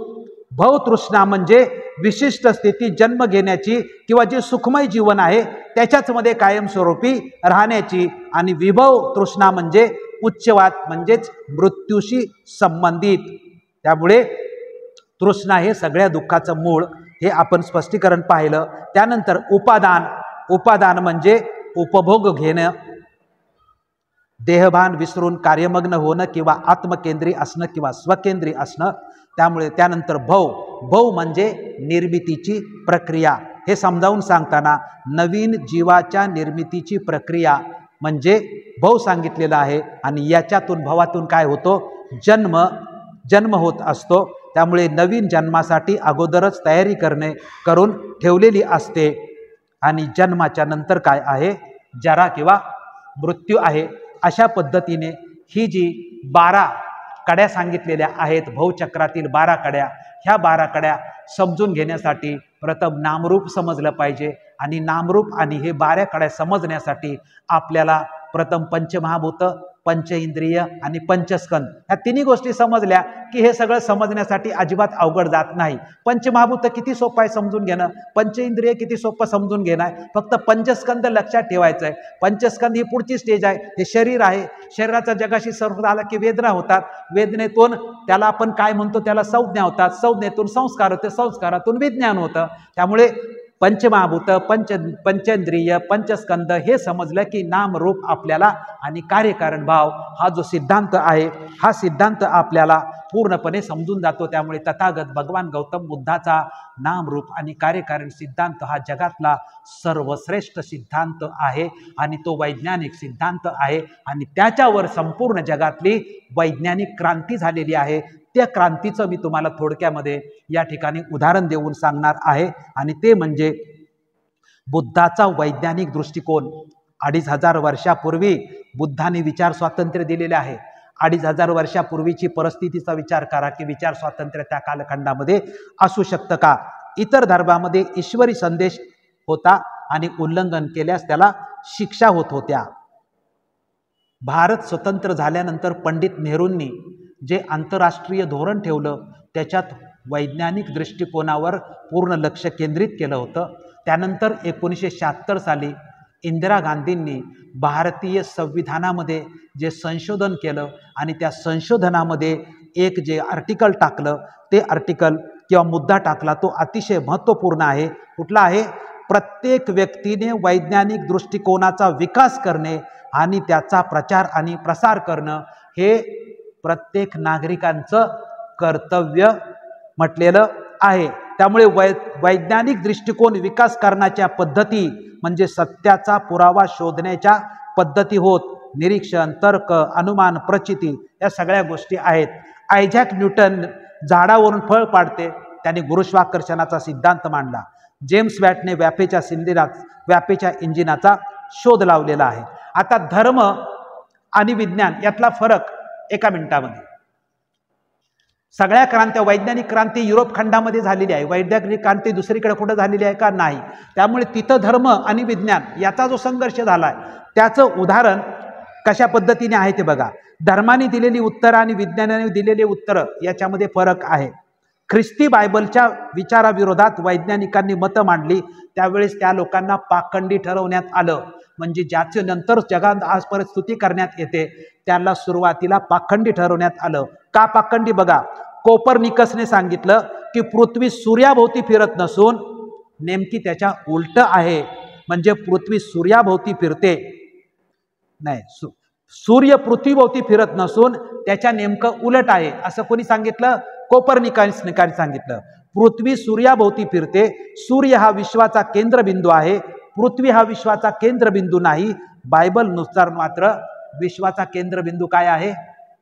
भव तृष्णा म्हणजे विशिष्ट स्थिती जन्म घेण्याची किंवा जे सुखमय जीवन आहे त्याच्याच मध्ये कायमस्वरूपी राहण्याची. आणि विभव तृष्णा म्हणजे उच्चवाद म्हणजेच मृत्यूशी संबंधित. त्यामुळे तृष्णा हे सगळ्या दुःखाचं मूळ, हे आपण स्पष्टीकरण पाहिलं. त्यानंतर उपादान म्हणजे उपभोग घेणं, देहभान विसरून कार्यमग्न होणं किंवा आत्मकेंद्री असणं किंवा स्वकेंद्री असणं. त्यामुळे त्यानंतर भव म्हणजे निर्मितीची प्रक्रिया. हे समजावून सांगताना नवीन जीवाच्या निर्मितीची प्रक्रिया म्हणजे भव सांगितलेलं आहे. आणि याच्यातून भवातून काय होतो? जन्म होत असतो. त्यामुळे नवीन जन्मासाठी अगोदरच तयारी करून ठेवलेली असते. आणि जन्माच्या नंतर काय आहे? जरा किंवा मृत्यू आहे. अशा पद्धतीने ही जी 12 कड्या सांगितलेल्या आहेत, भवचक्रातील 12 कड्या, ह्या 12 कड्या समजून घेण्यासाठी प्रथम नामरूप समजलं पाहिजे. आणि नामरूप आणि हे 12 कड्या समजण्यासाठी आपल्याला प्रथम पंचमहाभूत, पंचइंद्रिय आणि पंचस्कंद ह्या 3 गोष्टी समजल्या की हे सगळं समजण्यासाठी अजिबात अवघड जात नाही. पंचमहाभूत किती सोपं आहे समजून घेणं, पंचइंद्रिय किती सोपं समजून घेणं आहे. फक्त पंचस्कंद लक्षात ठेवायचं आहे. पंचस्कंद ही पुढची स्टेज आहे. हे शरीर आहे. शरीराचा जगाशी संपर्क आला की वेदना होतात. वेदनेतून त्याला आपण काय म्हणतो? त्याला संज्ञा होतात. संज्ञेतून संस्कार होते. संस्कारातून विज्ञान होतं. त्यामुळे पंचमहाभूत, पंचेंद्रिय, पंचस्कंद हे समजलं की नाम रूप आपल्याला आणि कार्यकारण भाव हा जो सिद्धांत आहे हा सिद्धांत आपल्याला पूर्णपणे समजून जातो. त्यामुळे तथागत भगवान गौतम बुद्धाचा नाम रूप आणि कार्यकारण सिद्धांत हा जगातला सर्वश्रेष्ठ सिद्धांत आहे आणि तो वैज्ञानिक सिद्धांत आहे. आणि त्याच्यावर संपूर्ण जगातली वैज्ञानिक क्रांती झालेली आहे. त्या क्रांतीचं मी तुम्हाला थोडक्यामध्ये या ठिकाणी उदाहरण देऊन सांगणार आहे. आणि ते म्हणजे बुद्धाचा वैज्ञानिक दृष्टिकोन. 2500 वर्षापूर्वी बुद्धाने विचार स्वातंत्र्य दिलेले आहे. 2500 वर्षापूर्वीची परिस्थितीचा विचार करा की विचार स्वातंत्र्य त्या कालखंडामध्ये असू शकतं का? इतर धर्मामध्ये ईश्वरी संदेश होता आणि उल्लंघन केल्यास त्याला शिक्षा होत होत्या. भारत स्वतंत्र झाल्यानंतर पंडित नेहरूंनी जे आंतरराष्ट्रीय धोरण ठेवलं त्याच्यात वैज्ञानिक दृष्टिकोनावर पूर्ण लक्ष केंद्रित केलं होतं. त्यानंतर 1976 साली इंदिरा गांधींनी भारतीय संविधानामध्ये जे संशोधन केलं आणि त्या संशोधनामध्ये एक जे आर्टिकल टाकलं ते आर्टिकल किंवा मुद्दा टाकला तो अतिशय महत्त्वपूर्ण आहे. कुठला आहे? प्रत्येक व्यक्तीने वैज्ञानिक दृष्टिकोनाचा विकास करणे आणि त्याचा प्रचार आणि प्रसार करणं हे प्रत्येक नागरिकांचं कर्तव्य म्हटलेलं आहे. त्यामुळे वैज्ञानिक दृष्टिकोन विकास करण्याच्या पद्धती म्हणजे सत्याचा पुरावा शोधण्याच्या पद्धती होत. निरीक्षण, तर्क, अनुमान, प्रचिती या सगळ्या गोष्टी आहेत. आयझॅक न्यूटन झाडावरून फळ पाडते त्याने गुरुत्वाकर्षणाचा सिद्धांत मांडला. जेम्स वॅटने व्यापेच्या इंजिनाचा शोध लावलेला आहे. आता धर्म आणि विज्ञान यातला फरक एका मिनिटामध्ये. सगळ्या क्रांत्या, वैज्ञानिक क्रांती युरोप खंडामध्ये झालेली आहे. वैज्ञानिक क्रांती दुसरीकडे कुठं झालेली आहे का? नाही. त्यामुळे तिथं धर्म आणि विज्ञान याचा जो संघर्ष झाला आहे त्याचं उदाहरण कशा पद्धतीने आहे ते बघा. धर्माने दिलेली उत्तरं आणि विज्ञानाने दिलेली उत्तरं याच्यामध्ये फरक आहे. ख्रिस्ती बायबलच्या विचाराविरोधात वैज्ञानिकांनी मतं मांडली त्यावेळेस त्या लोकांना पाखंडी ठरवण्यात आलं. म्हणजे ज्याचे नंतर जगात आजपर्यंत स्तुती करण्यात येते त्याला सुरुवातीला पाखंडी ठरवण्यात आलं. का पाखंडी? बघा, कोपर्निकसने सांगितलं की पृथ्वी सूर्याभोवती फिरत नसून नेमकी त्याच्या उलट आहे. म्हणजे पृथ्वी सूर्याभोवती फिरते नाही, सूर्य पृथ्वीभोवती फिरत नसून त्याच्या नेमकं उलट आहे असं कोणी सांगितलं? कोपर्निकसने सांगितलं. पृथ्वी सूर्याभोवती फिरते, सूर्य हा विश्वाचा केंद्रबिंदू आहे, पृथ्वी हा विश्वाचा केंद्रबिंदू नाही. बायबलनुसार मात्र विश्वाचा केंद्रबिंदू काय आहे?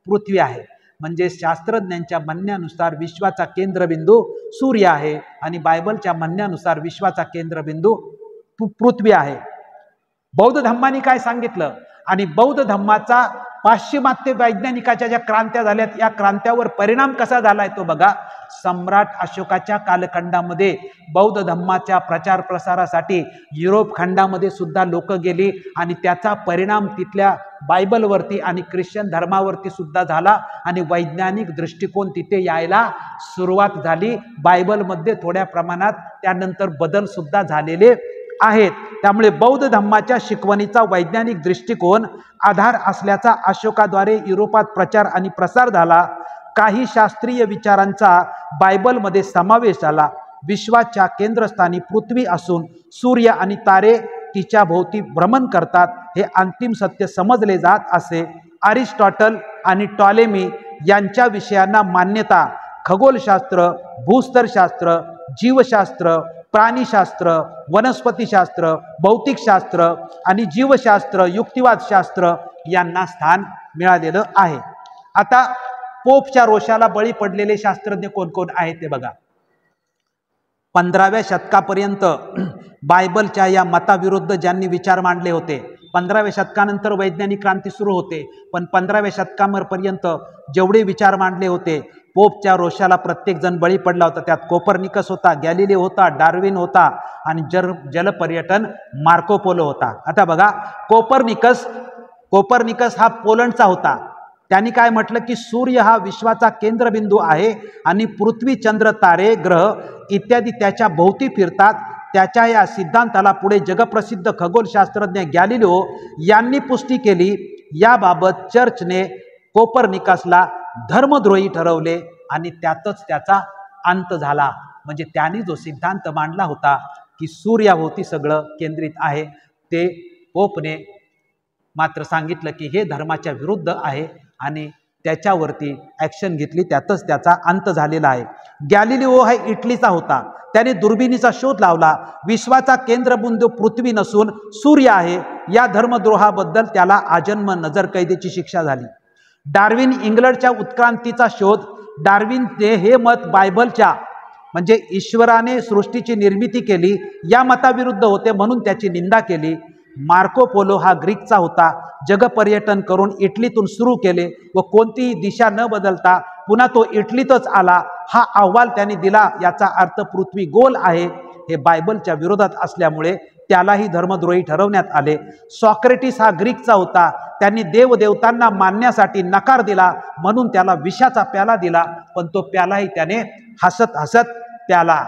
पृथ्वी आहे. म्हणजे शास्त्रज्ञांच्या म्हणण्यानुसार विश्वाचा केंद्रबिंदू सूर्य आहे आणि बायबलच्या म्हणण्यानुसार विश्वाचा केंद्रबिंदू पृथ्वी आहे. बौद्ध धम्मानी काय सांगितलं आणि बौद्ध धम्माचा पाश्चिमात्य वैज्ञानिकाच्या ज्या क्रांत्या झाल्यात या क्रांत्यावर परिणाम कसा झालाय तो बघा. सम्राट अशोकाच्या कालखंडामध्ये बौद्ध धम्माच्या प्रचार प्रसारासाठी युरोप खंडामध्ये सुद्धा लोक गेली आणि त्याचा परिणाम तिथल्या बायबलवरती आणि ख्रिश्चन धर्मावरती सुद्धा झाला आणि वैज्ञानिक दृष्टिकोन तिथे यायला सुरुवात झाली. बायबलमध्ये थोड्या प्रमाणात त्यानंतर बदल सुद्धा झालेले आहेत. त्यामुळे बौद्ध धम्माच्या शिकवणीचा वैज्ञानिक दृष्टिकोन आधार असल्याचा अशोकाद्वारे युरोपात प्रचार आणि प्रसार झाला. काही शास्त्रीय विचारांचा बायबलमध्ये समावेश झाला. विश्वाच्या केंद्रस्थानी पृथ्वी असून सूर्य आणि तारे तिच्या भोवती भ्रमण करतात हे अंतिम सत्य समजले जात असे. अरिस्टॉटल आणि टॉलेमी यांच्या विषयांना मान्यता खगोलशास्त्र, भूस्तरशास्त्र, जीवशास्त्र, प्राणीशास्त्र, वनस्पतीशास्त्र, भौतिकशास्त्र आणि जीवशास्त्र, युक्तिवादशास्त्र यांना स्थान मिळालेलं आहे. आता पोपच्या रोषाला बळी पडलेले शास्त्रज्ञ कोण कोण आहेत ते बघा. 15व्या शतकापर्यंत बायबलच्या या मताविरुद्ध ज्यांनी विचार मांडले होते, 15व्या शतकानंतर वैज्ञानिक क्रांती सुरू होते, पण 15व्या शतकापर्यंत जेवढे विचार मांडले होते पोपच्या रोषाला प्रत्येक जण बळी पडला होता. त्यात कोपर्निकस होता, गॅलिलिओ होता, डार्विन होता आणि जलपर्यटन मार्को पोलो होता. आता बघा, कोपर्निकस हा पोलंडचा होता. त्यांनी काय म्हटलं की सूर्य हा विश्वाचा केंद्रबिंदू आहे आणि पृथ्वी, चंद्र, तारे, ग्रह इत्यादी त्याच्या भोवती फिरतात. त्याच्या या सिद्धांताला पुढे जगप्रसिद्ध खगोलशास्त्रज्ञ गॅलिलिओ यांनी पुष्टी केली. याबाबत चर्चने कोपर्निकसला धर्मद्रोही ठरवले आणि त्यातच त्याचा अंत झाला. म्हणजे त्यांनी जो सिद्धांत मांडला होता की सूर्याभोवती सगळं केंद्रित आहे, ते पोपने मात्र सांगितलं की हे धर्माच्या विरुद्ध आहे आणि त्याच्यावरती ॲक्शन घेतली, त्यातच त्याचा अंत झालेला आहे. गॅलिलिओ हा इटलीचा होता. त्याने दुर्बिणीचा शोध लावला. विश्वाचा केंद्रबिंदू पृथ्वी नसून सूर्य आहे. या धर्मद्रोहाबद्दल त्याला आजन्म नजरकैदेची शिक्षा झाली. डार्विन इंग्लंडच्या उत्क्रांतीचा शोध. डार्विनने हे मत बायबलच्या म्हणजे ईश्वराने सृष्टीची निर्मिती केली या मताविरुद्ध होते म्हणून त्याची निंदा केली. मार्को पोलो हा ग्रीकचा होता. जगपर्यटन करून इटलीतून सुरू केले व कोणतीही दिशा न बदलता पुन्हा तो इटलीतच आला. हा अहवाल त्याने दिला. याचा अर्थ पृथ्वी गोल आहे हे बायबलच्या विरोधात असल्यामुळे त्यालाही धर्मद्रोही ठरवण्यात आले. सॉक्रेटिस हा ग्रीकचा होता. त्यांनी देवदेवतांना मानण्यासाठी नकार दिला म्हणून त्याला विषाचा प्याला दिला, पण तो प्यालाही त्याने हसत हसत प्याला.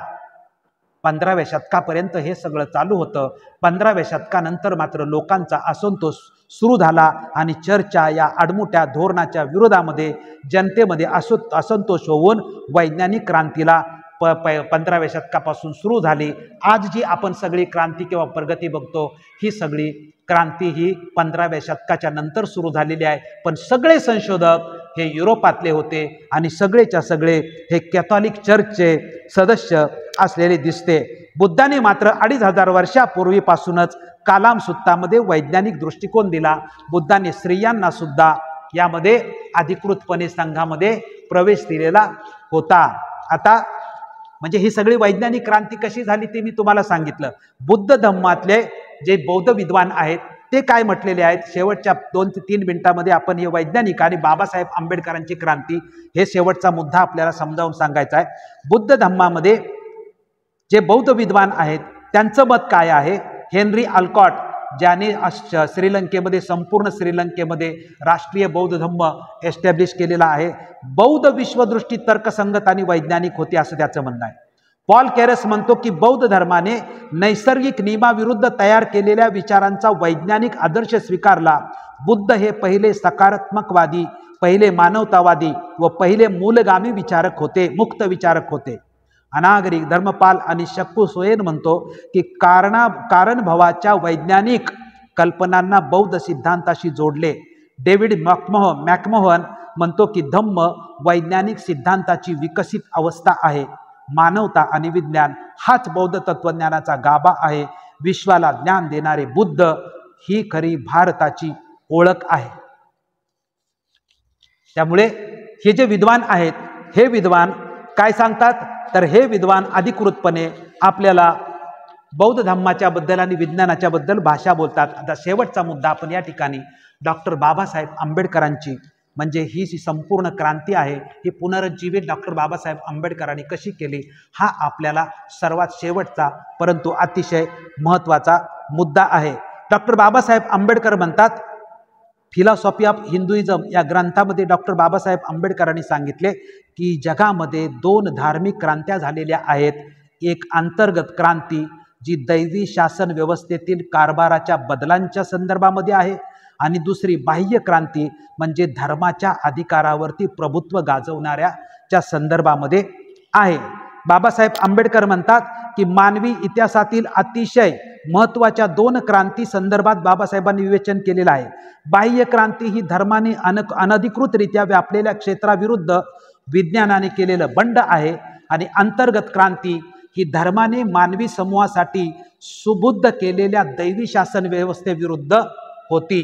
15व्या शतकापर्यंत हे सगळं चालू होतं. 15व्या शतकानंतर मात्र लोकांचा असंतोष सुरू झाला आणि चर्चच्या या आडमुठ्या धोरणाच्या विरोधामध्ये जनतेमध्ये असंतोष होऊन वैज्ञानिक क्रांतीला 15व्या शतकापासून सुरू झाली. आज जी आपण सगळी क्रांती किंवा प्रगती बघतो ही सगळी क्रांती ही 15व्या शतकाच्या नंतर सुरू झालेली आहे. पण सगळे संशोधक हे युरोपातले होते आणि सगळेच्या सगळे हे कॅथॉलिक चर्चचे सदस्य असलेले दिसते. बुद्धाने मात्र 2500 वर्षापूर्वीपासूनच कालाम सुत्तामध्ये वैज्ञानिक दृष्टिकोन दिला. बुद्धाने स्त्रियांना सुद्धा यामध्ये अधिकृतपणे संघामध्ये प्रवेश दिलेला होता. आता म्हणजे ही सगळी वैज्ञानिक क्रांती कशी झाली ते मी तुम्हाला सांगितलं. बुद्ध धम्मातले जे बौद्ध विद्वान आहेत ते काय म्हटलेले आहेत, शेवटच्या 2 ते 3 मिनिटांमध्ये आपण हे वैज्ञानिक आणि बाबासाहेब आंबेडकरांची क्रांती हे शेवटचा मुद्दा आपल्याला समजावून सांगायचा आहे. बुद्ध धम्मामध्ये जे बौद्ध विद्वान आहेत त्यांचं मत काय आहे. हेनरी अल्कॉट ज्याने श्रीलंकेमध्ये संपूर्ण श्रीलंकेमध्ये राष्ट्रीय बौद्ध धम्म एस्टॅब्लिश केलेला आहे. बौद्ध विश्वदृष्टी तर्कसंगत आणि वैज्ञानिक होती असं त्याचं म्हणणं आहे. पॉल कॅरस म्हणतो की बौद्ध धर्माने नैसर्गिक नियमाविरुद्ध तयार केलेल्या विचारांचा वैज्ञानिक आदर्श स्वीकारला. बुद्ध हे पहिले सकारात्मकवादी, पहिले मानवतावादी व पहिले मूलगामी विचारक होते, मुक्त विचारक होते. अनागरिक धर्मपाल आणि शक्कू सोयन म्हणतो की कारणभावाच्या वैज्ञानिक कल्पनांना बौद्ध सिद्धांताशी जोडले. डेव्हिड मॅकमोहन म्हणतो की धम्म वैज्ञानिक सिद्धांताची विकसित अवस्था आहे. मानवता आणि विज्ञान हाच बौद्ध तत्वज्ञानाचा गाभा आहे. विश्वाला ज्ञान देणारे बुद्ध ही खरी भारताची ओळख आहे. त्यामुळे हे जे विद्वान आहेत, हे विद्वान काय सांगतात, तर हे विद्वान अधिकृतपणे आपल्याला बौद्ध धम्माच्या बद्दल आणि विज्ञानाच्या बद्दल भाषा बोलतात. आता शेवटचा मुद्दा आपण या ठिकाणी डॉक्टर बाबासाहेब आंबेडकरांची, म्हणजे ही जी संपूर्ण क्रांती आहे ही पुनरुज्जीवित डॉक्टर बाबासाहेब आंबेडकरांनी कशी केली, हा आपल्याला सर्वात शेवटचा परंतु अतिशय महत्त्वाचा मुद्दा आहे. डॉक्टर बाबासाहेब आंबेडकर म्हणतात, फिलॉसॉफी ऑफ हिंदुइझम या ग्रंथामध्ये डॉक्टर बाबासाहेब आंबेडकरांनी सांगितले की जगामध्ये 2 धार्मिक क्रांत्या झालेल्या आहेत. एक अंतर्गत क्रांती जी दैवी शासन व्यवस्थेतील कारभाराच्या बदलांच्या संदर्भामध्ये आहे, आणि दुसरी बाह्य क्रांती म्हणजे धर्माच्या अधिकारावरती प्रभुत्व गाजवणाऱ्याच्या संदर्भामध्ये आहे. बाबासाहेब आंबेडकर म्हणतात की मानवी इतिहासातील अतिशय महत्त्वाच्या 2 क्रांती संदर्भात बाबासाहेबांनी विवेचन केलेलं आहे. बाह्य क्रांती ही धर्माने अनधिकृतरित्या व्यापलेल्या क्षेत्राविरुद्ध विज्ञानाने केलेलं बंड आहे, आणि अंतर्गत क्रांती ही धर्माने मानवी समूहासाठी सुबुद्ध केलेल्या दैवी शासन व्यवस्थेविरुद्ध होती.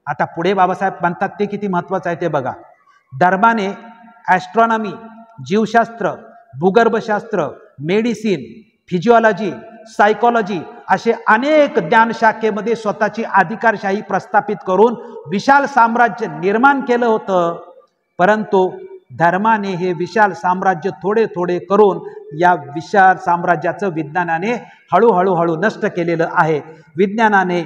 आता पुढे बाबासाहेब म्हणतात ते किती महत्त्वाचं आहे ते बघा. धर्माने ॲस्ट्रॉनॉमी, जीवशास्त्र, भूगर्भशास्त्र, मेडिसिन, फिजिओलॉजी, सायकोलॉजी असे अनेक ज्ञानशाखेमध्ये स्वतःची अधिकारशाही प्रस्थापित करून विशाल साम्राज्य निर्माण केलं होतं. परंतु धर्माने हे विशाल साम्राज्य थोडे थोडे करून या विशाल साम्राज्याचं विज्ञानाने हळूहळू नष्ट केलेलं आहे. विज्ञानाने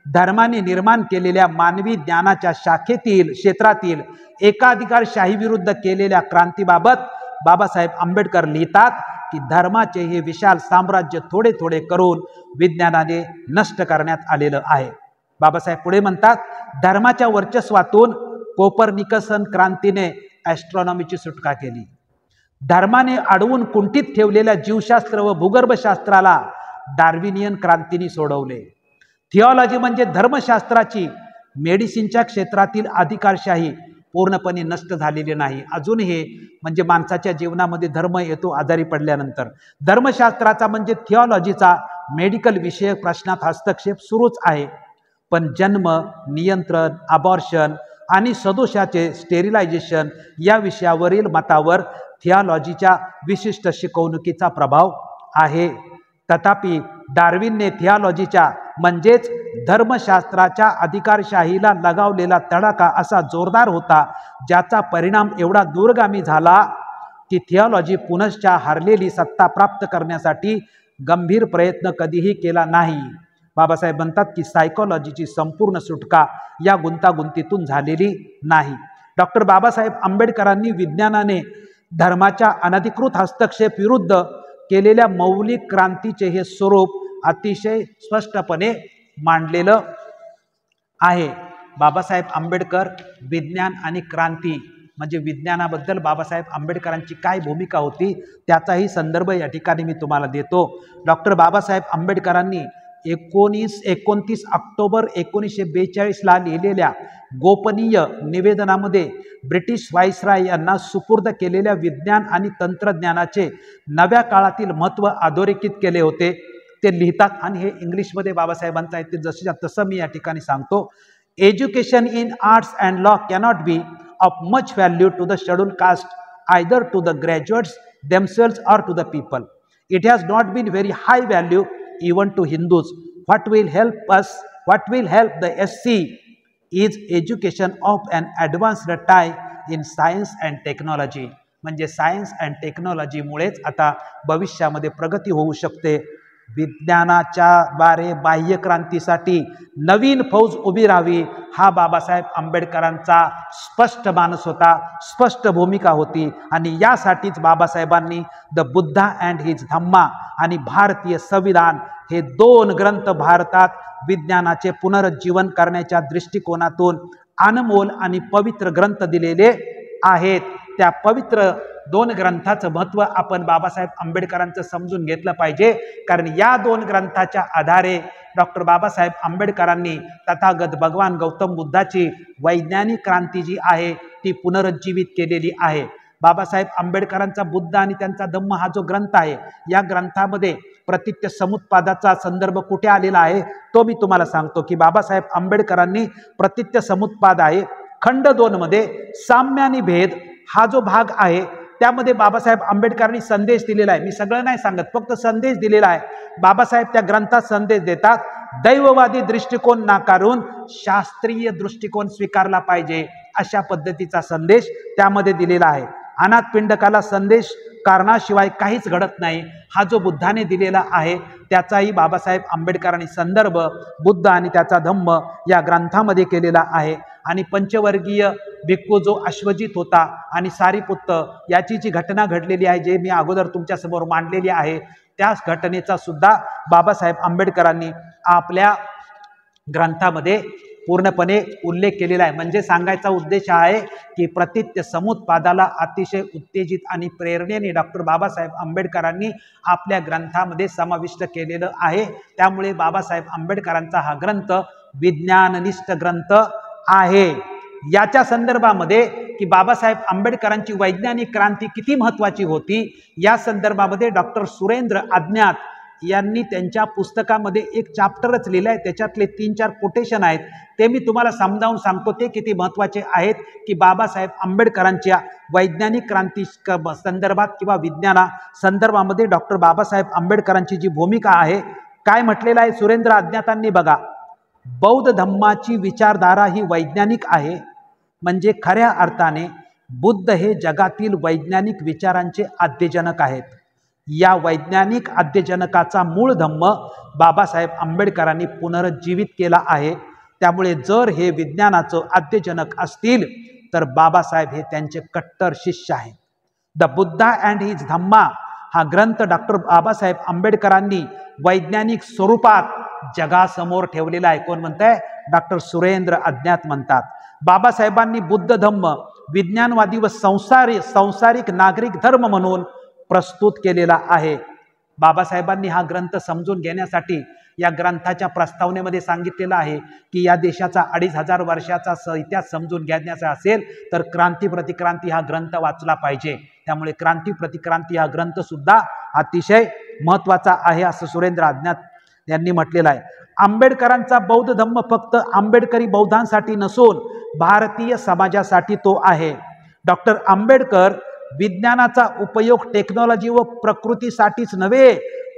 धर्माने निर्माण केलेल्या मानवी ज्ञानाच्या शाखेतील क्षेत्रातील एकाधिकारशाही विरुद्ध केलेल्या क्रांतीबाबत बाबासाहेब आंबेडकर लिहितात की धर्माचे हे विशाल साम्राज्य थोडे थोडे करून विज्ञानाने नष्ट करण्यात आलेलं आहे. बाबासाहेब पुढे म्हणतात, धर्माच्या वर्चस्वातून कोपर्निकसन क्रांतीने ॲस्ट्रॉनॉमीची सुटका केली. धर्माने अडवून कुंठित ठेवलेल्या जीवशास्त्र व भूगर्भशास्त्राला डार्विनियन क्रांतीने सोडवले. थिओलॉजी म्हणजे धर्मशास्त्राची मेडिसिनच्या क्षेत्रातील अधिकारशाही पूर्णपणे नष्ट झालेली नाही. अजून हे म्हणजे माणसाच्या जीवनामध्ये धर्म येतो आजारी पडल्यानंतर. धर्मशास्त्राचा म्हणजे थिओलॉजीचा मेडिकल विषयक प्रश्नात हस्तक्षेप सुरूच आहे. पण जन्म, नियंत्रण, अबॉर्शन आणि सदोषाचे स्टेरिलायझेशन या विषयावरील मतावर थिओलॉजीच्या विशिष्ट शिकवणुकीचा प्रभाव आहे. तथापि डार्विनने थिओलॉजीच्या म्हणजेच धर्मशास्त्राच्या अधिकारशाहीला लगावलेला तडाखा असा जोरदार होता, ज्याचा परिणाम एवढा दूरगामी झाला की थिओलॉजी पुनश्च हरलेली सत्ता प्राप्त करण्यासाठी गंभीर प्रयत्न कधीही केला नाही. बाबासाहेब म्हणतात की सायकोलॉजीची संपूर्ण सुटका या गुंतागुंतीतून झालेली नाही. डॉक्टर बाबासाहेब आंबेडकरांनी विज्ञानाने धर्माच्या अनधिकृत हस्तक्षेप विरुद्ध केलेल्या मौलिक क्रांतीचे हे स्वरूप अतिशय स्पष्टपणे मांडलेलं आहे. बाबासाहेब आंबेडकर विज्ञान आणि क्रांती म्हणजे विज्ञानाबद्दल बाबासाहेब आंबेडकरांची काय भूमिका होती त्याचाही संदर्भ या ठिकाणी मी तुम्हाला देतो. डॉक्टर बाबासाहेब आंबेडकरांनी 29 ऑक्टोबर 1942ला लिहिलेल्या गोपनीय निवेदनामध्ये ब्रिटिश व्हाईसराय यांना सुपूर्द केलेल्या विज्ञान आणि तंत्रज्ञानाचे नव्या काळातील महत्त्व अधोरेखित केले होते. ते लिहितात आणि हे इंग्लिशमध्ये बाबासाहेबांचं आहे, ते जसं तसं मी या ठिकाणी सांगतो. Education in arts and law cannot be of much value to the schedule caste either to the graduates themselves or to the people. It has not been very high value even to Hindus. What will help the SC is education of an advanced type in science and technology. म्हणजे science and टेक्नॉलॉजीमुळेच आता भविष्यामध्ये प्रगती होऊ शकते. विज्ञानाच्या द्वारे बाह्य क्रांतीसाठी नवीन फौज उभी राहावी हा बाबासाहेब आंबेडकरांचा स्पष्ट मानस होता, स्पष्ट भूमिका होती. आणि यासाठीच बाबासाहेबांनी द बुद्धा अँड हिज धम्मा आणि भारतीय संविधान हे 2 ग्रंथ भारतात विज्ञानाचे पुनरुज्जीवन करण्याच्या दृष्टिकोनातून अनमोल आणि पवित्र ग्रंथ दिलेले आहेत. त्या पवित्र 2 ग्रंथाचं महत्त्व आपण बाबासाहेब आंबेडकरांचं समजून घेतलं पाहिजे. कारण या 2 ग्रंथाच्या आधारे डॉक्टर बाबासाहेब आंबेडकरांनी तथागत भगवान गौतम बुद्धाची वैज्ञानिक क्रांती जी आहे ती पुनरुज्जीवित केलेली आहे. बाबासाहेब आंबेडकरांचा बुद्ध आणि त्यांचा धम्म हा जो ग्रंथ आहे, या ग्रंथामध्ये प्रतित्य समुत्पादाचा संदर्भ कुठे आलेला आहे तो मी तुम्हाला सांगतो की बाबासाहेब आंबेडकरांनी प्रतित्य समुत्पाद आहे खंड 2 मध्ये साम्य आणि भेद हा जो भाग आहे त्यामध्ये बाबासाहेब आंबेडकरांनी संदेश दिलेला आहे। मी सगळं नाही सांगत, फक्त संदेश दिलेला आहे। बाबासाहेब त्या ग्रंथात संदेश देतात, दैववादी दृष्टिकोन नाकारून शास्त्रीय दृष्टिकोन स्वीकारला पाहिजे, अशा पद्धतीचा संदेश त्यामध्ये दिलेला आहे। अनाथ पिंडकाला संदेश कारणाशिवाय काहीच घडत नाही हा जो बुद्धाने दिलेला आहे त्याचाही बाबासाहेब आंबेडकरांनी संदर्भ बुद्ध आणि त्याचा धम्म या ग्रंथामध्ये केलेला आहे। आणि पंचवर्गीय भिक्खू जो अश्वजित होता आणि सारीपुत्त याची जी घटना घडलेली आहे, जे मी अगोदर तुमच्या समोर मांडलेली आहे, त्याच घटनेचा सुद्धा बाबासाहेब आंबेडकरांनी आपल्या ग्रंथामध्ये पूर्णपणे उल्लेख केलेला आहे। म्हणजे सांगायचा उद्देश आहे की प्रतित्य समुत्पादाला अतिशय उत्तेजित आणि प्रेरणेने डॉक्टर बाबासाहेब आंबेडकरांनी आपल्या ग्रंथामध्ये समाविष्ट केलेलं आहे। त्यामुळे बाबासाहेब आंबेडकरांचा हा ग्रंथ विज्ञाननिष्ठ ग्रंथ आहे। याच्या संदर्भामध्ये की बाबासाहेब आंबेडकरांची वैज्ञानिक क्रांती किती महत्त्वाची होती या संदर्भामध्ये डॉक्टर सुरेंद्र अज्ञात यांनी त्यांच्या पुस्तकामध्ये एक चॅप्टरच लिहिलं आहे, त्याच्यातले 3-4 कोटेशन आहेत, ते मी तुम्हाला समजावून सांगतो ते किती महत्त्वाचे आहेत की बाबासाहेब आंबेडकरांच्या वैज्ञानिक क्रांती संदर्भात किंवा विज्ञाना संदर्भामध्ये डॉक्टर बाबासाहेब आंबेडकरांची जी भूमिका आहे, काय म्हटलेलं आहे सुरेंद्र अज्ञातांनी बघा, बौद्ध धम्माची विचारधारा ही वैज्ञानिक आहे, म्हणजे खऱ्या अर्थाने बुद्ध हे जगातील वैज्ञानिक विचारांचे आद्यजनक आहेत। या वैज्ञानिक आद्यजनकाचा मूळ धम्म बाबासाहेब आंबेडकरांनी पुनरुज्जीवित केला आहे। त्यामुळे जर हे विज्ञानाचं आद्यजनक असतील तर बाबासाहेब हे त्यांचे कट्टर शिष्य आहेत। द बुद्धा अँड हिज धम्मा हा ग्रंथ डॉक्टर बाबासाहेब आंबेडकरांनी वैज्ञानिक स्वरूपात जगासमोर ठेवलेला आहे। कोण म्हणताय? डॉक्टर सुरेंद्र अज्ञात म्हणतात। बाबासाहेबांनी बुद्ध धम्म विज्ञानवादी व संसारिक नागरिक धर्म म्हणून प्रस्तुत केलेला आहे। बाबासाहेबांनी हा ग्रंथ समजून घेण्यासाठी या ग्रंथाच्या प्रस्तावनेमध्ये सांगितलेलं आहे की या देशाचा 2500 वर्षाचा इतिहास समजून घेण्याचा असेल तर क्रांती प्रतिक्रांती हा ग्रंथ वाचला पाहिजे। त्यामुळे क्रांती प्रतिक्रांती हा ग्रंथ सुद्धा अतिशय महत्त्वाचा आहे असं सुरेंद्र अज्ञात यांनी म्हटलेलं आहे। आंबेडकरांचा बौद्ध धम्म फक्त आंबेडकरी बौद्धांसाठी नसून भारतीय समाजासाठी तो आहे। डॉक्टर आंबेडकर विज्ञानाचा उपयोग टेक्नॉलॉजी व प्रकृतीसाठीच नव्हे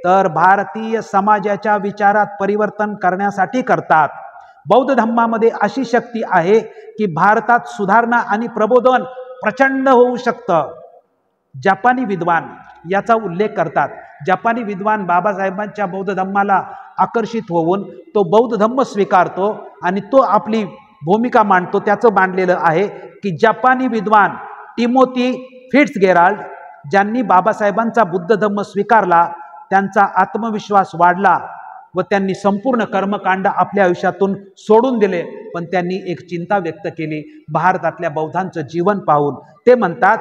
तर भारतीय समाजाच्या विचारात परिवर्तन करण्यासाठी करतात। बौद्ध धम्मामध्ये अशी शक्ती आहे की भारतात सुधारणा आणि प्रबोधन प्रचंड होऊ शकतं। जपानी विद्वान याचा उल्लेख करतात। जपानी विद्वान बाबासाहेबांच्या बौद्ध धम्माला आकर्षित होऊन तो बौद्ध धम्म स्वीकारतो आणि तो आपली भूमिका मांडतो। त्याचं मांडलेलं आहे की जपानी विद्वान टिमोथी फिट्झगेराल्ड ज्यांनी बाबासाहेबांचा बुद्ध धम्म स्वीकारला त्यांचा आत्मविश्वास वाढला व त्यांनी संपूर्ण कर्मकांड आपल्या आयुष्यातून सोडून दिले, पण त्यांनी एक चिंता व्यक्त केली भारतातल्या बौद्धांचं जीवन पाहून। ते म्हणतात,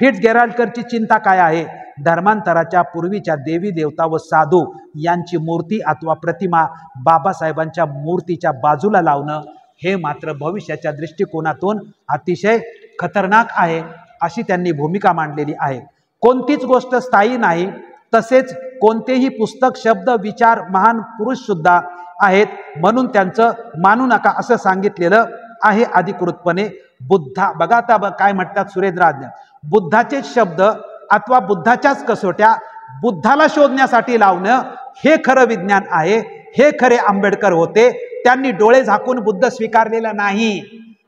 फिट्झगेराल्डकरची चिंता काय आहे? धर्मांतराच्या पूर्वीच्या देवी देवता व साधू यांची मूर्ती अथवा प्रतिमा बाबासाहेबांच्या मूर्तीच्या बाजूला लावणं हे मात्र भविष्याच्या दृष्टिकोनातून अतिशय खतरनाक आहे, अशी त्यांनी भूमिका मांडलेली आहे। कोणतीच गोष्ट स्थायी नाही, तसेच कोणतेही पुस्तक शब्द विचार महान पुरुष सुद्धा आहेत, म्हणून त्यांचं मानू नका असं सांगितलेलं आहे अधिकृतपणे। बुद्धा बघा आता काय म्हणतात सुरेंद्र अज्ञात, बुद्धाचेच शब्द अथवा बुद्धाच्याच कसोट्या बुद्धाला शोधण्यासाठी लावणं हे खरं विज्ञान आहे। हे खरे आंबेडकर होते, त्यांनी डोळे झाकून बुद्ध स्वीकारलेला नाही।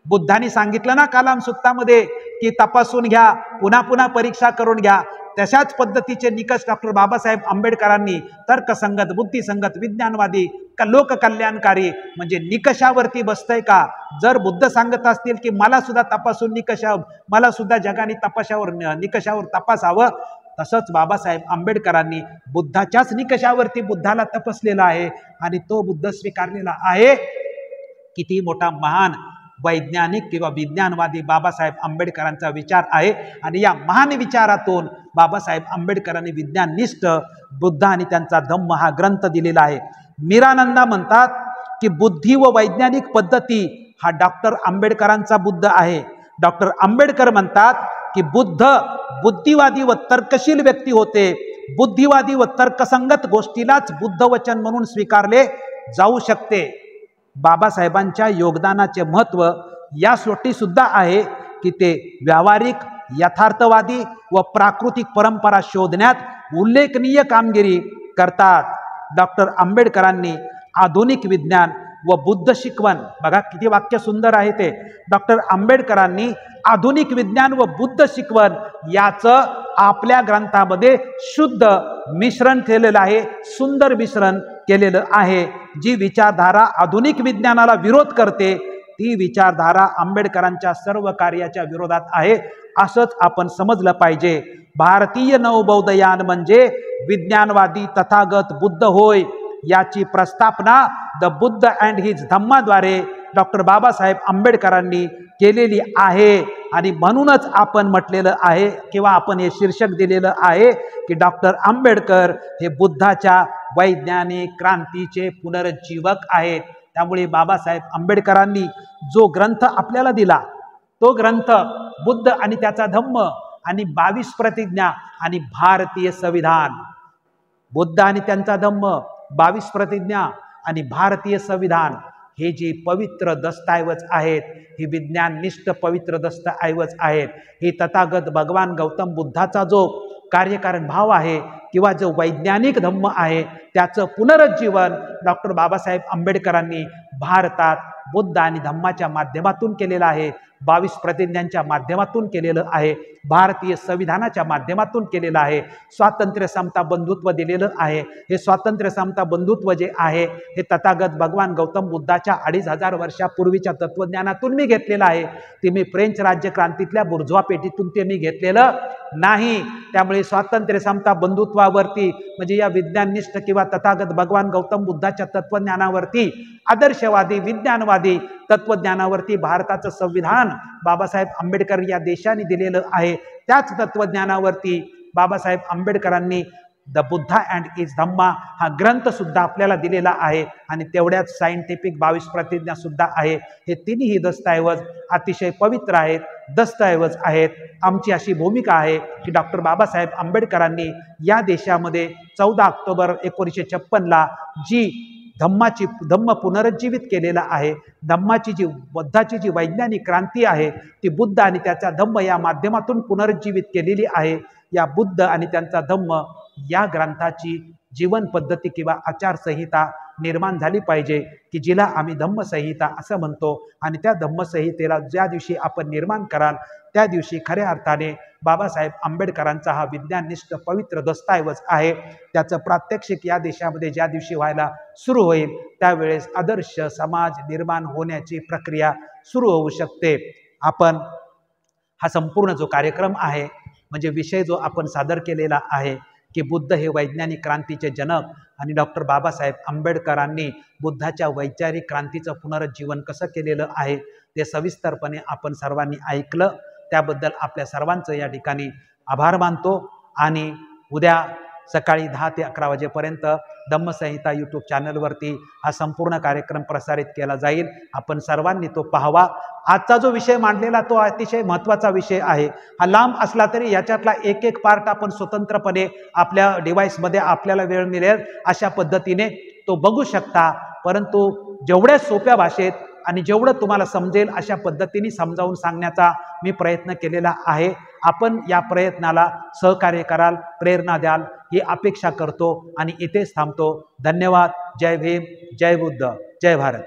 बुद्धांनी सांगितलं ना कलाम सुत्तामध्ये की तपासून घ्या, पुन्हा पुन्हा परीक्षा करून घ्या, तशाच पद्धतीचे निकष डॉक्टर बाबासाहेब आंबेडकरांनी तर्कसंगत, बुद्धिसंगत, विज्ञानवादी का लोककल्याणकारी म्हणजे निकषावरती बसतंय का? जर बुद्ध सांगत असतील की मला सुद्धा तपासून मला सुद्धा जगाने निकषावर तपासावं, तसंच बाबासाहेब आंबेडकरांनी बुद्धाच्याच निकषावरती बुद्धाला तपासलेला आहे आणि तो बुद्ध स्वीकारलेला आहे। किती मोठा महान वैज्ञानिक किंवा विज्ञानवादी बाबासाहेब आंबेडकरांचा विचार आहे आणि या महान विचारातून बाबासाहेब आंबेडकरांनी विज्ञाननिष्ठ बुद्ध आणि त्यांचा धम्म हा ग्रंथ दिलेला आहे। मीरानंदा म्हणतात की बुद्धी व वैज्ञानिक पद्धती हा डॉक्टर आंबेडकरांचा बुद्ध आहे। डॉक्टर आंबेडकर म्हणतात की बुद्ध बुद्धिवादी व तर्कशील व्यक्ती होते. बुद्धिवादी व तर्कसंगत गोष्टीलाच बुद्ध वचन म्हणून स्वीकारले जाऊ शकते. बाबासाहेबांच्या योगदानाचे महत्त्व यासाठी सुद्धा आहे की ते व्यावहारिक, यथार्थवादी व प्राकृतिक परंपरा शोधण्यात उल्लेखनीय कामगिरी करतात. डॉक्टर आंबेडकरांनी आधुनिक विज्ञान व बुद्ध शिकवण, बघा किती वाक्य सुंदर आहे ते. डॉक्टर आंबेडकरांनी आधुनिक विज्ञान व बुद्ध शिकवण याचं आपल्या ग्रंथामध्ये शुद्ध मिश्रण केलेलं आहे, सुंदर मिश्रण केलेलं आहे. जी विचारधारा आधुनिक विज्ञानाला विरोध करते ती विचारधारा आंबेडकरांच्या सर्व कार्याच्या विरोधात आहे, असंच आपण समजलं पाहिजे. भारतीय नवबौद्धयान म्हणजे विज्ञानवादी तथागत बुद्ध होय, याची प्रस्थापना द बुद्ध अँड हिज धम्माद्वारे डॉक्टर बाबासाहेब आंबेडकरांनी केलेली आहे. आणि म्हणूनच आपण म्हटलेलं आहे किंवा आपण हे शीर्षक दिलेलं आहे की डॉक्टर आंबेडकर हे बुद्धाच्या वैज्ञानिक क्रांतीचे पुनरुज्जीवक आहेत. त्यामुळे बाबासाहेब आंबेडकरांनी जो ग्रंथ आपल्याला दिला तो ग्रंथ बुद्ध आणि त्याचा धम्म आणि 22 प्रतिज्ञा आणि भारतीय संविधान, बुद्ध आणि त्यांचा धम्म, 22 प्रतिज्ञा आणि भारतीय संविधान हे जे पवित्र दस्तऐवज आहेत, हे विज्ञाननिष्ठ पवित्र दस्तऐवज आहेत. हे तथागत भगवान गौतम बुद्धाचा जो कार्यकारण भाव आहे किंवा जो वैज्ञानिक धम्म आहे त्याचं पुनरुज्जीवन डॉक्टर बाबासाहेब आंबेडकरांनी भारतात बुद्ध आणि धम्माच्या माध्यमातून केलेलं आहे, 22 प्रतिज्ञांच्या माध्यमातून केलेलं आहे, भारतीय संविधानाच्या माध्यमातून केलेलं आहे. स्वातंत्र्य, समता, बंधुत्व दिलेलं आहे. हे स्वातंत्र्य, समता, बंधुत्व जे आहे हे तथागत भगवान गौतम बुद्धाच्या 2500 वर्षापूर्वीच्या तत्वज्ञानातून मी घेतलेलं आहे. ते मी फ्रेंच राज्यक्रांतीतल्या बुर्जवा पेटीतून ते मी घेतलेलं नाही. त्यामुळे स्वातंत्र्य, समता, बंधुत्वावरती म्हणजे या विज्ञाननिष्ठ किंवा तथागत भगवान गौतम बुद्धाच्या तत्वज्ञानावरती, आदर्शवादी विज्ञानवादी तत्वज्ञानावरती भारताचं संविधान बाबासाहेब आंबेडकर या देशाने दिलेलं आहे. त्याच तत्वज्ञानावरती बाबासाहेब आंबेडकरांनी द बुद्धा अँड हिज धम्मा हा ग्रंथ सुद्धा आपल्याला दिलेला आहे. आणि तेवढ्याच सायंटिफिक 22 प्रतिज्ञा सुद्धा आहे. हे तिन्ही दस्तऐवज अतिशय पवित्र आहेत, दस्तऐवज आहेत. आमची अशी भूमिका आहे की डॉक्टर बाबासाहेब आंबेडकरांनी या देशामध्ये 14 ऑक्टोबर 1956ला जी धम्म पुनरुज्जीवित केलेला आहे, धम्माची जी बुद्धाची जी वैज्ञानिक क्रांती आहे ती बुद्ध आणि त्याचा धम्म या माध्यमातून पुनरुज्जीवित केलेली आहे. या बुद्ध आणि त्यांचा धम्म या ग्रंथाची जीवन पद्धती किंवा आचारसंहिता निर्माण झाली पाहिजे की जिला आम्ही धम्मसंहिता असं म्हणतो. आणि त्या धम्मसंहितेला ज्या दिवशी आपण निर्माण कराल त्या दिवशी खऱ्या अर्थाने बाबासाहेब आंबेडकरांचा हा विज्ञाननिष्ठ पवित्र दस्तऐवज आहे, त्याचं प्रात्यक्षिक या देशामध्ये ज्या दिवशी व्हायला सुरू होईल त्यावेळेस आदर्श समाज निर्माण होण्याची प्रक्रिया सुरू होऊ शकते. आपण हा संपूर्ण जो कार्यक्रम आहे म्हणजे विषय जो आपण सादर केलेला आहे की बुद्ध हे वैज्ञानिक क्रांतीचे जनक आणि डॉक्टर बाबासाहेब आंबेडकरांनी बुद्धाच्या वैचारिक क्रांतीचं पुनरुज्जीवन कसं केलेलं आहे ते सविस्तरपणे आपण सर्वांनी ऐकलं. त्याबद्दल आपल्या सर्वांचं या ठिकाणी आभार मानतो. आणि उद्या सकाळी 10 ते 11 वाजेपर्यंत धम्मसंहिता यूट्यूब चॅनलवरती हा संपूर्ण कार्यक्रम प्रसारित केला जाईल. आपण सर्वांनी तो पाहावा. आजचा जो विषय मांडलेला तो अतिशय महत्त्वाचा विषय आहे. हा लांब असला तरी याच्यातला एक एक पार्ट आपण स्वतंत्रपणे आपल्या डिव्हाइसमध्ये आपल्याला वेळ मिळेल अशा पद्धतीने तो बघू शकता. परंतु जेवढ्या सोप्या भाषेत आणि जेवढं तुम्हाला समजेल अशा पद्धतीने समजावून सांगण्याचा मी प्रयत्न केलेला आहे. आपण या प्रयत्नाला सहकार्य कराल, प्रेरणा द्याल ही अपेक्षा करतो आणि इथेच थांबतो. धन्यवाद. जय भीम, जय बुद्ध, जय भारत.